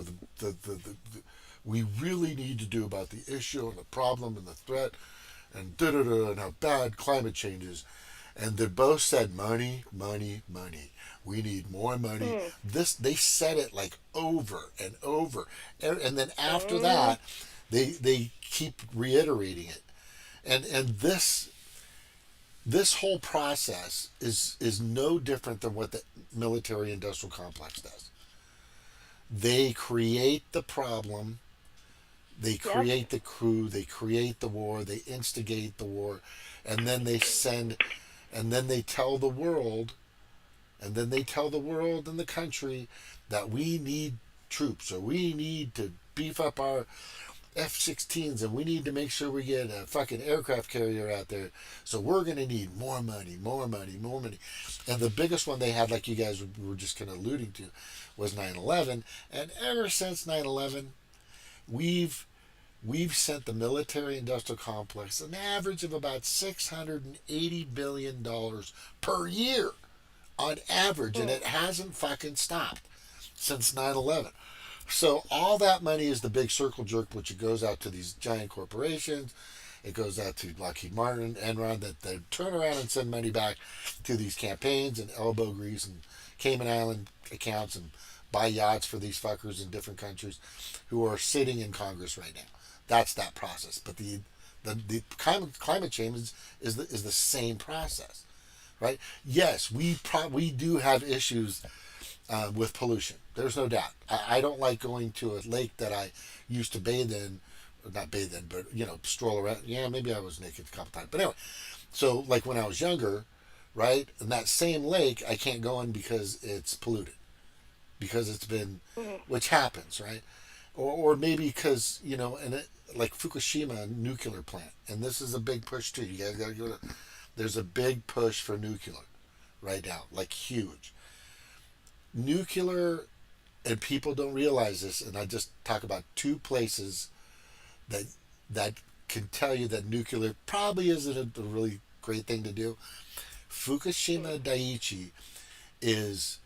Speaker 6: we really need to do about the issue and the problem and the threat and and how bad climate change is? And they both said money, money, money. We need more money. They said it like over and over, and then after that, they keep reiterating it, and this whole process is no different than what the military-industrial complex does. They create the problem, they create the crew, they create the war, they instigate the war, and then they tell the world, and the country that we need troops, or we need to beef up our F-16s, and we need to make sure we get a fucking aircraft carrier out there. So we're going to need more money, more money, more money. And the biggest one they had, like you guys were just kind of alluding to, was 9/11. And ever since 9/11, we've sent the military-industrial complex an average of about $680 billion per year on average, and it hasn't fucking stopped since 9/11. So all that money is the big circle jerk, which it goes out to these giant corporations. It goes out to Lockheed Martin, Enron, that they turn around and send money back to these campaigns and elbow grease and Cayman Island accounts and buy yachts for these fuckers in different countries who are sitting in Congress right now. That's that process. But the The climate change is the same process, right? Yes, we do have issues with pollution. There's no doubt. I don't like going to a lake that I used to bathe in, not bathe in, but stroll around. Yeah, maybe I was naked a couple times, but anyway. So like when I was younger, right? In that same lake, I can't go in because it's polluted, because it's been, which happens, right? Or maybe because like Fukushima nuclear plant, and this is a big push too. You guys got to go to. There's a big push for nuclear right now, like huge. Nuclear, and people don't realize this. And I just talk about two places that can tell you that nuclear probably isn't a really great thing to do. Fukushima Daiichi is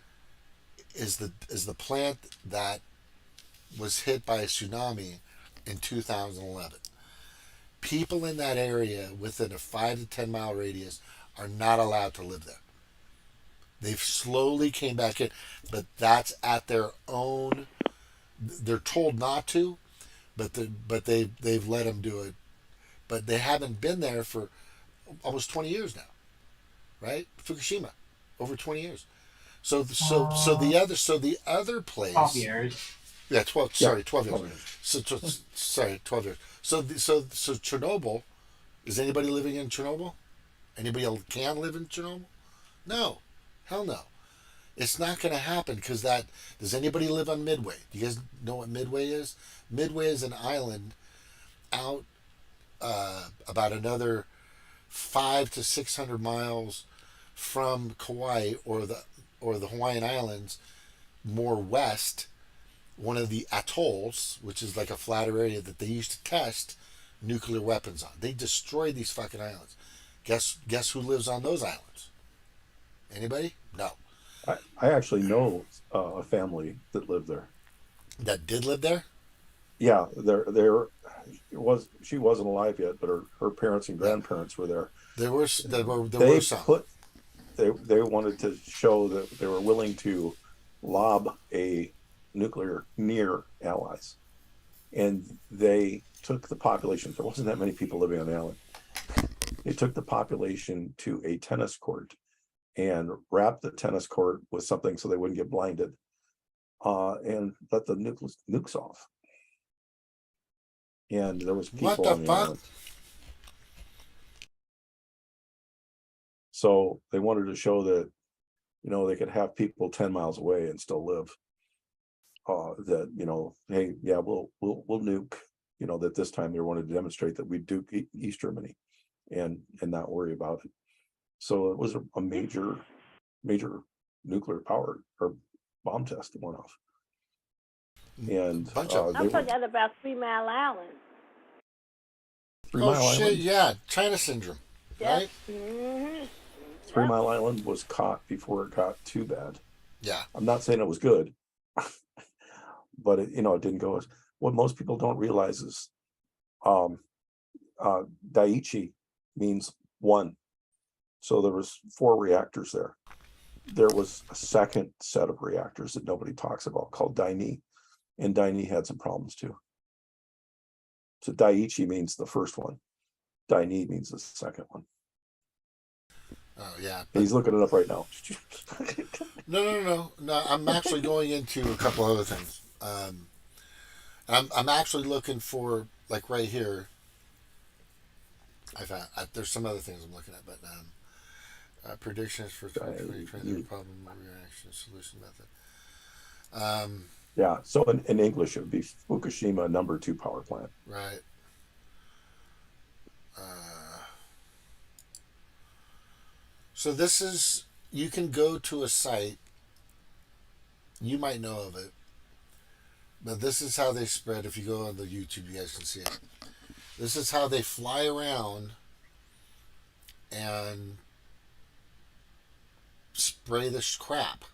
Speaker 6: the plant that was hit by a tsunami in 2011. People in that area within a 5 to 10 mile radius are not allowed to live there. They've slowly came back in, but that's at their own. They're told not to, but they've let them do it. But they haven't been there for almost 20 years now, right? Fukushima, over 20 years. So the other place.
Speaker 20: 12 years.
Speaker 6: Yeah, 12. Sorry, 12 years. Sorry, 12 years. So Chernobyl. Is anybody living in Chernobyl? Anybody else can live in Chernobyl? No, hell no. It's not going to happen because that. Does anybody live on Midway? Do you guys know what Midway is? Midway is an island out about another 500 to 600 miles from Kauai or the Hawaiian Islands, more west. One of the atolls, which is like a flatter area that they used to test nuclear weapons on. They destroyed these fucking islands. Guess who lives on those islands? Anybody? No.
Speaker 19: I actually know a family that lived there.
Speaker 6: That did live there?
Speaker 19: Yeah, she wasn't alive yet, but her parents and grandparents were there.
Speaker 6: There were some.
Speaker 19: They wanted to show that they were willing to lob a nuclear near allies, and they took the population. There wasn't that many people living on the island. They took the population to a tennis court and wrapped the tennis court with something so they wouldn't get blinded, and let the nukes off. And there was people on the island. So they wanted to show that, they could have people 10 miles away and still live. That, hey, yeah, we'll nuke. That this time they wanted to demonstrate that we'd nuke East Germany, and not worry about it. So it was a major nuclear power or bomb test that went off. And
Speaker 21: I forgot about 3 Mile Island.
Speaker 19: 3 Mile Island?
Speaker 6: Yeah, China syndrome, right?
Speaker 21: Mm-hmm.
Speaker 19: 3 Mile Island was caught before it got too bad.
Speaker 6: Yeah.
Speaker 19: I'm not saying it was good, but it didn't go as. What most people don't realize is Daiichi means one. So there was 4 reactors there. There was a second set of reactors that nobody talks about called Daini, and Daini had some problems too. So Daiichi means the first one. Daini means the second one.
Speaker 6: Oh yeah.
Speaker 19: He's looking it up right now.
Speaker 6: No. I'm actually going into a couple other things. I'm actually looking for, like, right here. There's some other things I'm looking at, but predictions for 2020 problem reaction solution method.
Speaker 19: Yeah. So in English, it would be Fukushima number 2 power plant.
Speaker 6: Right. So this is, you can go to a site, you might know of it, but this is how they spread. If you go on the YouTube, you guys can see it. This is how they fly around and spray this crap,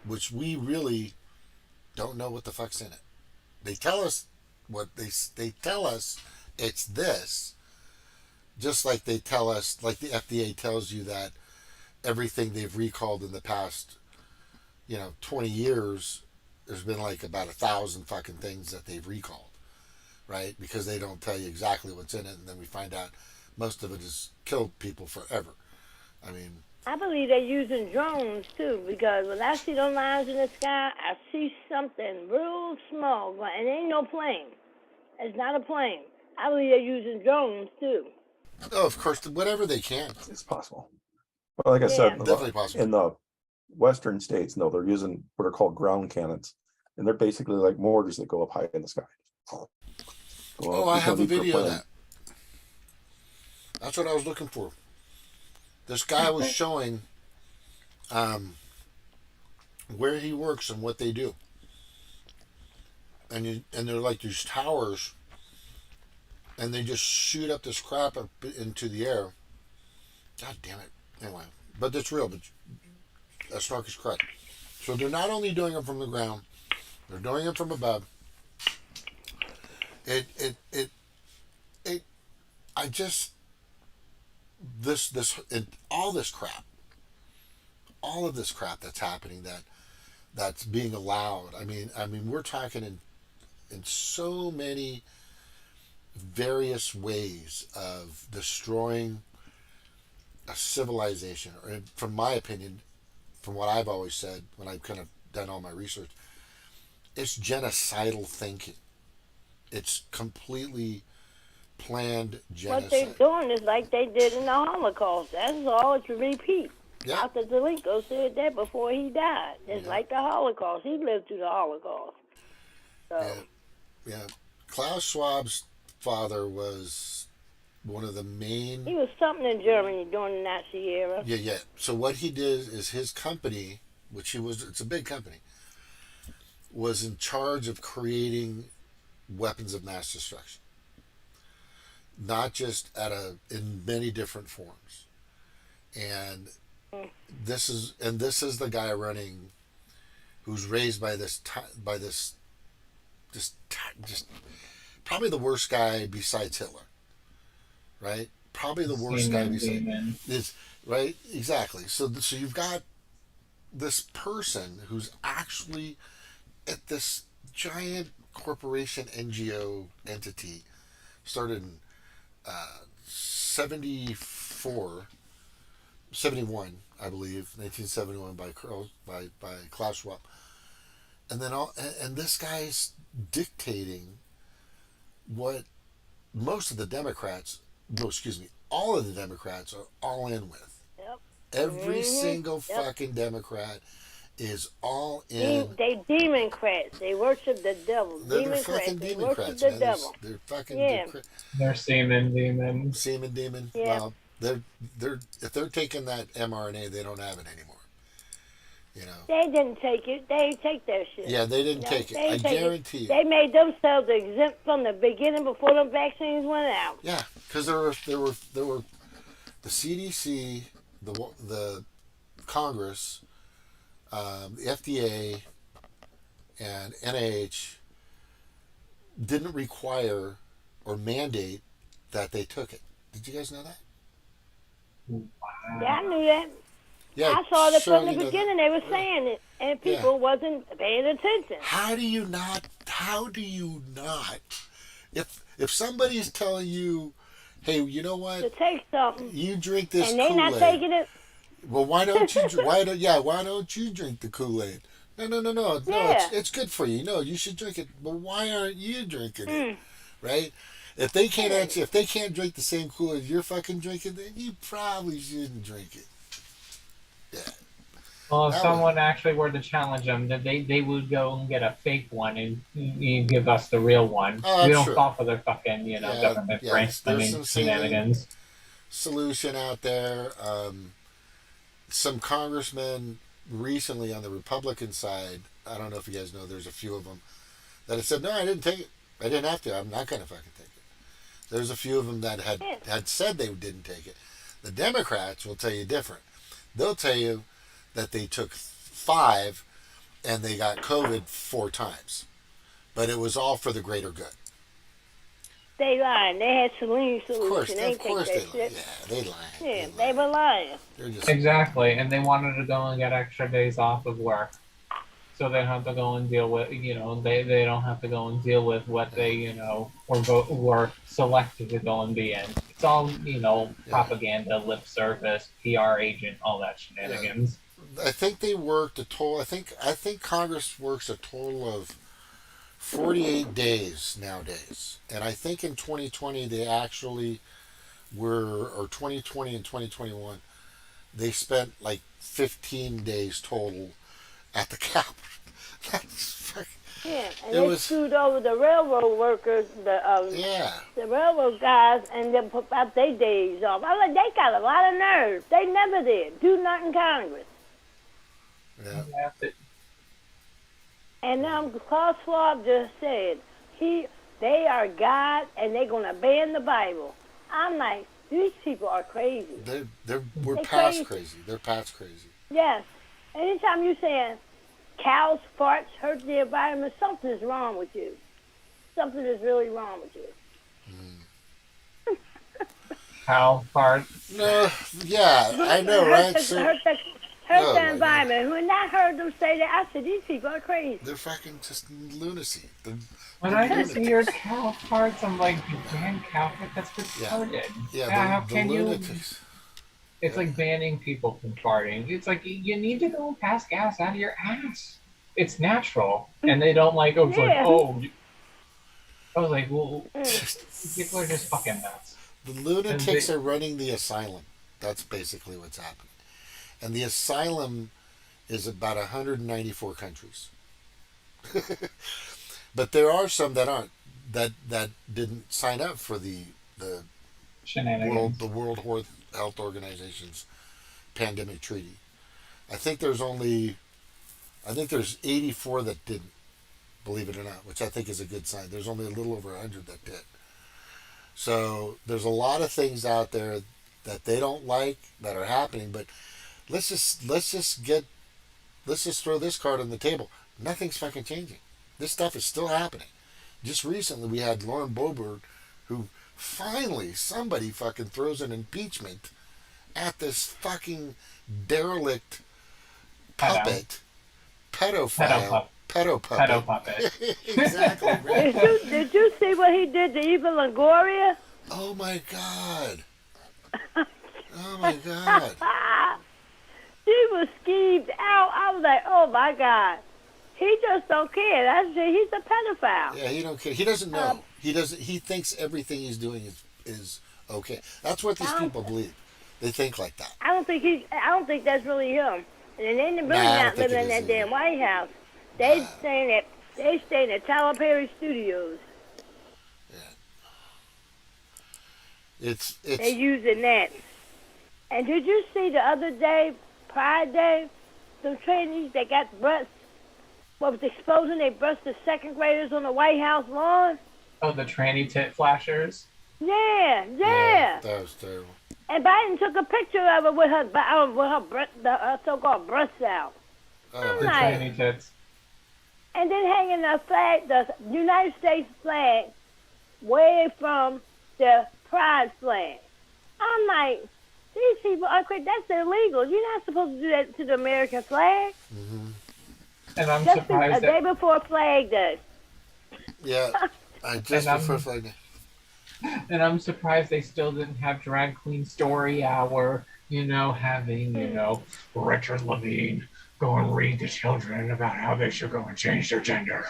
Speaker 6: which we really don't know what the fuck's in it. They tell us they tell us it's this, just like they tell us, like the FDA tells you that everything they've recalled in the past 20 years, there's been like about 1,000 fucking things that they've recalled. right? Because they don't tell you exactly what's in it, and then we find out most of it has killed people forever. I mean,
Speaker 21: I believe they're using drones too, because when I see those lines in the sky, I see something real small, and it ain't no plane. It's not a plane. I believe they're using drones too.
Speaker 6: oh, of course, whatever they can.
Speaker 19: It's possible. Well, like I said,
Speaker 6: definitely possible.
Speaker 19: In the western states, no, they're using what are called ground cannons, and they're basically like mortars that go up high in the sky.
Speaker 6: Oh, I have a video of that. That's what I was looking for. This guy was showing where he works and what they do. And they're like these towers, and they just shoot up this crap up into the air. God damn it. Anyway, but it's real, but Snark is correct. So they're not only doing it from the ground, they're doing it from above. All of this crap that's happening, that's being allowed. I mean, we're talking in so many various ways of destroying a civilization, or from my opinion, from what I've always said when I've kind of done all my research, it's genocidal thinking. It's completely planned genocide.
Speaker 21: What they're doing is like they did in the Holocaust. That's all it's a repeat.
Speaker 6: Yeah.
Speaker 21: Dr. Zelenko said that before he died. It's like the Holocaust. He lived through the Holocaust. So.
Speaker 6: Yeah. Klaus Schwab's father was one of the main...
Speaker 21: He was something in Germany during the Nazi era.
Speaker 6: Yeah. So what he did is his company, it's a big company, was in charge of creating weapons of mass destruction. Not just in many different forms. And this is the guy running, who's raised by this probably the worst guy besides Hitler, right? Probably the worst guy besides right, exactly. So you've got this person who's actually at this giant corporation NGO entity, started in 71, I believe, 1971 by Klaus Schwab, and then this guy's dictating what most of the Democrats, all of the Democrats are all in with.
Speaker 21: Yep.
Speaker 6: Every single fucking Democrat is all in.
Speaker 21: They Democrats. They worship the devil.
Speaker 6: They're fucking
Speaker 21: They
Speaker 6: Democrats,
Speaker 21: worship the
Speaker 6: man.
Speaker 21: devil.
Speaker 6: They're fucking
Speaker 20: They're semen demons.
Speaker 6: Semen demon.
Speaker 21: Yeah.
Speaker 6: Well, they're if they're taking that mRNA, they don't have it anymore. You know.
Speaker 21: They didn't take it. They didn't take that shit.
Speaker 6: Yeah, they didn't take it. I guarantee you.
Speaker 21: They made themselves exempt from the beginning before the vaccines went out.
Speaker 6: Yeah, because there were the CDC, the Congress, the FDA, and NIH didn't require or mandate that they took it. Did you guys know that?
Speaker 21: Yeah, I knew that.
Speaker 6: Yeah,
Speaker 21: I saw it from the
Speaker 6: you know
Speaker 21: beginning. They were saying it, and people wasn't paying attention.
Speaker 6: How do you not? If somebody's telling you, hey, you know what?
Speaker 21: To take something.
Speaker 6: You drink this
Speaker 21: and they
Speaker 6: Kool-Aid.
Speaker 21: not taking it.
Speaker 6: Well, why don't you? Why don't you drink the Kool-Aid? No.
Speaker 21: Yeah.
Speaker 6: It's good for you. No, you should drink it. But why aren't you drinking it? Right? If they can't drink the same Kool-Aid you're fucking drinking, then you probably shouldn't drink it. Yeah.
Speaker 20: Well, if someone actually were to challenge them, that they would go and get a fake one and you give us the real one. We don't fall for their fucking government shenanigans.
Speaker 6: Solution out there. Some congressmen recently on the Republican side, I don't know if you guys know, there's a few of them that have said, no, I didn't take it. I didn't have to. I'm not going to fucking take it. There's a few of them that had said they didn't take it. The Democrats will tell you different. They'll tell you that they took 5 and they got COVID 4 times. But it was all for the greater good.
Speaker 21: They lying. They had solution.
Speaker 6: Of course they lied.
Speaker 21: Yeah,
Speaker 6: they lied.
Speaker 21: Yeah, they were lying.
Speaker 20: Exactly, and they wanted to go and get extra days off of work. so they don't have to go and deal with, they don't have to go and deal with what they, were selected to go and be in. It's all, propaganda, lip service, PR agent, all that shenanigans.
Speaker 6: I think they worked a total. I think Congress works a total of 48 days nowadays, and I think in 2020 they actually were, or 2020 and 2021, they spent like 15 days total at the Capitol. That's fucking.
Speaker 21: Yeah, and they screwed over the railroad workers, the railroad guys, and then put out their days off. I like, they got a lot of nerve. They never did do nothing Congress.
Speaker 6: Yeah.
Speaker 21: And now Klaus Schwab just said they are God and they're gonna ban the Bible. I'm like, these people are crazy.
Speaker 6: We're past crazy. They're past crazy.
Speaker 21: Yes. Anytime you're saying cows' farts hurt the environment, something is wrong with you. Something is really wrong with you.
Speaker 20: Cow farts.
Speaker 6: No, yeah, I know, right?
Speaker 21: Hurt the environment. When I heard them say that, I said, these people are crazy.
Speaker 6: They're fucking just lunacy.
Speaker 20: When I just hear cow farts, I'm like, you ban cow farts? That's retarded. How can
Speaker 6: lunatics.
Speaker 20: It's like banning people from farting. It's like, you need to go and pass gas out of your ass. It's natural. And they don't like, I was like, well, people are just fucking nuts.
Speaker 6: The lunatics are running the asylum. That's basically what's happening. And the asylum is about 194 countries. But there are some that aren't, that didn't sign up for the World Health Organization's pandemic treaty. I think there's 84 that didn't, believe it or not, which I think is a good sign. There's only a little over 100 that did. So there's a lot of things out there that they don't like that are happening, but let's just throw this card on the table. Nothing's fucking changing. This stuff is still happening. Just recently we had Lauren Boebert, who finally somebody fucking throws an impeachment at this fucking derelict puppet, pedo puppet. Exactly. Right.
Speaker 21: Did you see what he did to Eva Longoria?
Speaker 6: Oh my God. Oh my God.
Speaker 21: She was skeeved out. I was like, oh my God. He just don't care. He's a pedophile.
Speaker 6: Yeah, he don't care. He doesn't know. He thinks everything he's doing is okay. That's what these people believe. They think like that.
Speaker 21: I don't think that's really him. And they're really not living in that damn White House. They stay in Tyler Perry Studios.
Speaker 6: Yeah. It's
Speaker 21: they using that. And did you see the other day, Pride Day, some trainees that got breasts, was exposing their breasts to second graders on the White House lawn?
Speaker 20: Oh, the tranny tit flashers?
Speaker 21: Yeah.
Speaker 6: That was terrible.
Speaker 21: And Biden took a picture of her with her so-called breasts out.
Speaker 20: The tranny tits.
Speaker 21: And then hanging the flag, the United States flag, way from the Pride flag. I'm like, these people are crazy. That's illegal. You're not supposed to do that to the American flag.
Speaker 6: Mm-hmm.
Speaker 20: And I'm
Speaker 21: just
Speaker 20: surprised
Speaker 21: a day before Flag Day.
Speaker 6: Yeah, before Flag Day.
Speaker 20: And I'm surprised they still didn't have Drag Queen Story Hour, having, Richard Levine go and read to children about how they should go and change their gender.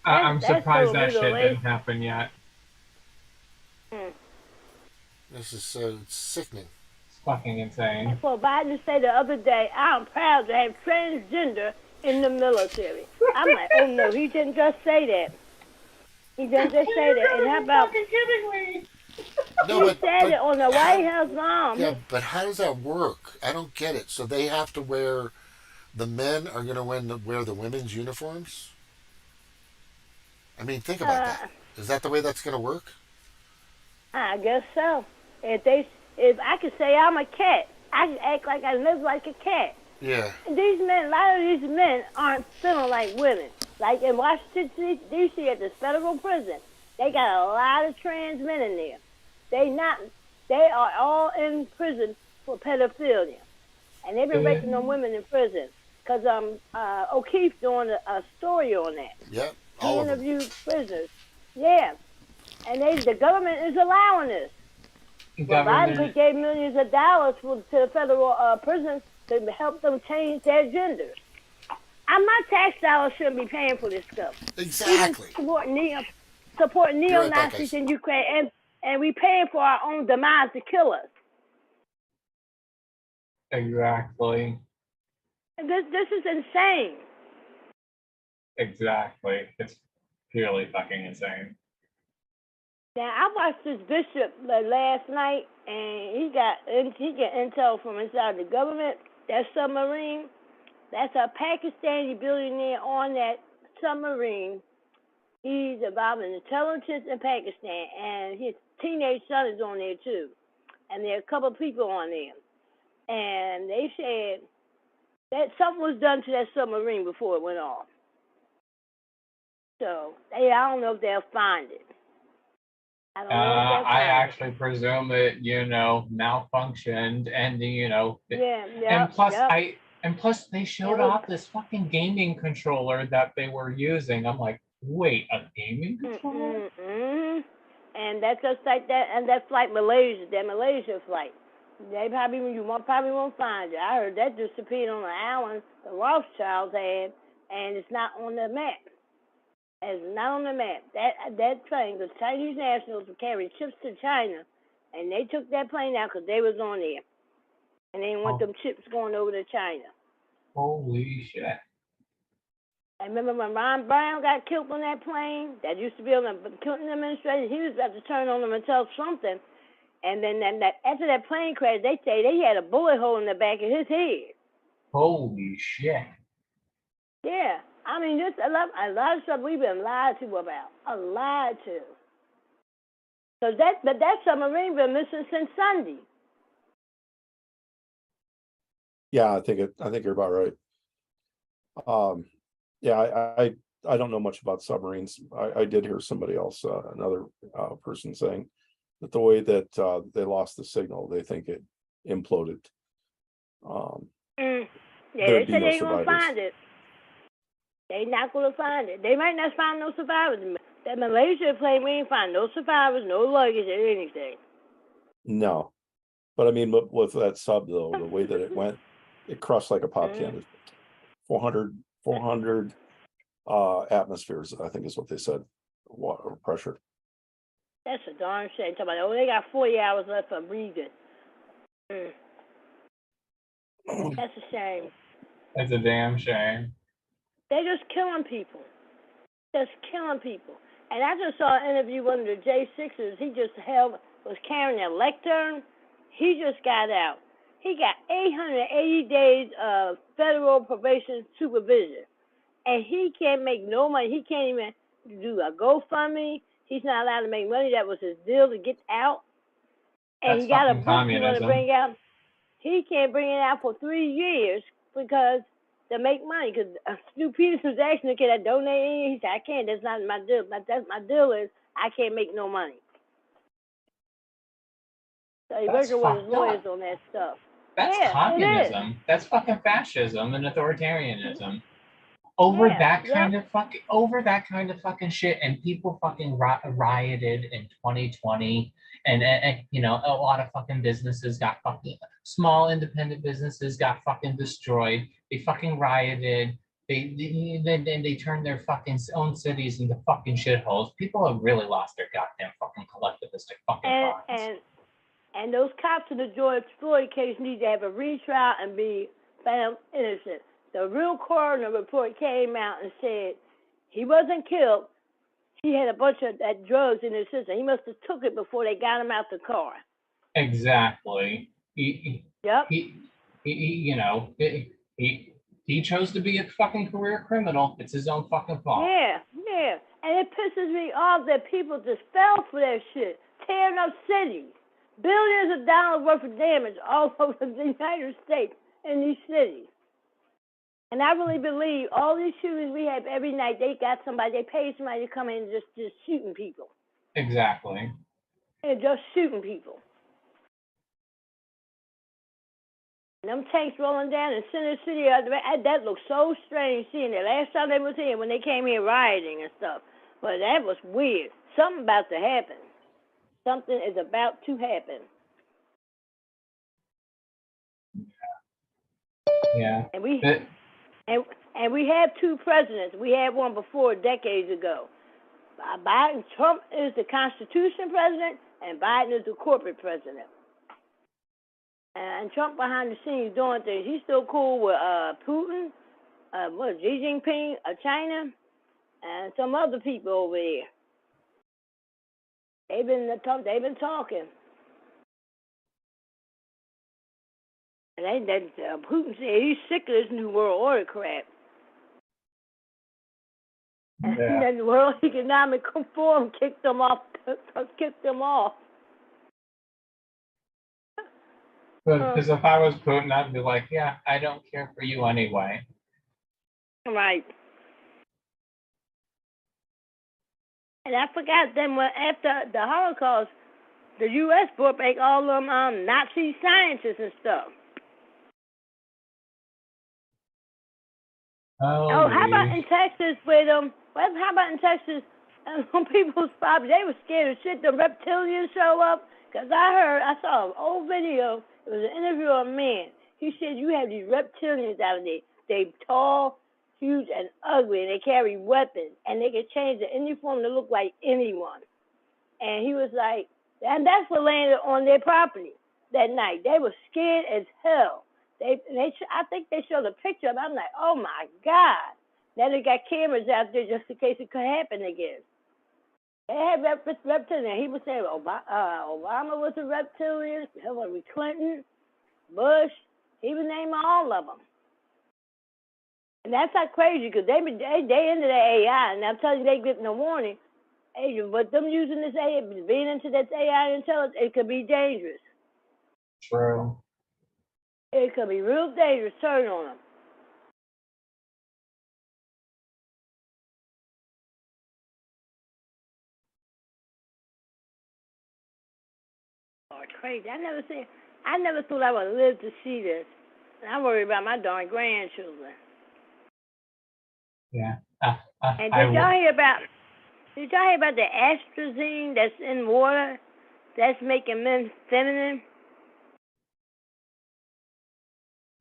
Speaker 20: I'm surprised that shit didn't happen yet.
Speaker 6: This is so sickening.
Speaker 20: It's fucking insane.
Speaker 21: And for Biden to say the other day, I'm proud to have transgender in the military. I'm like, oh no, he didn't just say that. He didn't just say that. And how about...
Speaker 6: No,
Speaker 21: he said it on the White House lawn.
Speaker 6: Yeah, but how does that work? I don't get it. So they have to wear... The men are going to wear the women's uniforms? I mean, think about that. Is that the way that's going to work?
Speaker 21: I guess so. If I could say I'm a cat, I can act like I live like a cat.
Speaker 6: Yeah.
Speaker 21: And a lot of these men aren't feeling like women. Like in Washington, D.C. at the federal prison, they got a lot of trans men in there. They are all in prison for pedophilia. And they've been raping them women in prison. because O'Keefe's doing a story on that.
Speaker 6: Yep,
Speaker 21: He
Speaker 6: all of them.
Speaker 21: interviewed prisoners. Yeah, and the government is allowing this. Well, Biden gave millions of dollars to the federal prisons to help them change their genders. My tax dollars shouldn't be paying for this stuff.
Speaker 6: Exactly.
Speaker 21: Supporting neo-Nazis in Ukraine, and we paying for our own demise to kill us.
Speaker 20: Exactly.
Speaker 21: This is insane.
Speaker 20: Exactly. It's purely fucking insane.
Speaker 21: Now I watched this bishop last night, and he got intel from inside the government. That submarine, that's a Pakistani billionaire on that submarine. He's involved in intelligence in Pakistan, and his teenage son is on there too. And there are a couple of people on there, and they said that something was done to that submarine before it went off. So I don't know if they'll find it.
Speaker 20: I actually presume it, malfunctioned, and and plus they showed off this fucking gaming controller that they were using. I'm like, wait, a gaming controller?
Speaker 21: Mm-hmm. And that's just like that, and that flight that Malaysia flight. You probably won't find it. I heard that disappeared on the island the Rothschilds had, and it's not on the map. It's not on the map. That plane, the Chinese nationals were carrying chips to China, and they took that plane out because they was on there, and they didn't want them chips going over to China.
Speaker 20: Holy shit!
Speaker 21: I remember when Ron Brown got killed on that plane. That used to be on the Clinton administration. He was about to turn on them and tell something, and then after that plane crash, they say they had a bullet hole in the back of his head.
Speaker 20: Holy shit!
Speaker 21: Yeah. I mean, just a lot of stuff we've been lied to about. Lied to. So that submarine been missing since Sunday.
Speaker 19: Yeah, I think you're about right. Yeah, I don't know much about submarines. I did hear somebody else, another person saying that the way that they lost the signal, they think it imploded.
Speaker 21: Yeah, they said they ain't gonna find it. They not gonna find it. They might not find no survivors. That Malaysia plane, we ain't find no survivors, no luggage, or anything.
Speaker 19: No, but I mean, with that sub though, the way that it went, it crushed like a pop can. 400 atmospheres, I think is what they said, water pressure.
Speaker 21: That's a darn shame. Talking about, they got 40 hours left for breathing. That's a shame.
Speaker 20: That's a damn shame.
Speaker 21: They're just killing people. Just killing people. And I just saw an interview with one of the J6ers. He just was carrying a lectern. He just got out. He got 880 days of federal probation supervision. And he can't make no money. He can't even do a GoFundMe. He's not allowed to make money. That was his deal to get out. And
Speaker 20: That's
Speaker 21: he got a book
Speaker 20: communism.
Speaker 21: he want to bring out. He can't bring it out for 3 years because to make money. Because Stu Peterson's asking the kid that donate. He said, I can't. That's not my deal. My deal is I can't make no money. So he's working with his lawyers on that stuff.
Speaker 20: That's communism. That's fucking fascism and authoritarianism. Over that kind of fucking shit, and people fucking rioted in 2020, and a lot of fucking businesses got fucking, small independent businesses got fucking destroyed. They fucking rioted. They turned their fucking own cities into fucking shitholes. People have really lost their goddamn fucking collectivistic fucking minds.
Speaker 21: And those cops in the George Floyd case need to have a retrial and be found innocent. The real coroner report came out and said he wasn't killed. He had a bunch of drugs in his system. He must have took it before they got him out the car.
Speaker 20: Exactly. He chose to be a fucking career criminal. It's his own fucking fault.
Speaker 21: Yeah. And it pisses me off that people just fell for that shit, tearing up cities. Billions of dollars worth of damage all over the United States in these cities. And I really believe all these shootings we have every night, they pay somebody to come in and just shooting people.
Speaker 20: Exactly.
Speaker 21: And just shooting people. Them tanks rolling down in Center City, that looked so strange seeing it. Last time they was here, when they came here rioting and stuff. But that was weird. Something about to happen. Something is about to happen.
Speaker 20: Yeah.
Speaker 21: And we have two presidents. We had one before decades ago. Trump is the Constitution president, and Biden is the corporate president. And Trump behind the scenes doing things. He's still cool with Putin, Xi Jinping of China, and some other people over here. They've been talking. And Putin said he's sick of this new world order crap. And then the World Economic Forum kicked them off.
Speaker 20: Because if I was Putin, I'd be like, yeah, I don't care for you anyway.
Speaker 21: Right. And I forgot then after the Holocaust, the U.S. brought back all them Nazi scientists and stuff.
Speaker 20: Oh,
Speaker 21: how about in Texas with how about in Texas, on people's property, they were scared of shit, the reptilians show up? Because I saw an old video, it was an interview of a man. He said, you have these reptilians out there. They tall, huge, and ugly, and they carry weapons, and they can change the uniform to look like anyone. And he was like, and that's what landed on their property that night. They were scared as hell. I think they showed a picture of it. I'm like, oh my God. Now they got cameras out there just in case it could happen again. They had reptilian. He was saying Obama was a reptilian, Hillary Clinton, Bush. He was naming all of them. And that's not crazy because they into the AI, and I'm telling you, they getting a warning. Hey, but them using this AI, being into this AI intelligence, it could be dangerous.
Speaker 20: True.
Speaker 21: It could be real dangerous. Turn on them. Oh, crazy! I never thought I would live to see this. And I worry about my darn grandchildren.
Speaker 20: Yeah.
Speaker 21: And did y'all hear about the atrazine that's in water that's making men feminine?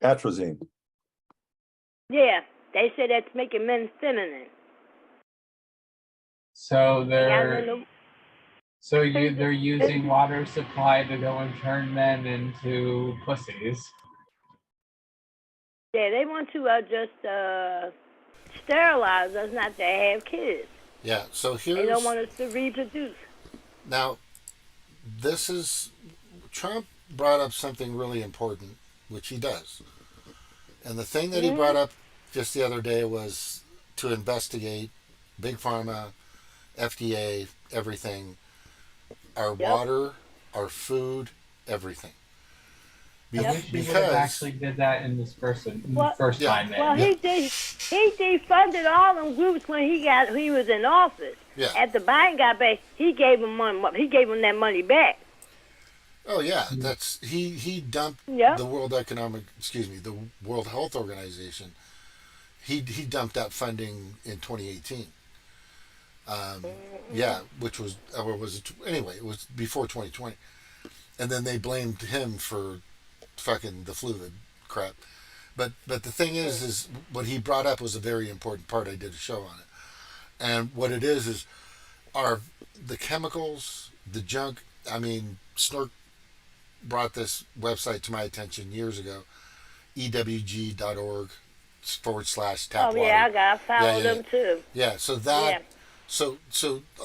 Speaker 19: Atrazine.
Speaker 21: Yeah, they said that's making men feminine.
Speaker 20: So they're using water supply to go and turn men into pussies.
Speaker 21: Yeah, they want to just sterilize us not to have kids.
Speaker 6: Yeah, so
Speaker 21: they don't want us to reproduce.
Speaker 6: Now, Trump brought up something really important, which he does. And the thing that he brought up just the other day was to investigate Big Pharma, FDA, everything, our water, our food, everything.
Speaker 20: Because actually did that in this first time.
Speaker 21: He defunded all them groups when he was in office.
Speaker 6: Yeah.
Speaker 21: After Biden got back, he gave them money. He gave them that money back.
Speaker 6: Oh yeah, that's he dumped the the World Health Organization. He dumped that funding in 2018. Yeah, which was it was before 2020, and then they blamed him for fucking the fluid crap. But the thing is what he brought up was a very important part. I did a show on it, and what it is are the chemicals, the junk. I mean, Snark brought this website to my attention years ago, ewg.org/tap water.
Speaker 21: Oh yeah, I gotta follow them too.
Speaker 6: Yeah, so that so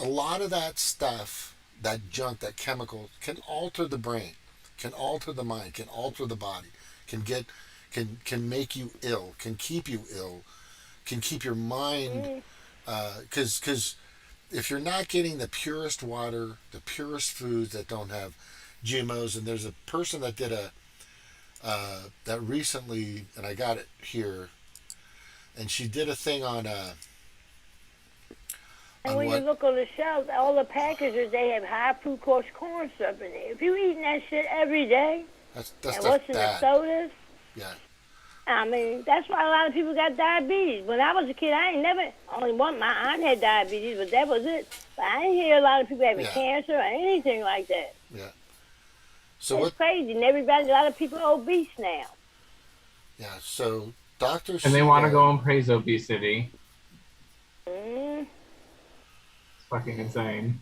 Speaker 6: a lot of that stuff, that junk, that chemical can alter the brain, can alter the mind, can alter the body, can make you ill, can keep you ill, can keep your mind because if you're not getting the purest water, the purest foods that don't have GMOs, and there's a person that did that recently, and I got it here, and she did a thing on
Speaker 21: and when you look on the shelves, all the packages, they have high fructose corn syrup in it. If you eating that shit every day,
Speaker 6: that's
Speaker 21: what's in
Speaker 6: bad.
Speaker 21: the sodas,
Speaker 6: Yeah.
Speaker 21: I mean, that's why a lot of people got diabetes. When I was a kid, I ain't never, only one, my aunt had diabetes, but that was it. But I didn't hear a lot of people having cancer or anything like that.
Speaker 6: Yeah. So
Speaker 21: it's crazy. And everybody, a lot of people are obese now.
Speaker 6: Yeah, so Dr.
Speaker 20: And they want to go and praise obesity.
Speaker 21: Mm.
Speaker 20: It's fucking insane.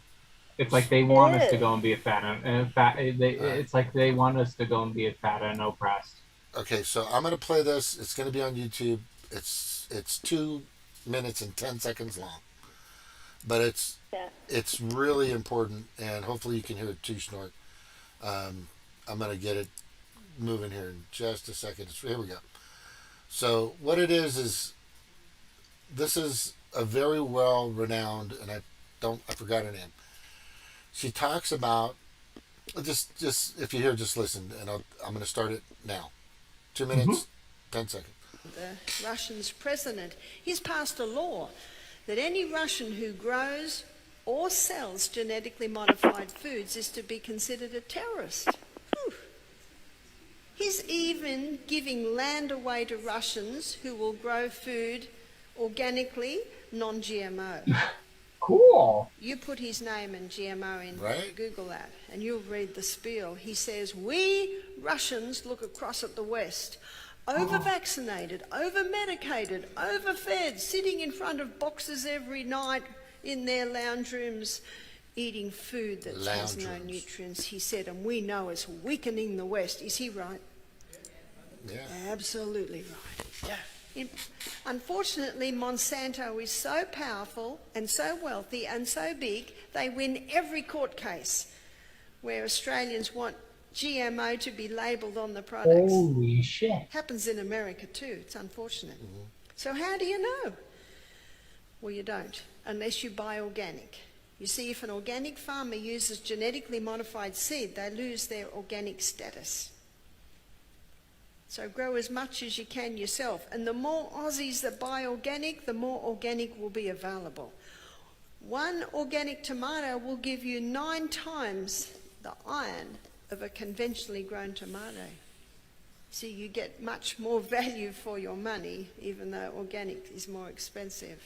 Speaker 20: It's like they want us to go and be a fat and it's like they want us to go and be a fat and oppressed.
Speaker 6: Okay, so I'm going to play this. It's going to be on YouTube. It's 2 minutes and 10 seconds long. But it's really important, and hopefully you can hear it too, Snort. I'm going to get it moving here in just a second. Here we go. So what it is this is a very well-renowned, and I forgot her name. She talks about, just if you hear, just listen, and I'm going to start it now. 2 minutes, 10 seconds.
Speaker 1: The Russian's president, he's passed a law that any Russian who grows or sells genetically modified foods is to be considered a terrorist. Whew. He's even giving land away to Russians who will grow food organically, non-GMO.
Speaker 20: Cool.
Speaker 1: You put his name and GMO in Google that, and you'll read the spiel. He says, we Russians look across at the West, over-vaccinated, over-medicated, overfed, sitting in front of boxes every night in their lounge rooms, eating food that has no nutrients, he said, and we know it's weakening the West. Is he right?
Speaker 6: Yeah.
Speaker 1: Absolutely right. Yeah. Unfortunately, Monsanto is so powerful and so wealthy and so big, they win every court case where Australians want GMO to be labelled on the products.
Speaker 20: Holy shit.
Speaker 1: Happens in America too. It's unfortunate. So how do you know? Well, you don't, unless you buy organic. You see, if an organic farmer uses genetically modified seed, they lose their organic status. So grow as much as you can yourself. And the more Aussies that buy organic, the more organic will be available. One organic tomato will give you 9 times the iron of a conventionally grown tomato. So you get much more value for your money, even though organic is more expensive.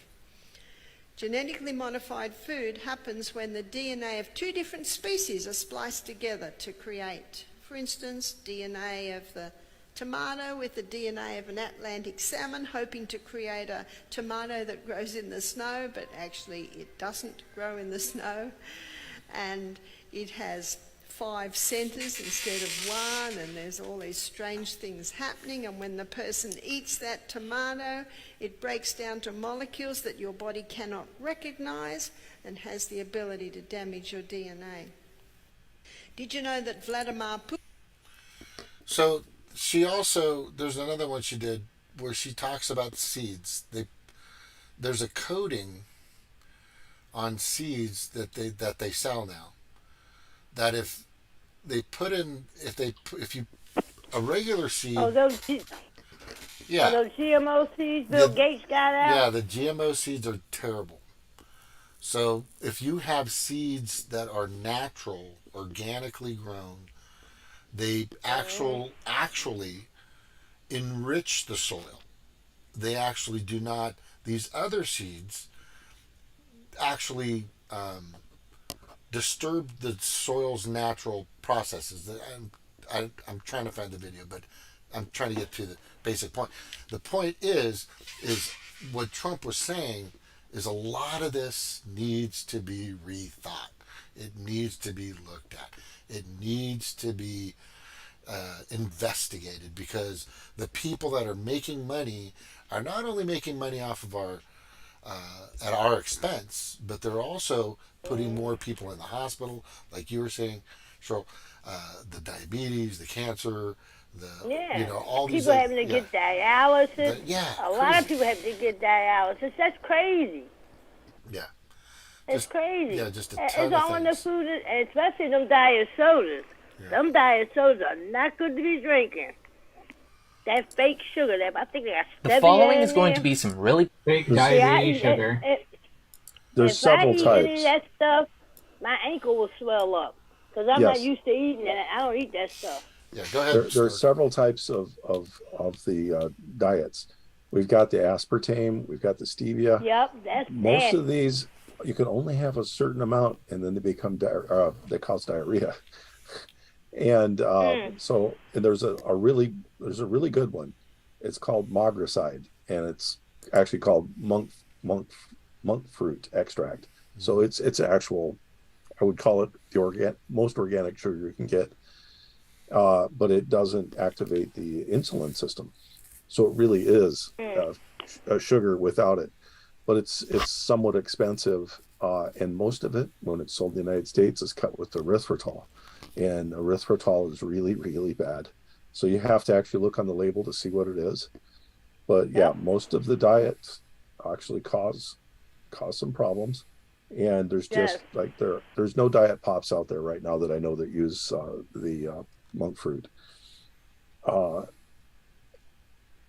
Speaker 1: Genetically modified food happens when the DNA of 2 different species are spliced together to create, for instance, DNA of the tomato with the DNA of an Atlantic salmon, hoping to create a tomato that grows in the snow, but actually it doesn't grow in the snow. And it has 5 centers instead of 1, and there's all these strange things happening. And when the person eats that tomato, it breaks down to molecules that your body cannot recognize and has the ability to damage your DNA. Did you know that Vladimir Putin...
Speaker 6: So she also, there's another one she did where she talks about seeds. There's a coating on seeds that they sell now, that if they put in, if you a regular seed.
Speaker 21: Oh, those GMO seeds Bill Gates got out?
Speaker 6: Yeah, the GMO seeds are terrible. So if you have seeds that are natural, organically grown, they actually enrich the soil. They actually do not. These other seeds actually disturb the soil's natural processes. I'm trying to find the video, but I'm trying to get to the basic point. The point is what Trump was saying is a lot of this needs to be rethought. It needs to be looked at. It needs to be investigated, because the people that are making money are not only making money off of our at our expense, but they're also putting more people in the hospital, like you were saying, Cheryl, the diabetes, the cancer, all these
Speaker 21: people having to get dialysis. A lot of people have to get dialysis. That's crazy.
Speaker 6: Yeah.
Speaker 21: It's crazy.
Speaker 6: Yeah, just a ton
Speaker 21: it's
Speaker 6: of
Speaker 21: all in the
Speaker 6: things.
Speaker 21: food, especially them diet sodas. Yeah. Them diet sodas are not good to be drinking. That fake sugar, I think they got
Speaker 22: The following is going to be some really
Speaker 20: fake diabetes sugar.
Speaker 18: There's several types.
Speaker 21: If I eat any of that stuff, my ankle will swell up, because I'm not used to eating that. I don't eat that stuff.
Speaker 6: Yeah, go ahead.
Speaker 18: There are several types of the diets. We've got the aspartame, we've got the stevia.
Speaker 21: Yep, that's
Speaker 18: Most
Speaker 21: bad.
Speaker 18: of these, you can only have a certain amount, and then they become they cause diarrhea. And and there's a really good one. It's called mogricide, and it's actually called monk fruit extract. So it's actual, I would call it the most organic sugar you can get, but it doesn't activate the insulin system. So it really is a sugar without it, but it's somewhat expensive, and most of it, when it's sold in the United States, is cut with erythritol, and erythritol is really, really bad. So you have to actually look on the label to see what it is. But yeah, most of the diets actually cause some problems, and there's just like there's no diet pops out there right now that I know that use the monk fruit.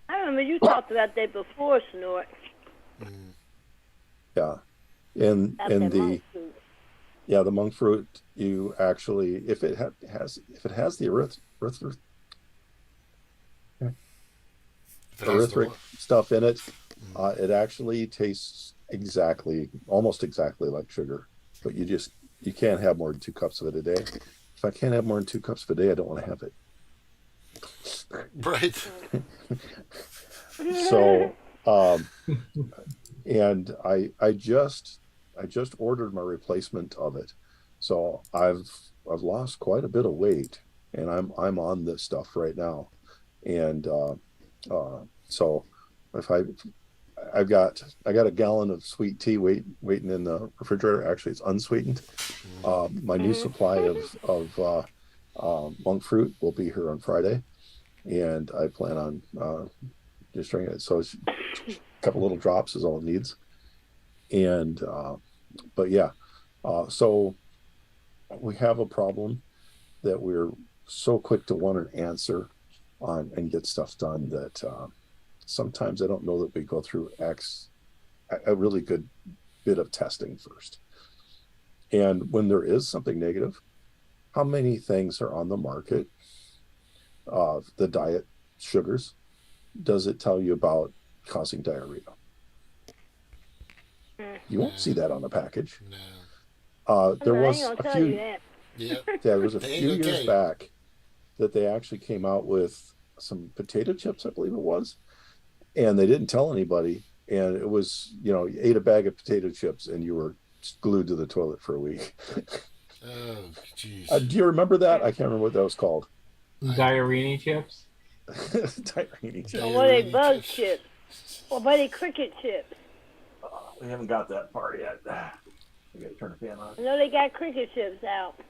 Speaker 21: I remember you talked about that before, Snort.
Speaker 18: Yeah, and the the monk fruit, you actually, if it has the erythric stuff in it, it actually tastes almost exactly like sugar, but you can't have more than 2 cups of it a day. If I can't have more than 2 cups of a day, I don't want to have it.
Speaker 6: Right.
Speaker 18: So, and I just ordered my replacement of it, so I've lost quite a bit of weight, and I'm on this stuff right now, and so if I got a gallon of sweet tea waiting in the refrigerator. Actually, it's unsweetened. My new supply of monk fruit will be here on Friday, and I plan on just drinking it. So it's a couple little drops is all it needs. And but yeah, so we have a problem that we're so quick to want an answer on and get stuff done that sometimes I don't know that we go through a really good bit of testing first. And when there is something negative, how many things are on the market of the diet sugars does it tell you about causing diarrhea? You won't see that on the package. There was a few there was a few years back that they actually came out with some potato chips, I believe it was, and they didn't tell anybody, and it was, you ate a bag of potato chips and you were glued to the toilet for a week.
Speaker 6: Oh, jeez.
Speaker 18: Do you remember that? I can't remember what that was called.
Speaker 20: Diarrhea chips?
Speaker 18: Diarrhea chips.
Speaker 21: Or were they bug chips? Or were they cricket chips?
Speaker 18: We haven't got that far yet. We gotta turn the fan on.
Speaker 21: I know they got cricket chips out.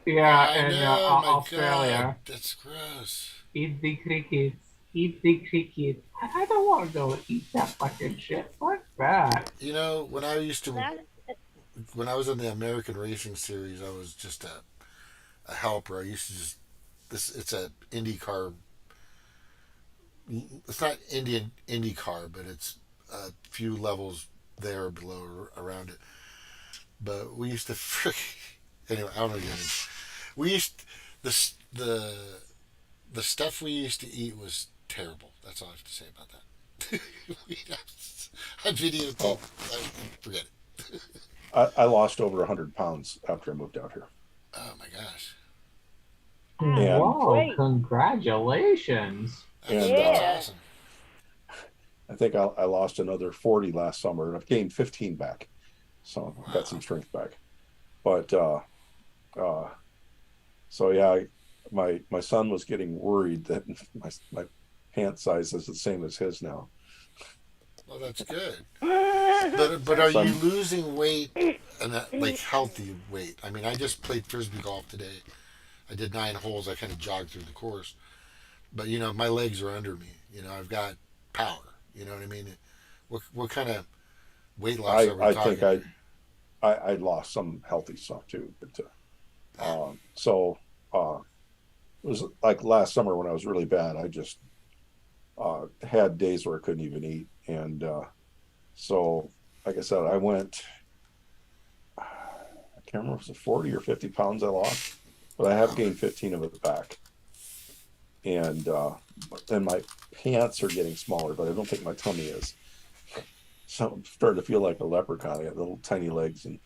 Speaker 20: Yeah, in Australia.
Speaker 6: God, that's gross.
Speaker 20: Eat the crickets. Eat the cricket. I don't want to go eat that fucking shit. What's that?
Speaker 6: When I was in the American Racing Series, I was just a helper. I used to it's a IndyCar. It's not IndyCar, but it's a few levels there below around it. But we used to anyway, I don't know yet. We used the stuff we used to eat was terrible. That's all I have to say about that. I videotaped. Forget it.
Speaker 18: I lost over 100 pounds after I moved out here.
Speaker 6: Oh my gosh!
Speaker 18: And,
Speaker 20: wow! Congratulations!
Speaker 18: And that's awesome. I think I lost another 40 last summer, and I've gained 15 back, so I've got some strength back. But so yeah, my son was getting worried that my pant size is the same as his now.
Speaker 6: Well, that's good. But are you losing weight, and like healthy weight? I mean, I just played frisbee golf today. I did 9 holes. I kind of jogged through the course, but my legs are under me. I've got power. You know what I mean? What kind of weight loss are we talking?
Speaker 18: I think I lost some healthy stuff too, but so it was like last summer when I was really bad. I just had days where I couldn't even eat, and so like I said, I went. I can't remember if it was 40 or 50 pounds I lost, but I have gained 15 of it back.
Speaker 19: and but then my pants are getting smaller, but I don't think my tummy is. So I'm starting to feel like a leprechaun. I got little tiny legs and.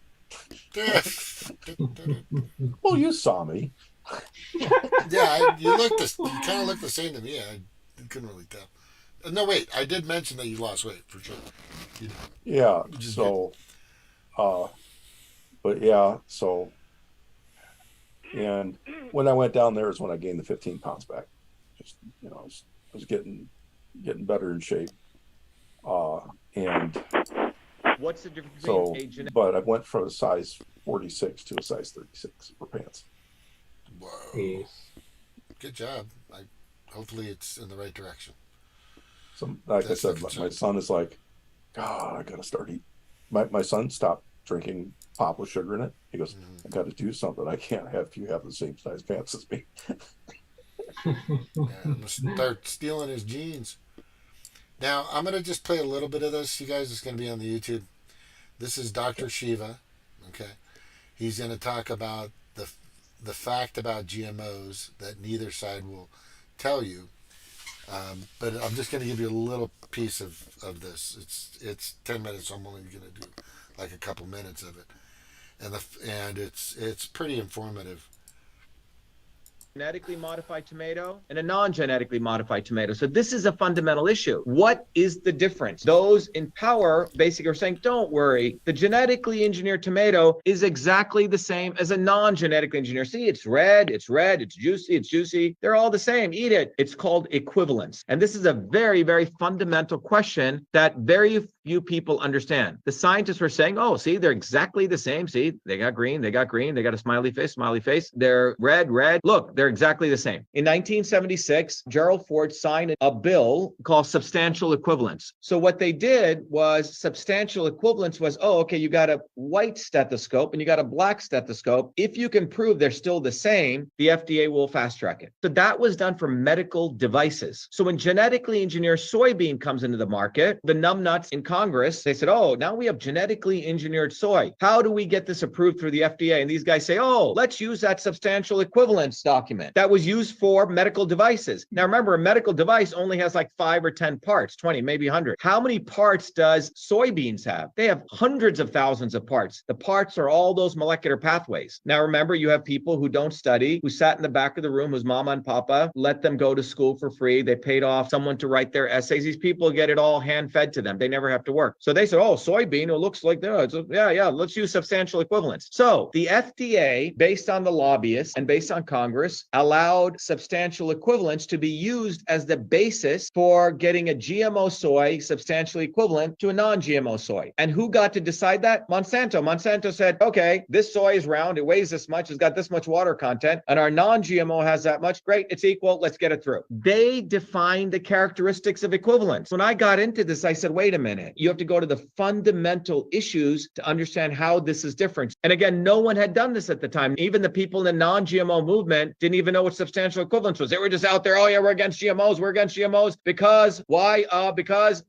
Speaker 19: Well, you saw me.
Speaker 6: Yeah, you kind of look the same to me. I couldn't really tell. No, wait, I did mention that you lost weight for sure. You did.
Speaker 19: Yeah. So, but yeah. So, and when I went down there is when I gained the 15 pounds back. Just I was getting better in shape. And
Speaker 4: what's the difference
Speaker 19: so,
Speaker 4: between a genetic?
Speaker 19: but I went from a size 46 to a size 36 for pants.
Speaker 6: Whoa. Good job. Hopefully it's in the right direction.
Speaker 19: So, like
Speaker 6: That's
Speaker 19: I
Speaker 6: the
Speaker 19: said,
Speaker 6: concern.
Speaker 19: my son is like, God, I got to start eating. My son stopped drinking pop with sugar in it. He goes, I got to do something. I can't have you have the same size pants as me.
Speaker 6: Yeah, I'm gonna start stealing his jeans. Now, I'm going to just play a little bit of this, you guys. It's going to be on the YouTube. This is Dr. Shiva, okay? He's going to talk about the fact about GMOs that neither side will tell you. But I'm just going to give you a little piece of this. It's 10 minutes, so I'm only going to do like a couple minutes of it. And it's pretty informative.
Speaker 4: Genetically modified tomato and a non-genetically modified tomato. So this is a fundamental issue. What is the difference? Those in power basically are saying, don't worry, the genetically engineered tomato is exactly the same as a non-genetically engineered. See, it's red, it's juicy. They're all the same. Eat it. It's called equivalence. And this is a very, very fundamental question that very few people understand. The scientists were saying, oh, see, they're exactly the same. See, they got green, they got a smiley face. They're red. Look, they're exactly the same. In 1976, Gerald Ford signed a bill called substantial equivalence. So what they did was substantial equivalence was, oh, okay, you got a white stethoscope and you got a black stethoscope. If you can prove they're still the same, the FDA will fast track it. So that was done for medical devices. So when genetically engineered soybean comes into the market, the numbnuts in Congress, they said, oh, now we have genetically engineered soy. How do we get this approved through the FDA? And these guys say, oh, let's use that substantial equivalence document that was used for medical devices. Now, remember, a medical device only has like 5 or 10 parts, 20, maybe 100. How many parts does soybeans have? They have hundreds of thousands of parts. The parts are all those molecular pathways. Now, remember, you have people who don't study, who sat in the back of the room, whose mama and papa let them go to school for free. They paid off someone to write their essays. These people get it all hand-fed to them. They never have to work. So they said, oh, soybean, it looks like, yeah, let's use substantial equivalence. So the FDA, based on the lobbyists and based on Congress, allowed substantial equivalence to be used as the basis for getting a GMO soy substantially equivalent to a non-GMO soy. And who got to decide that? Monsanto. Monsanto said, okay, this soy is round, it weighs this much, it's got this much water content, and our non-GMO has that much. Great, it's equal, let's get it through. They defined the characteristics of equivalence. When I got into this, I said, wait a minute, you have to go to the fundamental issues to understand how this is different. And again, no one had done this at the time. Even the people in the non-GMO movement didn't even know what substantial equivalence was. They were just out there, oh yeah, we're against GMOs, because why? Because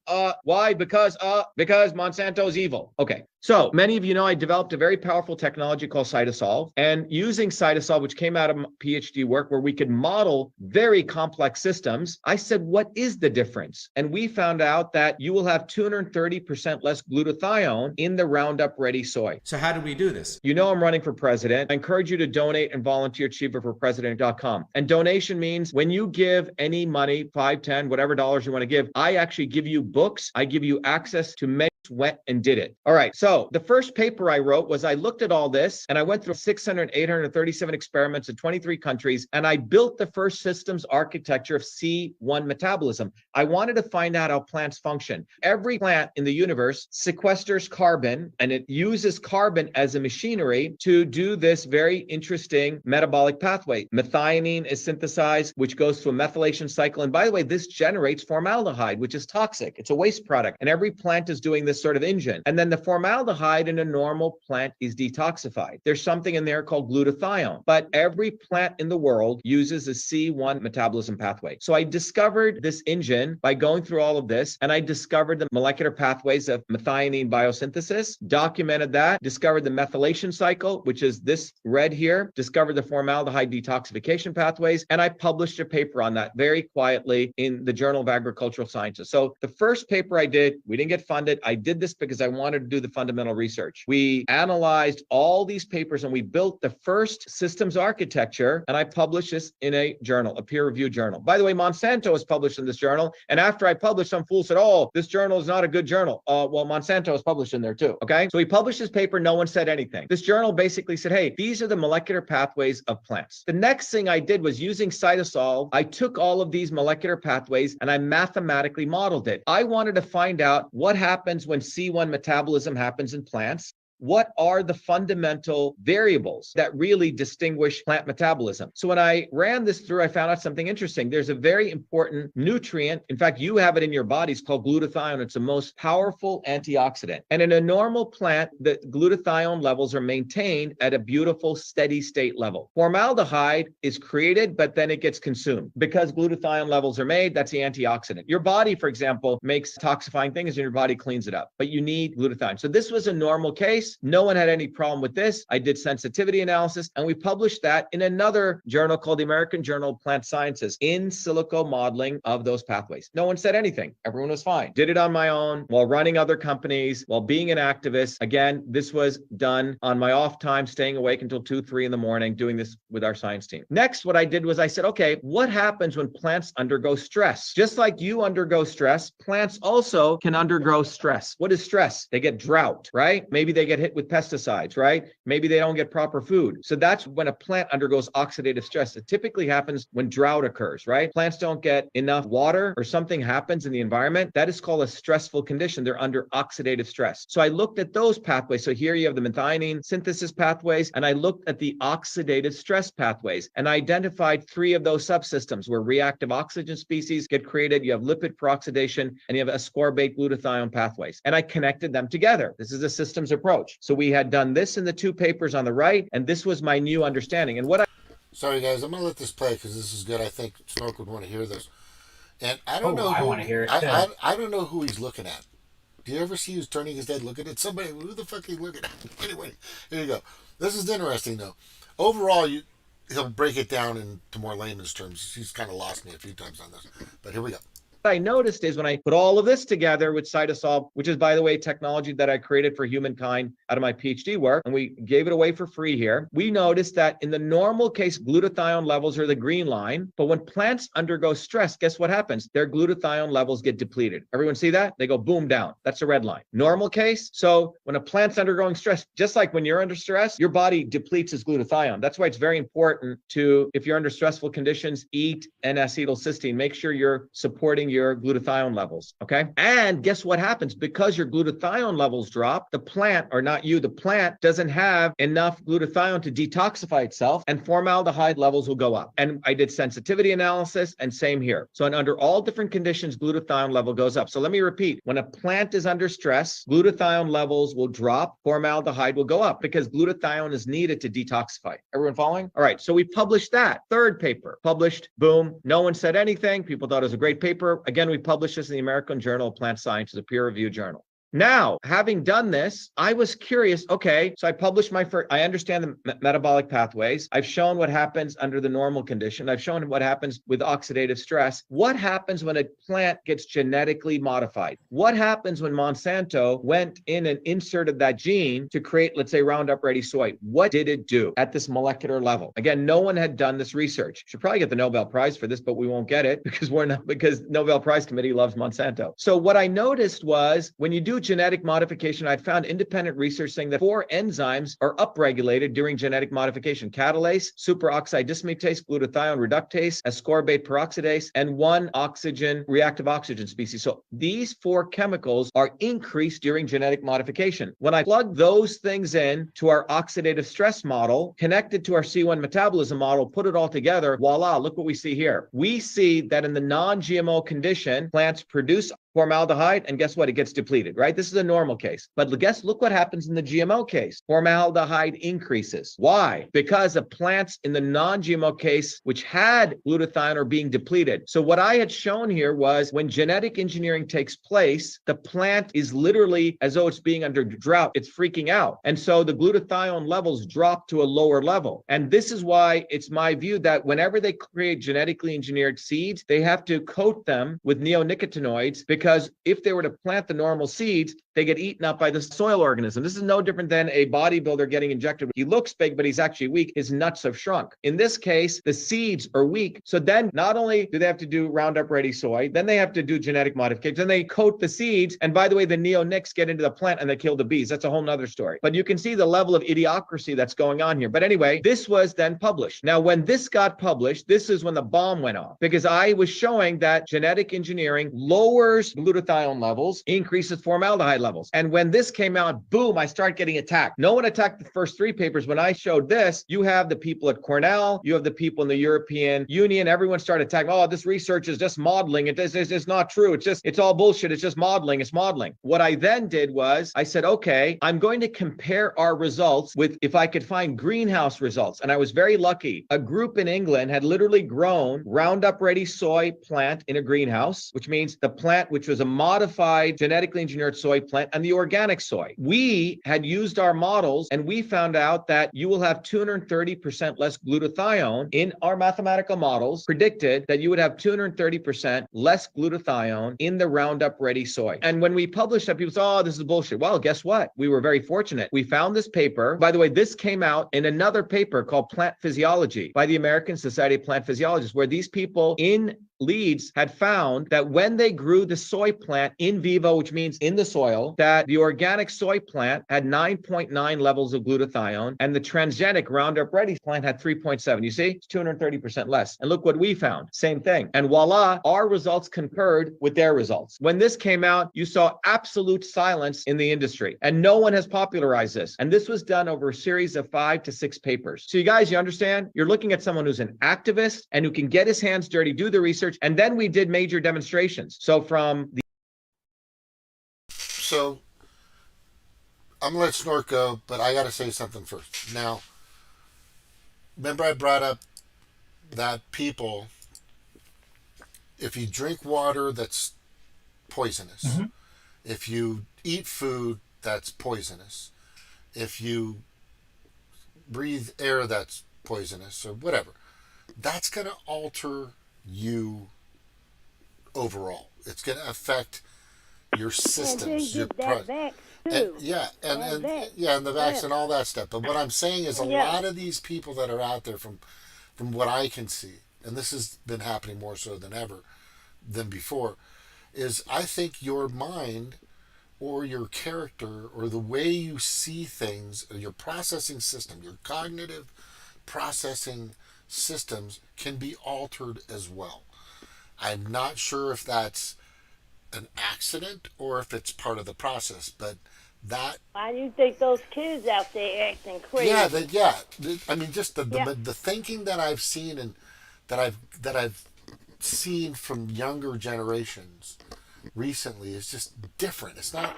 Speaker 4: Monsanto's evil. Okay. So many of you know I developed a very powerful technology called Cytosolve, and using Cytosolve, which came out of PhD work where we could model very complex systems, I said, what is the difference? And we found out that you will have 230% less glutathione in the Roundup Ready soy.
Speaker 5: So how do we do this?
Speaker 4: You know I'm running for president. I encourage you to donate and volunteer at achieverforpresident.com. And donation means when you give any money, 5, 10, whatever dollars you want to give, I actually give you books. I give you access to many went and did it. All right. So the first paper I wrote was I looked at all this and I went through 837 experiments in 23 countries, and I built the first systems architecture of C1 metabolism. I wanted to find out how plants function. Every plant in the universe sequesters carbon, and it uses carbon as a machinery to do this very interesting metabolic pathway. Methionine is synthesized, which goes through a methylation cycle. And by the way, this generates formaldehyde, which is toxic. It's a waste product. And every plant is doing this this sort of engine. And then the formaldehyde in a normal plant is detoxified. There's something in there called glutathione, but every plant in the world uses a C1 metabolism pathway. So I discovered this engine by going through all of this, and I discovered the molecular pathways of methionine biosynthesis, documented that, discovered the methylation cycle, which is this red here, discovered the formaldehyde detoxification pathways, and I published a paper on that very quietly in the Journal of Agricultural Sciences. So the first paper I did, we didn't get funded. I did this because I wanted to do the fundamental research. We analyzed all these papers and we built the first systems architecture, and I published this in a journal, a peer-reviewed journal. By the way, Monsanto was published in this journal, and after I published, some fool said, oh, this journal is not a good journal. Well, Monsanto was published in there too, okay? So we published this paper, no one said anything. This journal basically said, hey, these are the molecular pathways of plants. The next thing I did was using cytosol, I took all of these molecular pathways and I mathematically modeled it. I wanted to find out what happens when C1 metabolism happens in plants. What are the fundamental variables that really distinguish plant metabolism? So when I ran this through, I found out something interesting. There's a very important nutrient. In fact, you have it in your body. It's called glutathione. It's the most powerful antioxidant. And in a normal plant, the glutathione levels are maintained at a beautiful steady state level. Formaldehyde is created, but then it gets consumed. Because glutathione levels are made, that's the antioxidant. Your body, for example, makes toxifying things and your body cleans it up, but you need glutathione. So this was a normal case. No one had any problem with this. I did sensitivity analysis, and we published that in another journal called the American Journal of Plant Sciences, in silico modeling of those pathways. No one said anything. Everyone was fine. Did it on my own while running other companies, while being an activist. Again, this was done on my off time, staying awake until 2, 3 in the morning, doing this with our science team. Next, what I did was I said, okay, what happens when plants undergo stress? Just like you undergo stress, plants also can undergo stress. What is stress? They get drought, right? Maybe they get hit with pesticides, right? Maybe they don't get proper food. So that's when a plant undergoes oxidative stress. It typically happens when drought occurs, right? Plants don't get enough water or something happens in the environment. That is called a stressful condition. They're under oxidative stress. So I looked at those pathways. So here you have the methionine synthesis pathways, and I looked at the oxidative stress pathways and I identified 3 of those subsystems where reactive oxygen species get created. You have lipid peroxidation and you have ascorbate glutathione pathways. And I connected them together. This is a systems approach. So we had done this in the 2 papers on the right, and this was my new understanding. And what
Speaker 6: Sorry, guys, I'm going to let this play because this is good. I think Snork would want to hear this. And I don't know.
Speaker 20: I want to hear it too.
Speaker 6: I don't know who he's looking at. Do you ever see who's turning his head looking at somebody? Who the fuck are you looking at? Anyway, here you go. This is interesting, though. Overall, he'll break it down into more layman's terms. He's kind of lost me a few times on this. But here we go.
Speaker 4: I noticed is when I put all of this together with cytosol, which is, by the way, technology that I created for humankind out of my PhD work, and we gave it away for free here, we noticed that in the normal case, glutathione levels are the green line, but when plants undergo stress, guess what happens? Their glutathione levels get depleted. Everyone see that? They go boom down. That's the red line. Normal case, so when a plant's undergoing stress, just like when you're under stress, your body depletes its glutathione. That's why it's very important to, if you're under stressful conditions, eat N-acetylcysteine. Make sure you're supporting your glutathione levels, okay? And guess what happens? Because your glutathione levels drop, the plant, or not you, the plant doesn't have enough glutathione to detoxify itself, and formaldehyde levels will go up. And I did sensitivity analysis, and same here. So under all different conditions, glutathione level goes up. So let me repeat. When a plant is under stress, glutathione levels will drop, formaldehyde will go up, because glutathione is needed to detoxify. Everyone following? All right, so we published that. 3rd paper, published, boom. No one said anything. People thought it was a great paper. Again, we published this in the American Journal of Plant Sciences, a peer-reviewed journal. Now, having done this, I was curious, okay, so I published my first, I understand the metabolic pathways. I've shown what happens under the normal condition. I've shown what happens with oxidative stress. What happens when a plant gets genetically modified? What happens when Monsanto went in and inserted that gene to create, let's say, Roundup Ready soy? What did it do at this molecular level? Again, no one had done this research. Should probably get the Nobel Prize for this, but we won't get it because because Nobel Prize Committee loves Monsanto. So what I noticed was when you do genetic modification, I found independent research saying that 4 enzymes are upregulated during genetic modification: catalase, superoxide dismutase, glutathione reductase, ascorbate peroxidase, and 1 oxygen reactive oxygen species. So these 4 chemicals are increased during genetic modification. When I plug those things in to our oxidative stress model, connected to our C1 metabolism model, put it all together, voila, look what we see here. We see that in the non-GMO condition, plants produce formaldehyde, and guess what? It gets depleted, right? This is a normal case. But look what happens in the GMO case. Formaldehyde increases. Why? Because the plants in the non-GMO case, which had glutathione, are being depleted. So what I had shown here was when genetic engineering takes place, the plant is literally as though it's being under drought. It's freaking out. And so the glutathione levels drop to a lower level. And this is why it's my view that whenever they create genetically engineered seeds, they have to coat them with neonicotinoids, because if they were to plant the normal seeds, they get eaten up by the soil organism. This is no different than a bodybuilder getting injected. He looks big, but he's actually weak. His nuts have shrunk. In this case, the seeds are weak. So then not only do they have to do Roundup Ready soy, then they have to do genetic modifications, then they coat the seeds. And by the way, the neonics get into the plant and they kill the bees. That's a whole nother story. But you can see the level of idiocracy that's going on here. But anyway, this was then published. Now, when this got published, this is when the bomb went off, because I was showing that genetic engineering lowers glutathione levels, increases formaldehyde levels. And when this came out, boom, I start getting attacked. No one attacked the first three papers. When I showed this, you have the people at Cornell, you have the people in the European Union, everyone started attacking. Oh, this research is just modeling. It's not true. It's all bullshit. It's just modeling. It's modeling. What I then did was I said, okay, I'm going to compare our results with, if I could find greenhouse results. And I was very lucky. A group in England had literally grown Roundup Ready soy plant in a greenhouse, which means the plant, which was a modified genetically engineered soy plant, and the organic soy. We had used our models and we found out that you will have 230% less glutathione. In our mathematical models predicted that you would have 230% less glutathione in the Roundup Ready soy. And when we published that, people said, oh, this is bullshit. Well, guess what? We were very fortunate. We found this paper. By the way, this came out in another paper called Plant Physiology by the American Society of Plant Physiologists, where these people in Leeds had found that when they grew the soy plant in vivo, which means in the soil, that the organic soy plant had 9.9 levels of glutathione and the transgenic Roundup Ready plant had 3.7. You see, it's 230% less. And look what we found. Same thing. And voila, our results concurred with their results. When this came out, you saw absolute silence in the industry, and no one has popularized this. And this was done over a series of 5 to 6 papers. So you guys, you understand? You're looking at someone who's an activist and who can get his hands dirty, do the research. And then we did major demonstrations. So I'm
Speaker 6: gonna let Snork go, but I gotta say something first. Now, remember I brought up that people, if you drink water that's poisonous, if you eat food that's poisonous, if you breathe air that's poisonous or whatever, that's gonna alter you overall. It's going to affect your systems, your and the vax and all that stuff. But what I'm saying is a lot of these people that are out there, from what I can see, and this has been happening more so than ever than before, is I think your mind or your character or the way you see things, or your processing system, your cognitive processing systems can be altered as well. I'm not sure if that's an accident or if it's part of the process, but that.
Speaker 21: Why do you think those kids out there acting crazy?
Speaker 6: I mean, just the thinking that I've seen and that I've seen from younger generations recently is just different. It's not,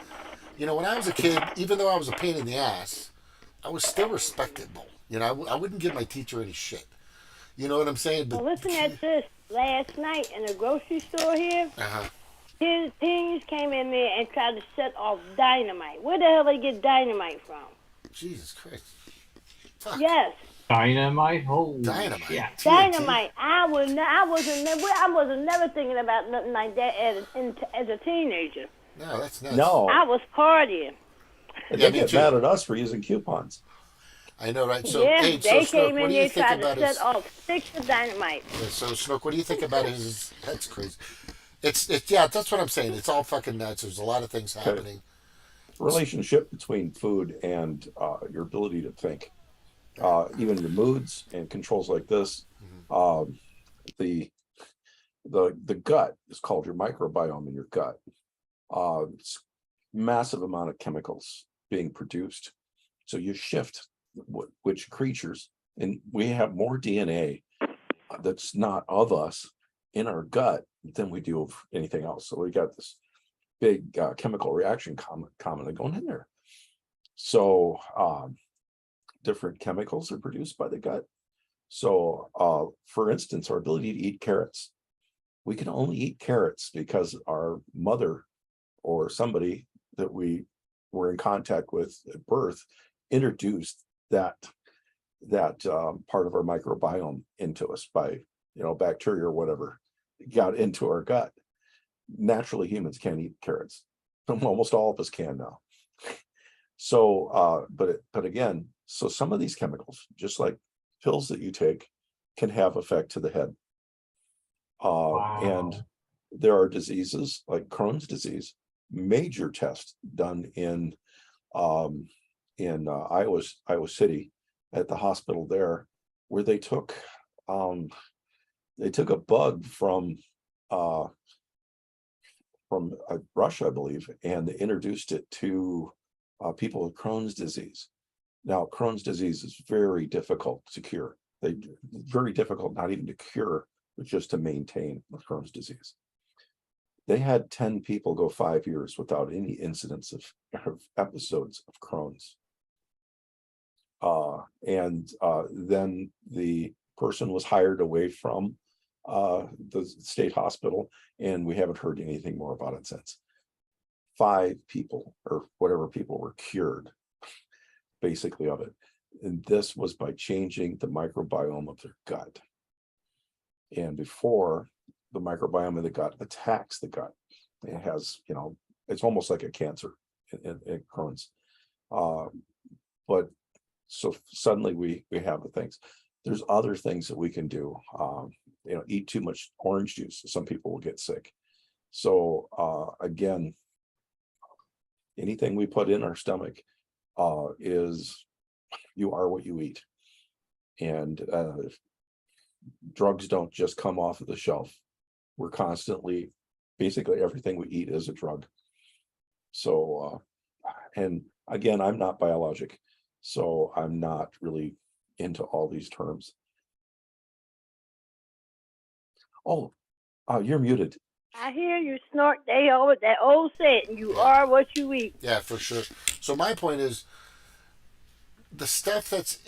Speaker 6: when I was a kid, even though I was a pain in the ass, I was still respectable. I wouldn't give my teacher any shit. You know what I'm saying? But
Speaker 21: well, listen at this. Last night in the grocery store here, teens came in there and tried to set off dynamite. Where the hell they get dynamite from?
Speaker 6: Jesus Christ. Fuck.
Speaker 21: Yes.
Speaker 20: Dynamite? Oh,
Speaker 6: dynamite.
Speaker 20: Yeah.
Speaker 21: Dynamite. I wasn't never thinking about nothing like that as a teenager.
Speaker 6: No, that's nuts.
Speaker 19: No.
Speaker 21: I was partying.
Speaker 19: And they get mad at us for using coupons.
Speaker 6: I know, right? So,
Speaker 21: yeah,
Speaker 6: hey,
Speaker 21: they
Speaker 6: so
Speaker 21: came
Speaker 6: Snook,
Speaker 21: in there trying to set off 6 of dynamite.
Speaker 6: Yeah, so, Snook, what do you think about his? That's crazy. It's that's what I'm saying. It's all fucking nuts. There's a lot of things happening.
Speaker 19: Relationship between food and your ability to think, even your moods and controls like this. The gut is called your microbiome in your gut. It's massive amount of chemicals being produced. So you shift which creatures, and we have more DNA that's not of us in our gut than we do of anything else. So we got this big chemical reaction commonly going in there. So different chemicals are produced by the gut. So for instance, our ability to eat carrots. We can only eat carrots because our mother or somebody that we were in contact with at birth introduced that part of our microbiome into us by bacteria or whatever got into our gut. Naturally, humans can't eat carrots. Almost all of us can now. So, but again, so some of these chemicals, just like pills that you take, can have effect to the head. And there are diseases like Crohn's disease, major tests done in Iowa City at the hospital there, where they took a bug from Russia, I believe, and they introduced it to people with Crohn's disease. Now, Crohn's disease is very difficult to cure. Very difficult, not even to cure, but just to maintain with Crohn's disease. They had 10 people go 5 years without any incidents of episodes of Crohn's. And then the person was hired away from the state hospital, and we haven't heard anything more about it since. 5 people or whatever people were cured basically of it. And this was by changing the microbiome of their gut. And before, the microbiome of the gut attacks the gut. It has, it's almost like a cancer in Crohn's. But so suddenly we have the things. There's other things that we can do. Eat too much orange juice. Some people will get sick. So again, anything we put in our stomach is, you are what you eat. And drugs don't just come off of the shelf. We're constantly, basically everything we eat is a drug. So, and again, I'm not biologic, so I'm not really into all these terms. Oh, you're muted.
Speaker 21: I hear you snort that old saying, you are what you eat.
Speaker 6: Yeah, for sure. So my point is, the stuff that's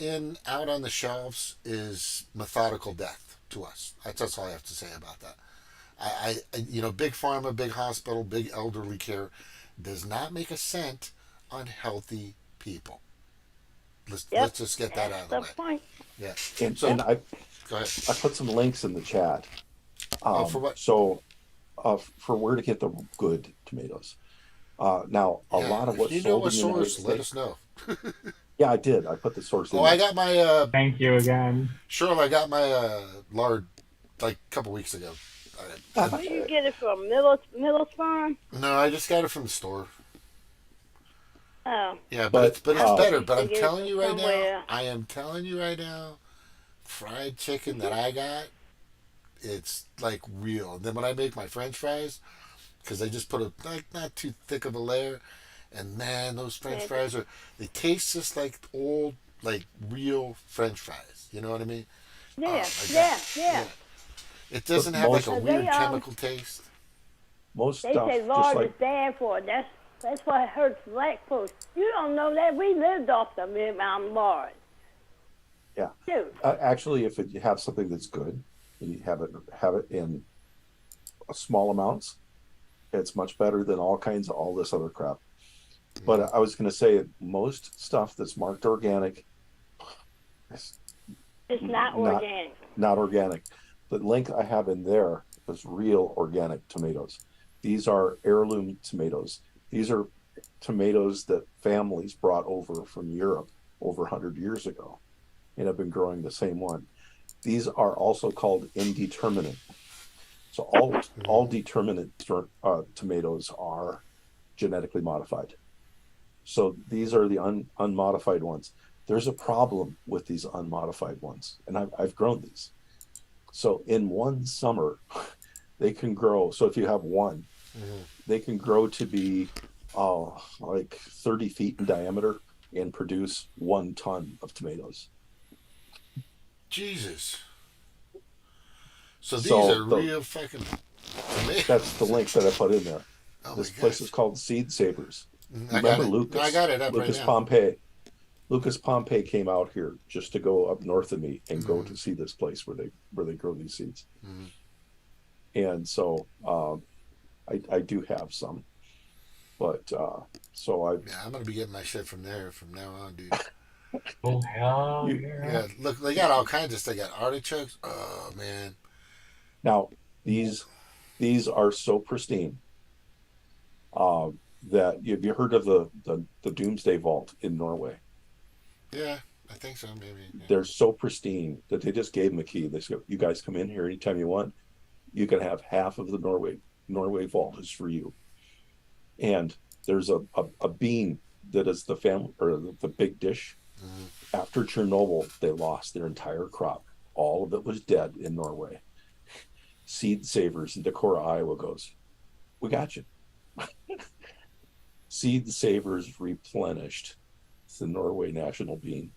Speaker 6: out on the shelves is methodical death to us. That's all I have to say about that. I big pharma, big hospital, big elderly care does not make a cent on healthy people. Let's just get that out of the way.
Speaker 21: Point.
Speaker 6: Yeah.
Speaker 19: And I
Speaker 6: go ahead.
Speaker 19: I put some links in the chat.
Speaker 6: For what?
Speaker 19: So for where to get the good tomatoes. Now, a lot of what's sold in the United States,
Speaker 6: let us know.
Speaker 19: Yeah, I did. I put the source in.
Speaker 6: I got my.
Speaker 20: Thank you again.
Speaker 6: Sure, I got my lard like a couple weeks ago.
Speaker 21: Where you get it from? Miller's Farm?
Speaker 6: No, I just got it from the store.
Speaker 21: Oh.
Speaker 6: Yeah, but it's better. But I'm telling you right now, fried chicken that I got, it's like real. And then when I make my French fries, because I just put not too thick of a layer, and man, those French fries they taste just like old, like real French fries. You know what I mean?
Speaker 21: Yeah.
Speaker 6: It doesn't have like a weird chemical taste.
Speaker 19: Most
Speaker 21: they
Speaker 19: stuff,
Speaker 21: say lard is bad for it. That's what hurts black folks. You don't know that. We lived off the lard.
Speaker 19: Yeah.
Speaker 21: Dude.
Speaker 19: Actually, if you have something that's good, and you have it in small amounts, it's much better than all this other crap. But I was going to say, most stuff that's marked organic,
Speaker 21: it's not organic.
Speaker 19: Not organic. The link I have in there is real organic tomatoes. These are heirloom tomatoes. These are tomatoes that families brought over from Europe over 100 years ago and have been growing the same one. These are also called indeterminate. So all determinate tomatoes are genetically modified. So these are the unmodified ones. There's a problem with these unmodified ones, and I've grown these. So in one summer, they can grow. So if you have one, they can grow to be like 30 feet in diameter and produce 1 ton of tomatoes.
Speaker 6: Jesus. So these are real fucking tomatoes.
Speaker 19: That's the link that I put in there.
Speaker 6: Oh
Speaker 19: This
Speaker 6: my
Speaker 19: place
Speaker 6: gosh.
Speaker 19: is called Seed Savers.
Speaker 6: I got
Speaker 19: Remember
Speaker 6: it.
Speaker 19: Lucas?
Speaker 6: I got it up
Speaker 19: Lucas
Speaker 6: right now.
Speaker 19: Pompey. Lucas Pompey came out here just to go up north of me and go to see this place where they grow these seeds. And so I do have some, but so I
Speaker 6: Yeah, I'm gonna be getting my shit from there from now on, dude.
Speaker 20: Oh hell
Speaker 6: Yeah, look, they got all kinds of stuff. They got artichokes. Oh man.
Speaker 19: now these are so pristine that have you heard of the Doomsday Vault in Norway?
Speaker 6: Yeah, I think so. Maybe. Yeah.
Speaker 19: They're so pristine that they just gave them a key. They said, "You guys come in here anytime you want. You can have half of the Norway vault is for you." And there's a bean that is the family or the big dish. After Chernobyl, they lost their entire crop. All of it was dead in Norway. Seed Savers in Decorah, Iowa goes, "We got you." Seed Savers replenished the Norway national bean.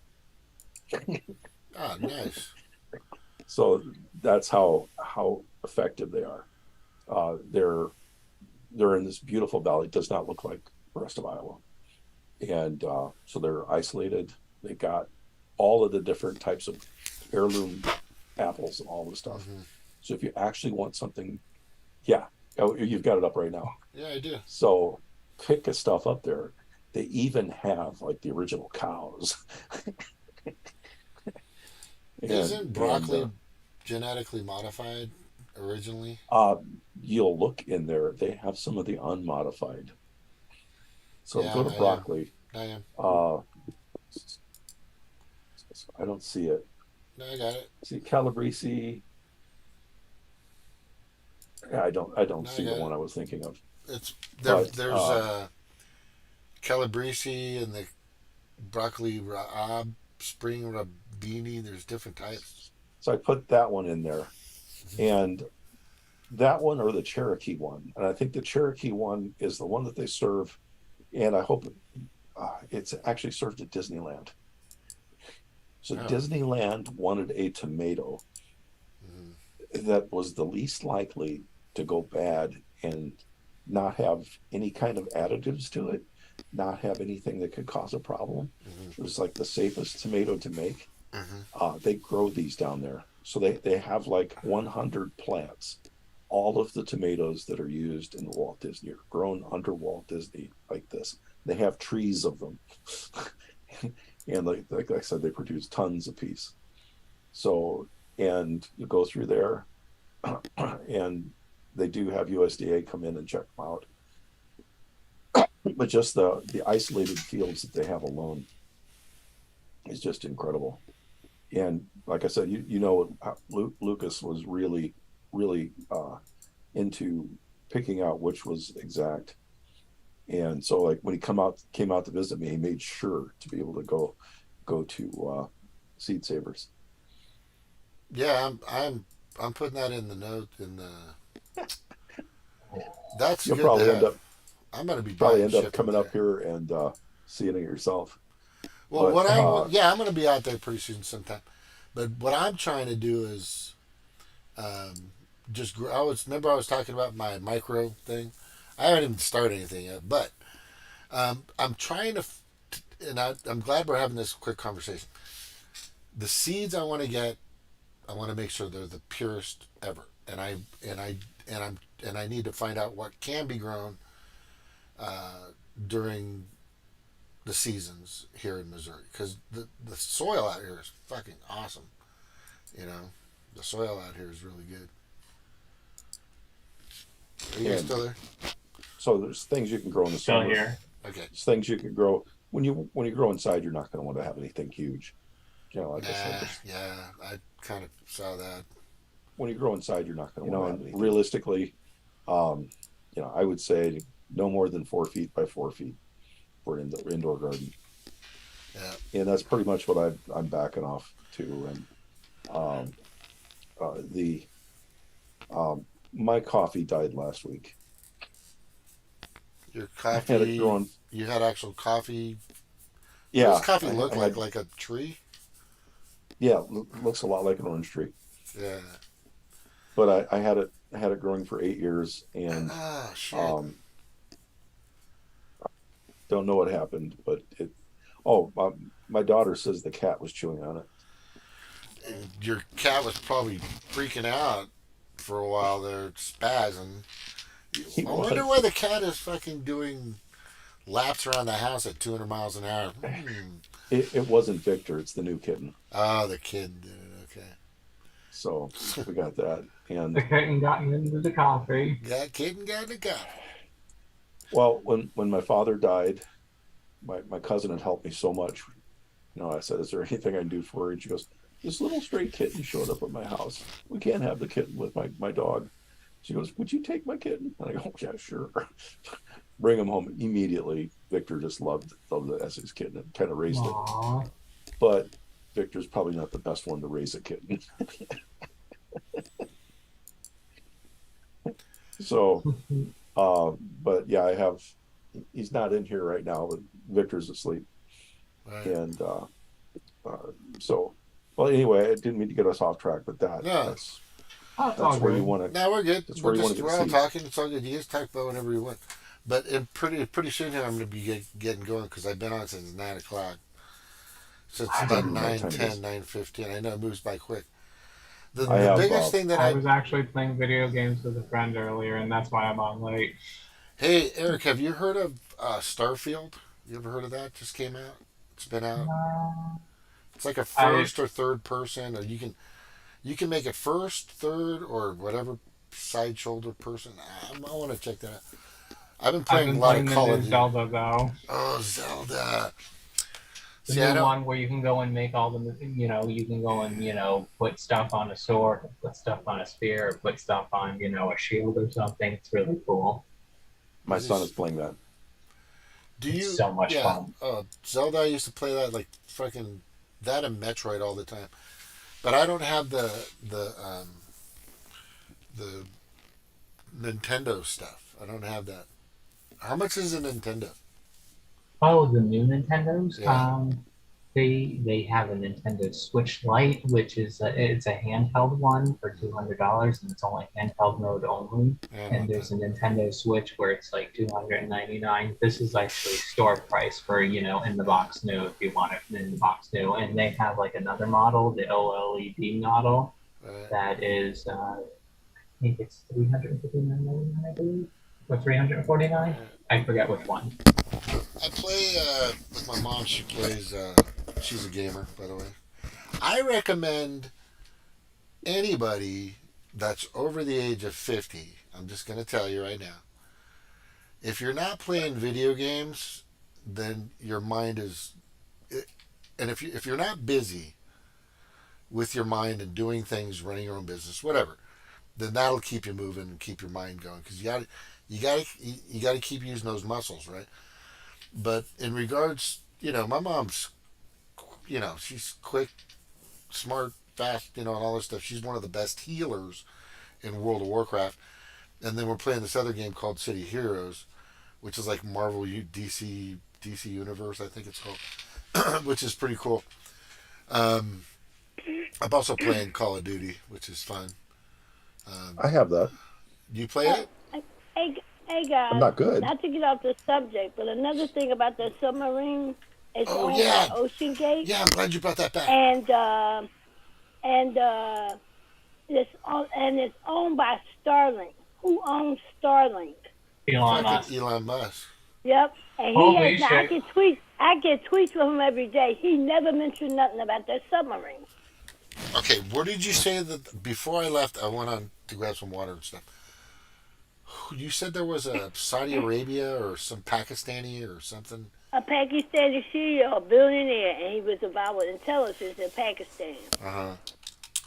Speaker 6: Oh, nice.
Speaker 19: So that's how effective they are. They're in this beautiful valley. It does not look like the rest of Iowa, and so they're isolated. They got all of the different types of heirloom apples and all this stuff. So if you actually want something, yeah, you've got it up right now.
Speaker 6: Yeah, I do.
Speaker 19: So pick the stuff up there. They even have like the original cows.
Speaker 6: Isn't broccoli genetically modified originally?
Speaker 19: You'll look in there. They have some of the unmodified. So
Speaker 6: Yeah,
Speaker 19: go to broccoli.
Speaker 6: I am.
Speaker 19: I don't see it.
Speaker 6: No, I got it.
Speaker 19: See Calabrese. Yeah, I don't see the one I was thinking of.
Speaker 6: It's there. There's Calabrese and the broccoli Raab, spring Rabini. There's different types.
Speaker 19: So I put that one in there, and that one or the Cherokee one, and I think the Cherokee one is the one that they serve, and I hope it's actually served at Disneyland. So Disneyland wanted a tomato that was the least likely to go bad and not have any kind of additives to it, not have anything that could cause a problem. It was like the safest tomato to make. They grow these down there. So they have like 100 plants. All of the tomatoes that are used in Walt Disney are grown under Walt Disney like this. They have trees of them. And like I said, they produce tons apiece. So, and you go through there and they do have USDA come in and check them out. But just the isolated fields that they have alone is just incredible. And like I said, you know, Lucas was really into picking out which was exact. And so like when he came out to visit me, he made sure to be able to go to Seed Savers.
Speaker 6: Yeah, I'm putting that in the note in the. That's
Speaker 19: You'll
Speaker 6: good
Speaker 19: probably
Speaker 6: to
Speaker 19: end
Speaker 6: have.
Speaker 19: up
Speaker 6: I'm gonna be
Speaker 19: probably
Speaker 6: buying
Speaker 19: end up
Speaker 6: shit
Speaker 19: coming
Speaker 6: from
Speaker 19: up here and seeing it yourself.
Speaker 6: Well,
Speaker 19: But,
Speaker 6: I'm going to be out there pretty soon sometime. But what I'm trying to do is just grow. Remember I was talking about my micro thing? I haven't even started anything yet, but I'm trying to, and I'm glad we're having this quick conversation. The seeds I want to get, I want to make sure they're the purest ever, and I need to find out what can be grown during the seasons here in Missouri, because the soil out here is fucking awesome. You know, the soil out here is really good. Are you guys still there?
Speaker 19: So there's things you can grow in the
Speaker 20: Still
Speaker 19: summer.
Speaker 20: here.
Speaker 6: Okay.
Speaker 19: There's things you can grow when you grow inside. You're not going to want to have anything huge. You know, like I said,
Speaker 6: Yeah, I kind of saw that.
Speaker 19: when you grow inside, you're not going to want to have anything. Realistically, you know, I would say no more than 4 feet by 4 feet for an indoor garden.
Speaker 6: Yeah.
Speaker 19: And that's pretty much what I'm backing off to. And my coffee died last week.
Speaker 6: Your coffee.
Speaker 19: I had it growing.
Speaker 6: You had actual coffee.
Speaker 19: Yeah.
Speaker 6: What does coffee look
Speaker 19: I had,
Speaker 6: like a tree?
Speaker 19: Yeah, looks a lot like an orange tree.
Speaker 6: Yeah.
Speaker 19: But I had it growing for 8 years, and Don't know what happened, but it. Oh, my daughter says the cat was chewing on it.
Speaker 6: Your cat was probably freaking out for a while there, spazzing. I wonder why the cat is fucking doing laps around the house at 200 miles an hour.
Speaker 19: It wasn't Victor. It's the new kitten.
Speaker 6: Oh, the kid did it. Okay.
Speaker 19: So we got that. And
Speaker 20: the kitten got into the coffee.
Speaker 6: That kitten got in the coffee.
Speaker 19: Well, when my father died, my cousin had helped me so much. You know, I said, "Is there anything I can do for her?" And she goes, "This little stray kitten showed up at my house. We can't have the kitten with my dog." She goes, "Would you take my kitten?" And I go, "Yeah, sure." Bring him home immediately. Victor just loved it as his kitten and kind of raised it. But Victor's probably not the best one to raise a kitten. So, but yeah, I have. He's not in here right now, but Victor's asleep.
Speaker 6: Right.
Speaker 19: And so, well, anyway, I didn't mean to get us off track, but that's where you want to.
Speaker 6: No, we're good.
Speaker 19: That's where
Speaker 6: We're all talking. It's all good. You guys talk about whenever you want. But pretty soon here, I'm going to be getting going because I've been on since 9 o'clock. So it's about 9:10, 9:15. I know it moves by quick. The biggest thing that
Speaker 20: I was actually playing video games with a friend earlier, and that's why I'm on late.
Speaker 6: Hey, Eric, have you heard of Starfield? You ever heard of that? Just came out. It's been out. It's like a first or third person, or you can make it first, third, or whatever side shoulder person. I want to check that out. I've been playing a lot of Call of Duty.
Speaker 20: Zelda though.
Speaker 6: Oh, Zelda.
Speaker 20: The new one where you can go and make all the, you can go and, put stuff on a sword, put stuff on a spear, or put stuff on, a shield or something. It's really cool.
Speaker 19: My son is playing that.
Speaker 20: It's so much fun.
Speaker 6: Zelda, I used to play that like fucking that and Metroid all the time. But I don't have the Nintendo stuff. I don't have that. How much is a Nintendo?
Speaker 20: Oh, the new Nintendos.
Speaker 6: Yeah.
Speaker 20: They have a Nintendo Switch Lite, which is it's a handheld one for $200, and it's only handheld mode only. And there's a Nintendo Switch where it's like $299. This is actually store price for in the box new if you want it in the box new. And they have like another model, the OLED model, that is I think it's $359, I believe, or $349. I forget which one.
Speaker 6: I play with my mom. She plays. She's a gamer, by the way. I recommend anybody that's over the age of 50. I'm just going to tell you right now. If you're not playing video games, then your mind is. And if you're not busy with your mind and doing things, running your own business, whatever, then that'll keep you moving and keep your mind going because you got to keep using those muscles, right? But in regards, my mom's, she's quick, smart, fast, and all this stuff. She's one of the best healers in World of Warcraft. And then we're playing this other game called City Heroes, which is like Marvel DC Universe, I think it's called, which is pretty cool. I'm also playing Call of Duty, which is fun.
Speaker 18: I have that.
Speaker 6: Do you play it?
Speaker 21: Hey guys,
Speaker 18: I'm not good.
Speaker 21: Not to get off the subject, but another thing about the submarine is owned by Ocean Gate.
Speaker 6: Yeah, I'm glad you brought that back.
Speaker 21: And it's owned by Starlink. Who owns Starlink?
Speaker 6: Elon Musk.
Speaker 21: Yep. And I get tweets from him every day. He never mentioned nothing about that submarine.
Speaker 6: Okay, where did you say that before I left? I went on to grab some water and stuff. You said there was a Saudi Arabia or some Pakistani or something.
Speaker 21: A Pakistani CEO, a billionaire, and he was involved with intelligence in Pakistan.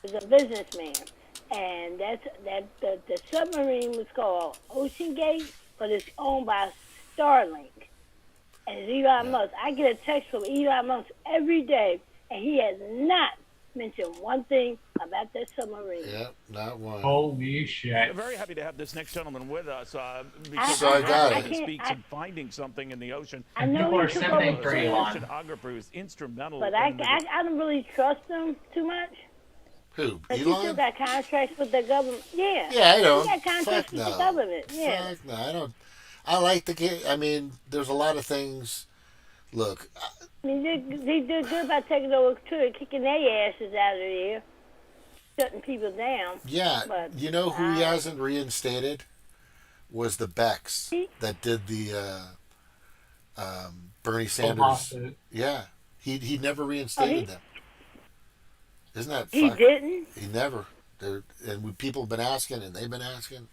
Speaker 21: He's a businessman, and the submarine was called Ocean Gate, but it's owned by Starlink. And it's Elon Musk. I get a text from Elon Musk every day, and he has not mentioned one thing about that submarine.
Speaker 6: Yep, not one.
Speaker 20: Holy shit.
Speaker 3: We're very happy to have this next gentleman with us because
Speaker 6: So I got
Speaker 3: he speaks of finding something in the ocean.
Speaker 21: I know
Speaker 3: People
Speaker 21: he's supposed to.
Speaker 3: oceanographer is instrumental.
Speaker 21: But I don't really trust him too much.
Speaker 6: Who?
Speaker 21: But he still
Speaker 6: Elon?
Speaker 21: got contracts with the government. Yeah.
Speaker 6: Yeah, I don't.
Speaker 21: He got contracts
Speaker 6: Fuck
Speaker 21: with
Speaker 6: no.
Speaker 21: the government. Yeah.
Speaker 6: Fuck no, I don't. I like the game. I mean, there's a lot of things. Look,
Speaker 21: I mean, they did good by taking over too, kicking their asses out of there, shutting people down.
Speaker 6: yeah,
Speaker 21: But
Speaker 6: you know who he hasn't reinstated was the Becks that did the Bernie Sanders.
Speaker 20: lawsuit.
Speaker 6: Yeah, he never reinstated them. Isn't that
Speaker 21: he
Speaker 6: fuck?
Speaker 21: didn't.
Speaker 6: He never. People have been asking, and they've been asking.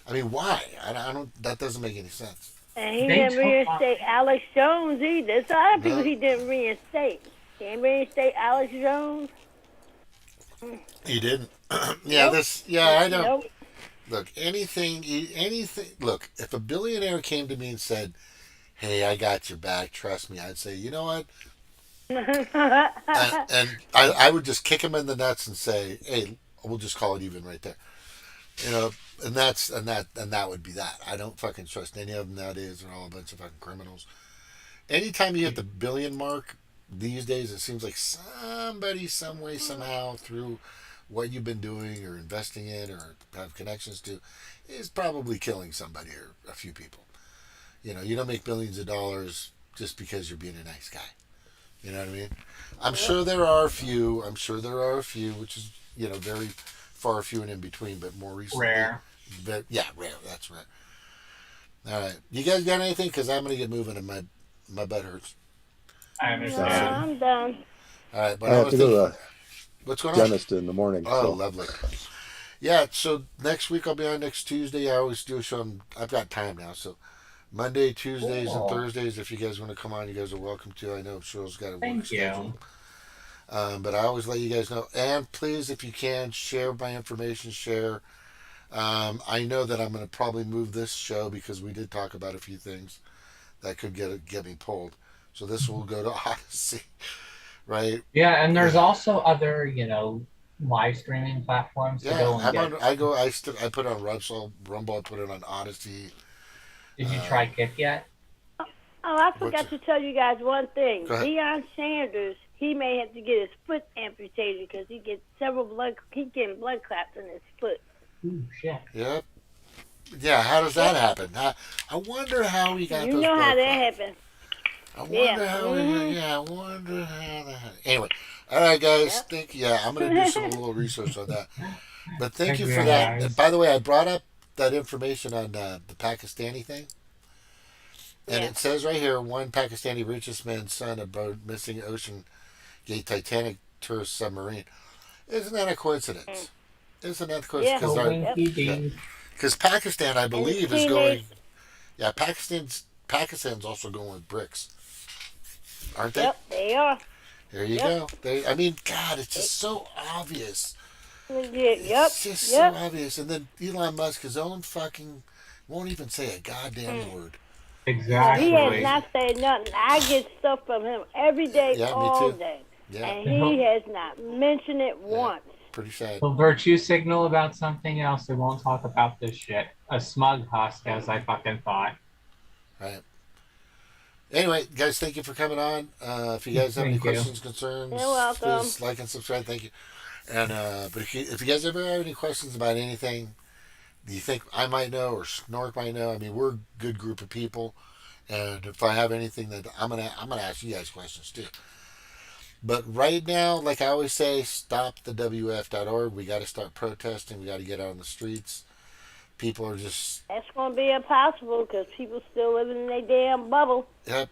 Speaker 6: I mean, why? I don't. That doesn't make any sense.
Speaker 21: And he didn't reinstate Alex Jones either. There's a lot of people he didn't reinstate. He didn't reinstate Alex Jones.
Speaker 6: He didn't. Yeah,
Speaker 21: Nope.
Speaker 6: I know.
Speaker 21: Nope.
Speaker 6: Look, anything. Look, if a billionaire came to me and said, "Hey, I got your back. Trust me," I'd say, "You know what?" and I would just kick him in the nuts and say, "Hey, we'll just call it even right there." You know, and that would be that. I don't fucking trust any of them nowadays. They're all a bunch of fucking criminals. Anytime you hit the billion mark these days, it seems like somebody, some way, somehow, through what you've been doing or investing in or have connections to, is probably killing somebody or a few people. You know, you don't make billions of dollars just because you're being a nice guy. You know what I mean? I'm sure there are a few, which is, very far few and in between, but more recently.
Speaker 20: Rare.
Speaker 6: But yeah, rare. That's rare. All right. You guys got anything? Because I'm going to get moving and my butt hurts.
Speaker 20: I understand.
Speaker 21: I'm done.
Speaker 6: All right. But
Speaker 18: I have to go to
Speaker 6: what's going
Speaker 18: the
Speaker 6: on?
Speaker 18: dentist in the morning.
Speaker 6: Oh,
Speaker 18: so.
Speaker 6: lovely. Yeah, so next week I'll be on next Tuesday. I always do a show. I've got time now, so Monday, Tuesdays, and Thursdays. If you guys want to come on, you guys are welcome to. I know Cheryl's got a work schedule. But I always let you guys know. And please, if you can, share my information. Share. I know that I'm going to probably move this show because we did talk about a few things that could get me pulled. So this will go to Odyssey, right?
Speaker 20: Yeah, and there's also other, live streaming platforms to go and get.
Speaker 6: I put it on Rumble. I put it on Odyssey.
Speaker 20: Did you try Kick yet?
Speaker 21: Oh, I forgot to tell you guys one thing.
Speaker 6: Go ahead.
Speaker 21: Deion Sanders, he may have to get his foot amputated because he gets he's getting blood clots in his foot.
Speaker 20: Ooh, shit.
Speaker 6: Yep. Yeah, how does that happen? I wonder how he got those.
Speaker 21: You know how
Speaker 6: blood
Speaker 21: that
Speaker 6: clots.
Speaker 21: happened.
Speaker 6: I wonder how. I wonder how that happened. Anyway, all right, guys. I'm gonna do some little research on that. But thank you for that.
Speaker 20: Guys.
Speaker 6: By the way, I brought up that information on the Pakistani thing, and it says right here, one Pakistani richest man's son aboard missing ocean gate Titanic tourist submarine. Isn't that a coincidence? Isn't that a coincidence? Because Pakistan, I believe, is going. Yeah, Pakistan's also going with BRICS, aren't they?
Speaker 21: Yep, they are.
Speaker 6: There you go. I mean, God, it's just so obvious.
Speaker 21: It's
Speaker 6: just so obvious. And then Elon Musk, his own fucking, won't even say a goddamn word.
Speaker 20: Exactly.
Speaker 21: He has not said nothing. I get stuff from him every day, all day.
Speaker 6: Yeah.
Speaker 21: And he has not mentioned it once.
Speaker 6: Pretty sad.
Speaker 20: He'll virtue signal about something else. They won't talk about this shit. A smug husk, as I fucking thought.
Speaker 6: Right. Anyway, guys, thank you for coming on. If you guys have any questions, concerns,
Speaker 21: you're welcome.
Speaker 6: please like and subscribe. Thank you. And but if you guys ever have any questions about anything you think I might know or Snork might know, I mean, we're a good group of people, and if I have anything that I'm gonna ask you guys questions too. But right now, like I always say, stop the WEF.org. We got to start protesting. We got to get out on the streets. People are just...
Speaker 21: That's going to be impossible because people still living in their damn bubble.
Speaker 6: Yep.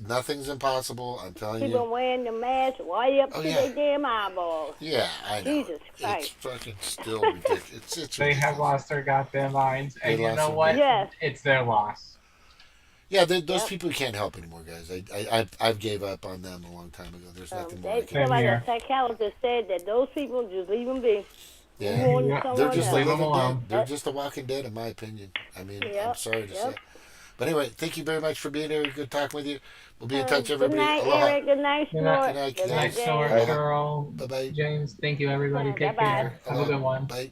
Speaker 6: Nothing's impossible. I'm telling you.
Speaker 21: People wearing the mask way up to their damn eyeballs.
Speaker 6: Yeah, I know.
Speaker 21: Jesus Christ.
Speaker 6: It's fucking still ridiculous. It's
Speaker 20: They have lost their goddamn minds. And
Speaker 6: They
Speaker 20: you
Speaker 6: lost
Speaker 20: know
Speaker 6: their
Speaker 20: what?
Speaker 21: Yes.
Speaker 20: It's their loss.
Speaker 6: Yeah, those people you can't help anymore, guys. I've gave up on them a long time ago. There's nothing more I can do.
Speaker 21: Somebody, a psychologist said that those people, just leave them be.
Speaker 6: Yeah, they're just
Speaker 20: leave them
Speaker 6: dead.
Speaker 20: alone.
Speaker 6: They're just the Walking Dead, in my opinion. I mean, I'm sorry to say. But anyway, thank you very much for being here. Good talking with you. We'll be in touch, everybody.
Speaker 21: Good night,
Speaker 6: Aloha.
Speaker 21: Eric. Good night, Snort.
Speaker 20: Good night, Snort, Cheryl.
Speaker 6: Bye-bye.
Speaker 20: James, thank you, everybody. Take
Speaker 21: Bye-bye.
Speaker 20: care. Have a good one.
Speaker 6: Bye.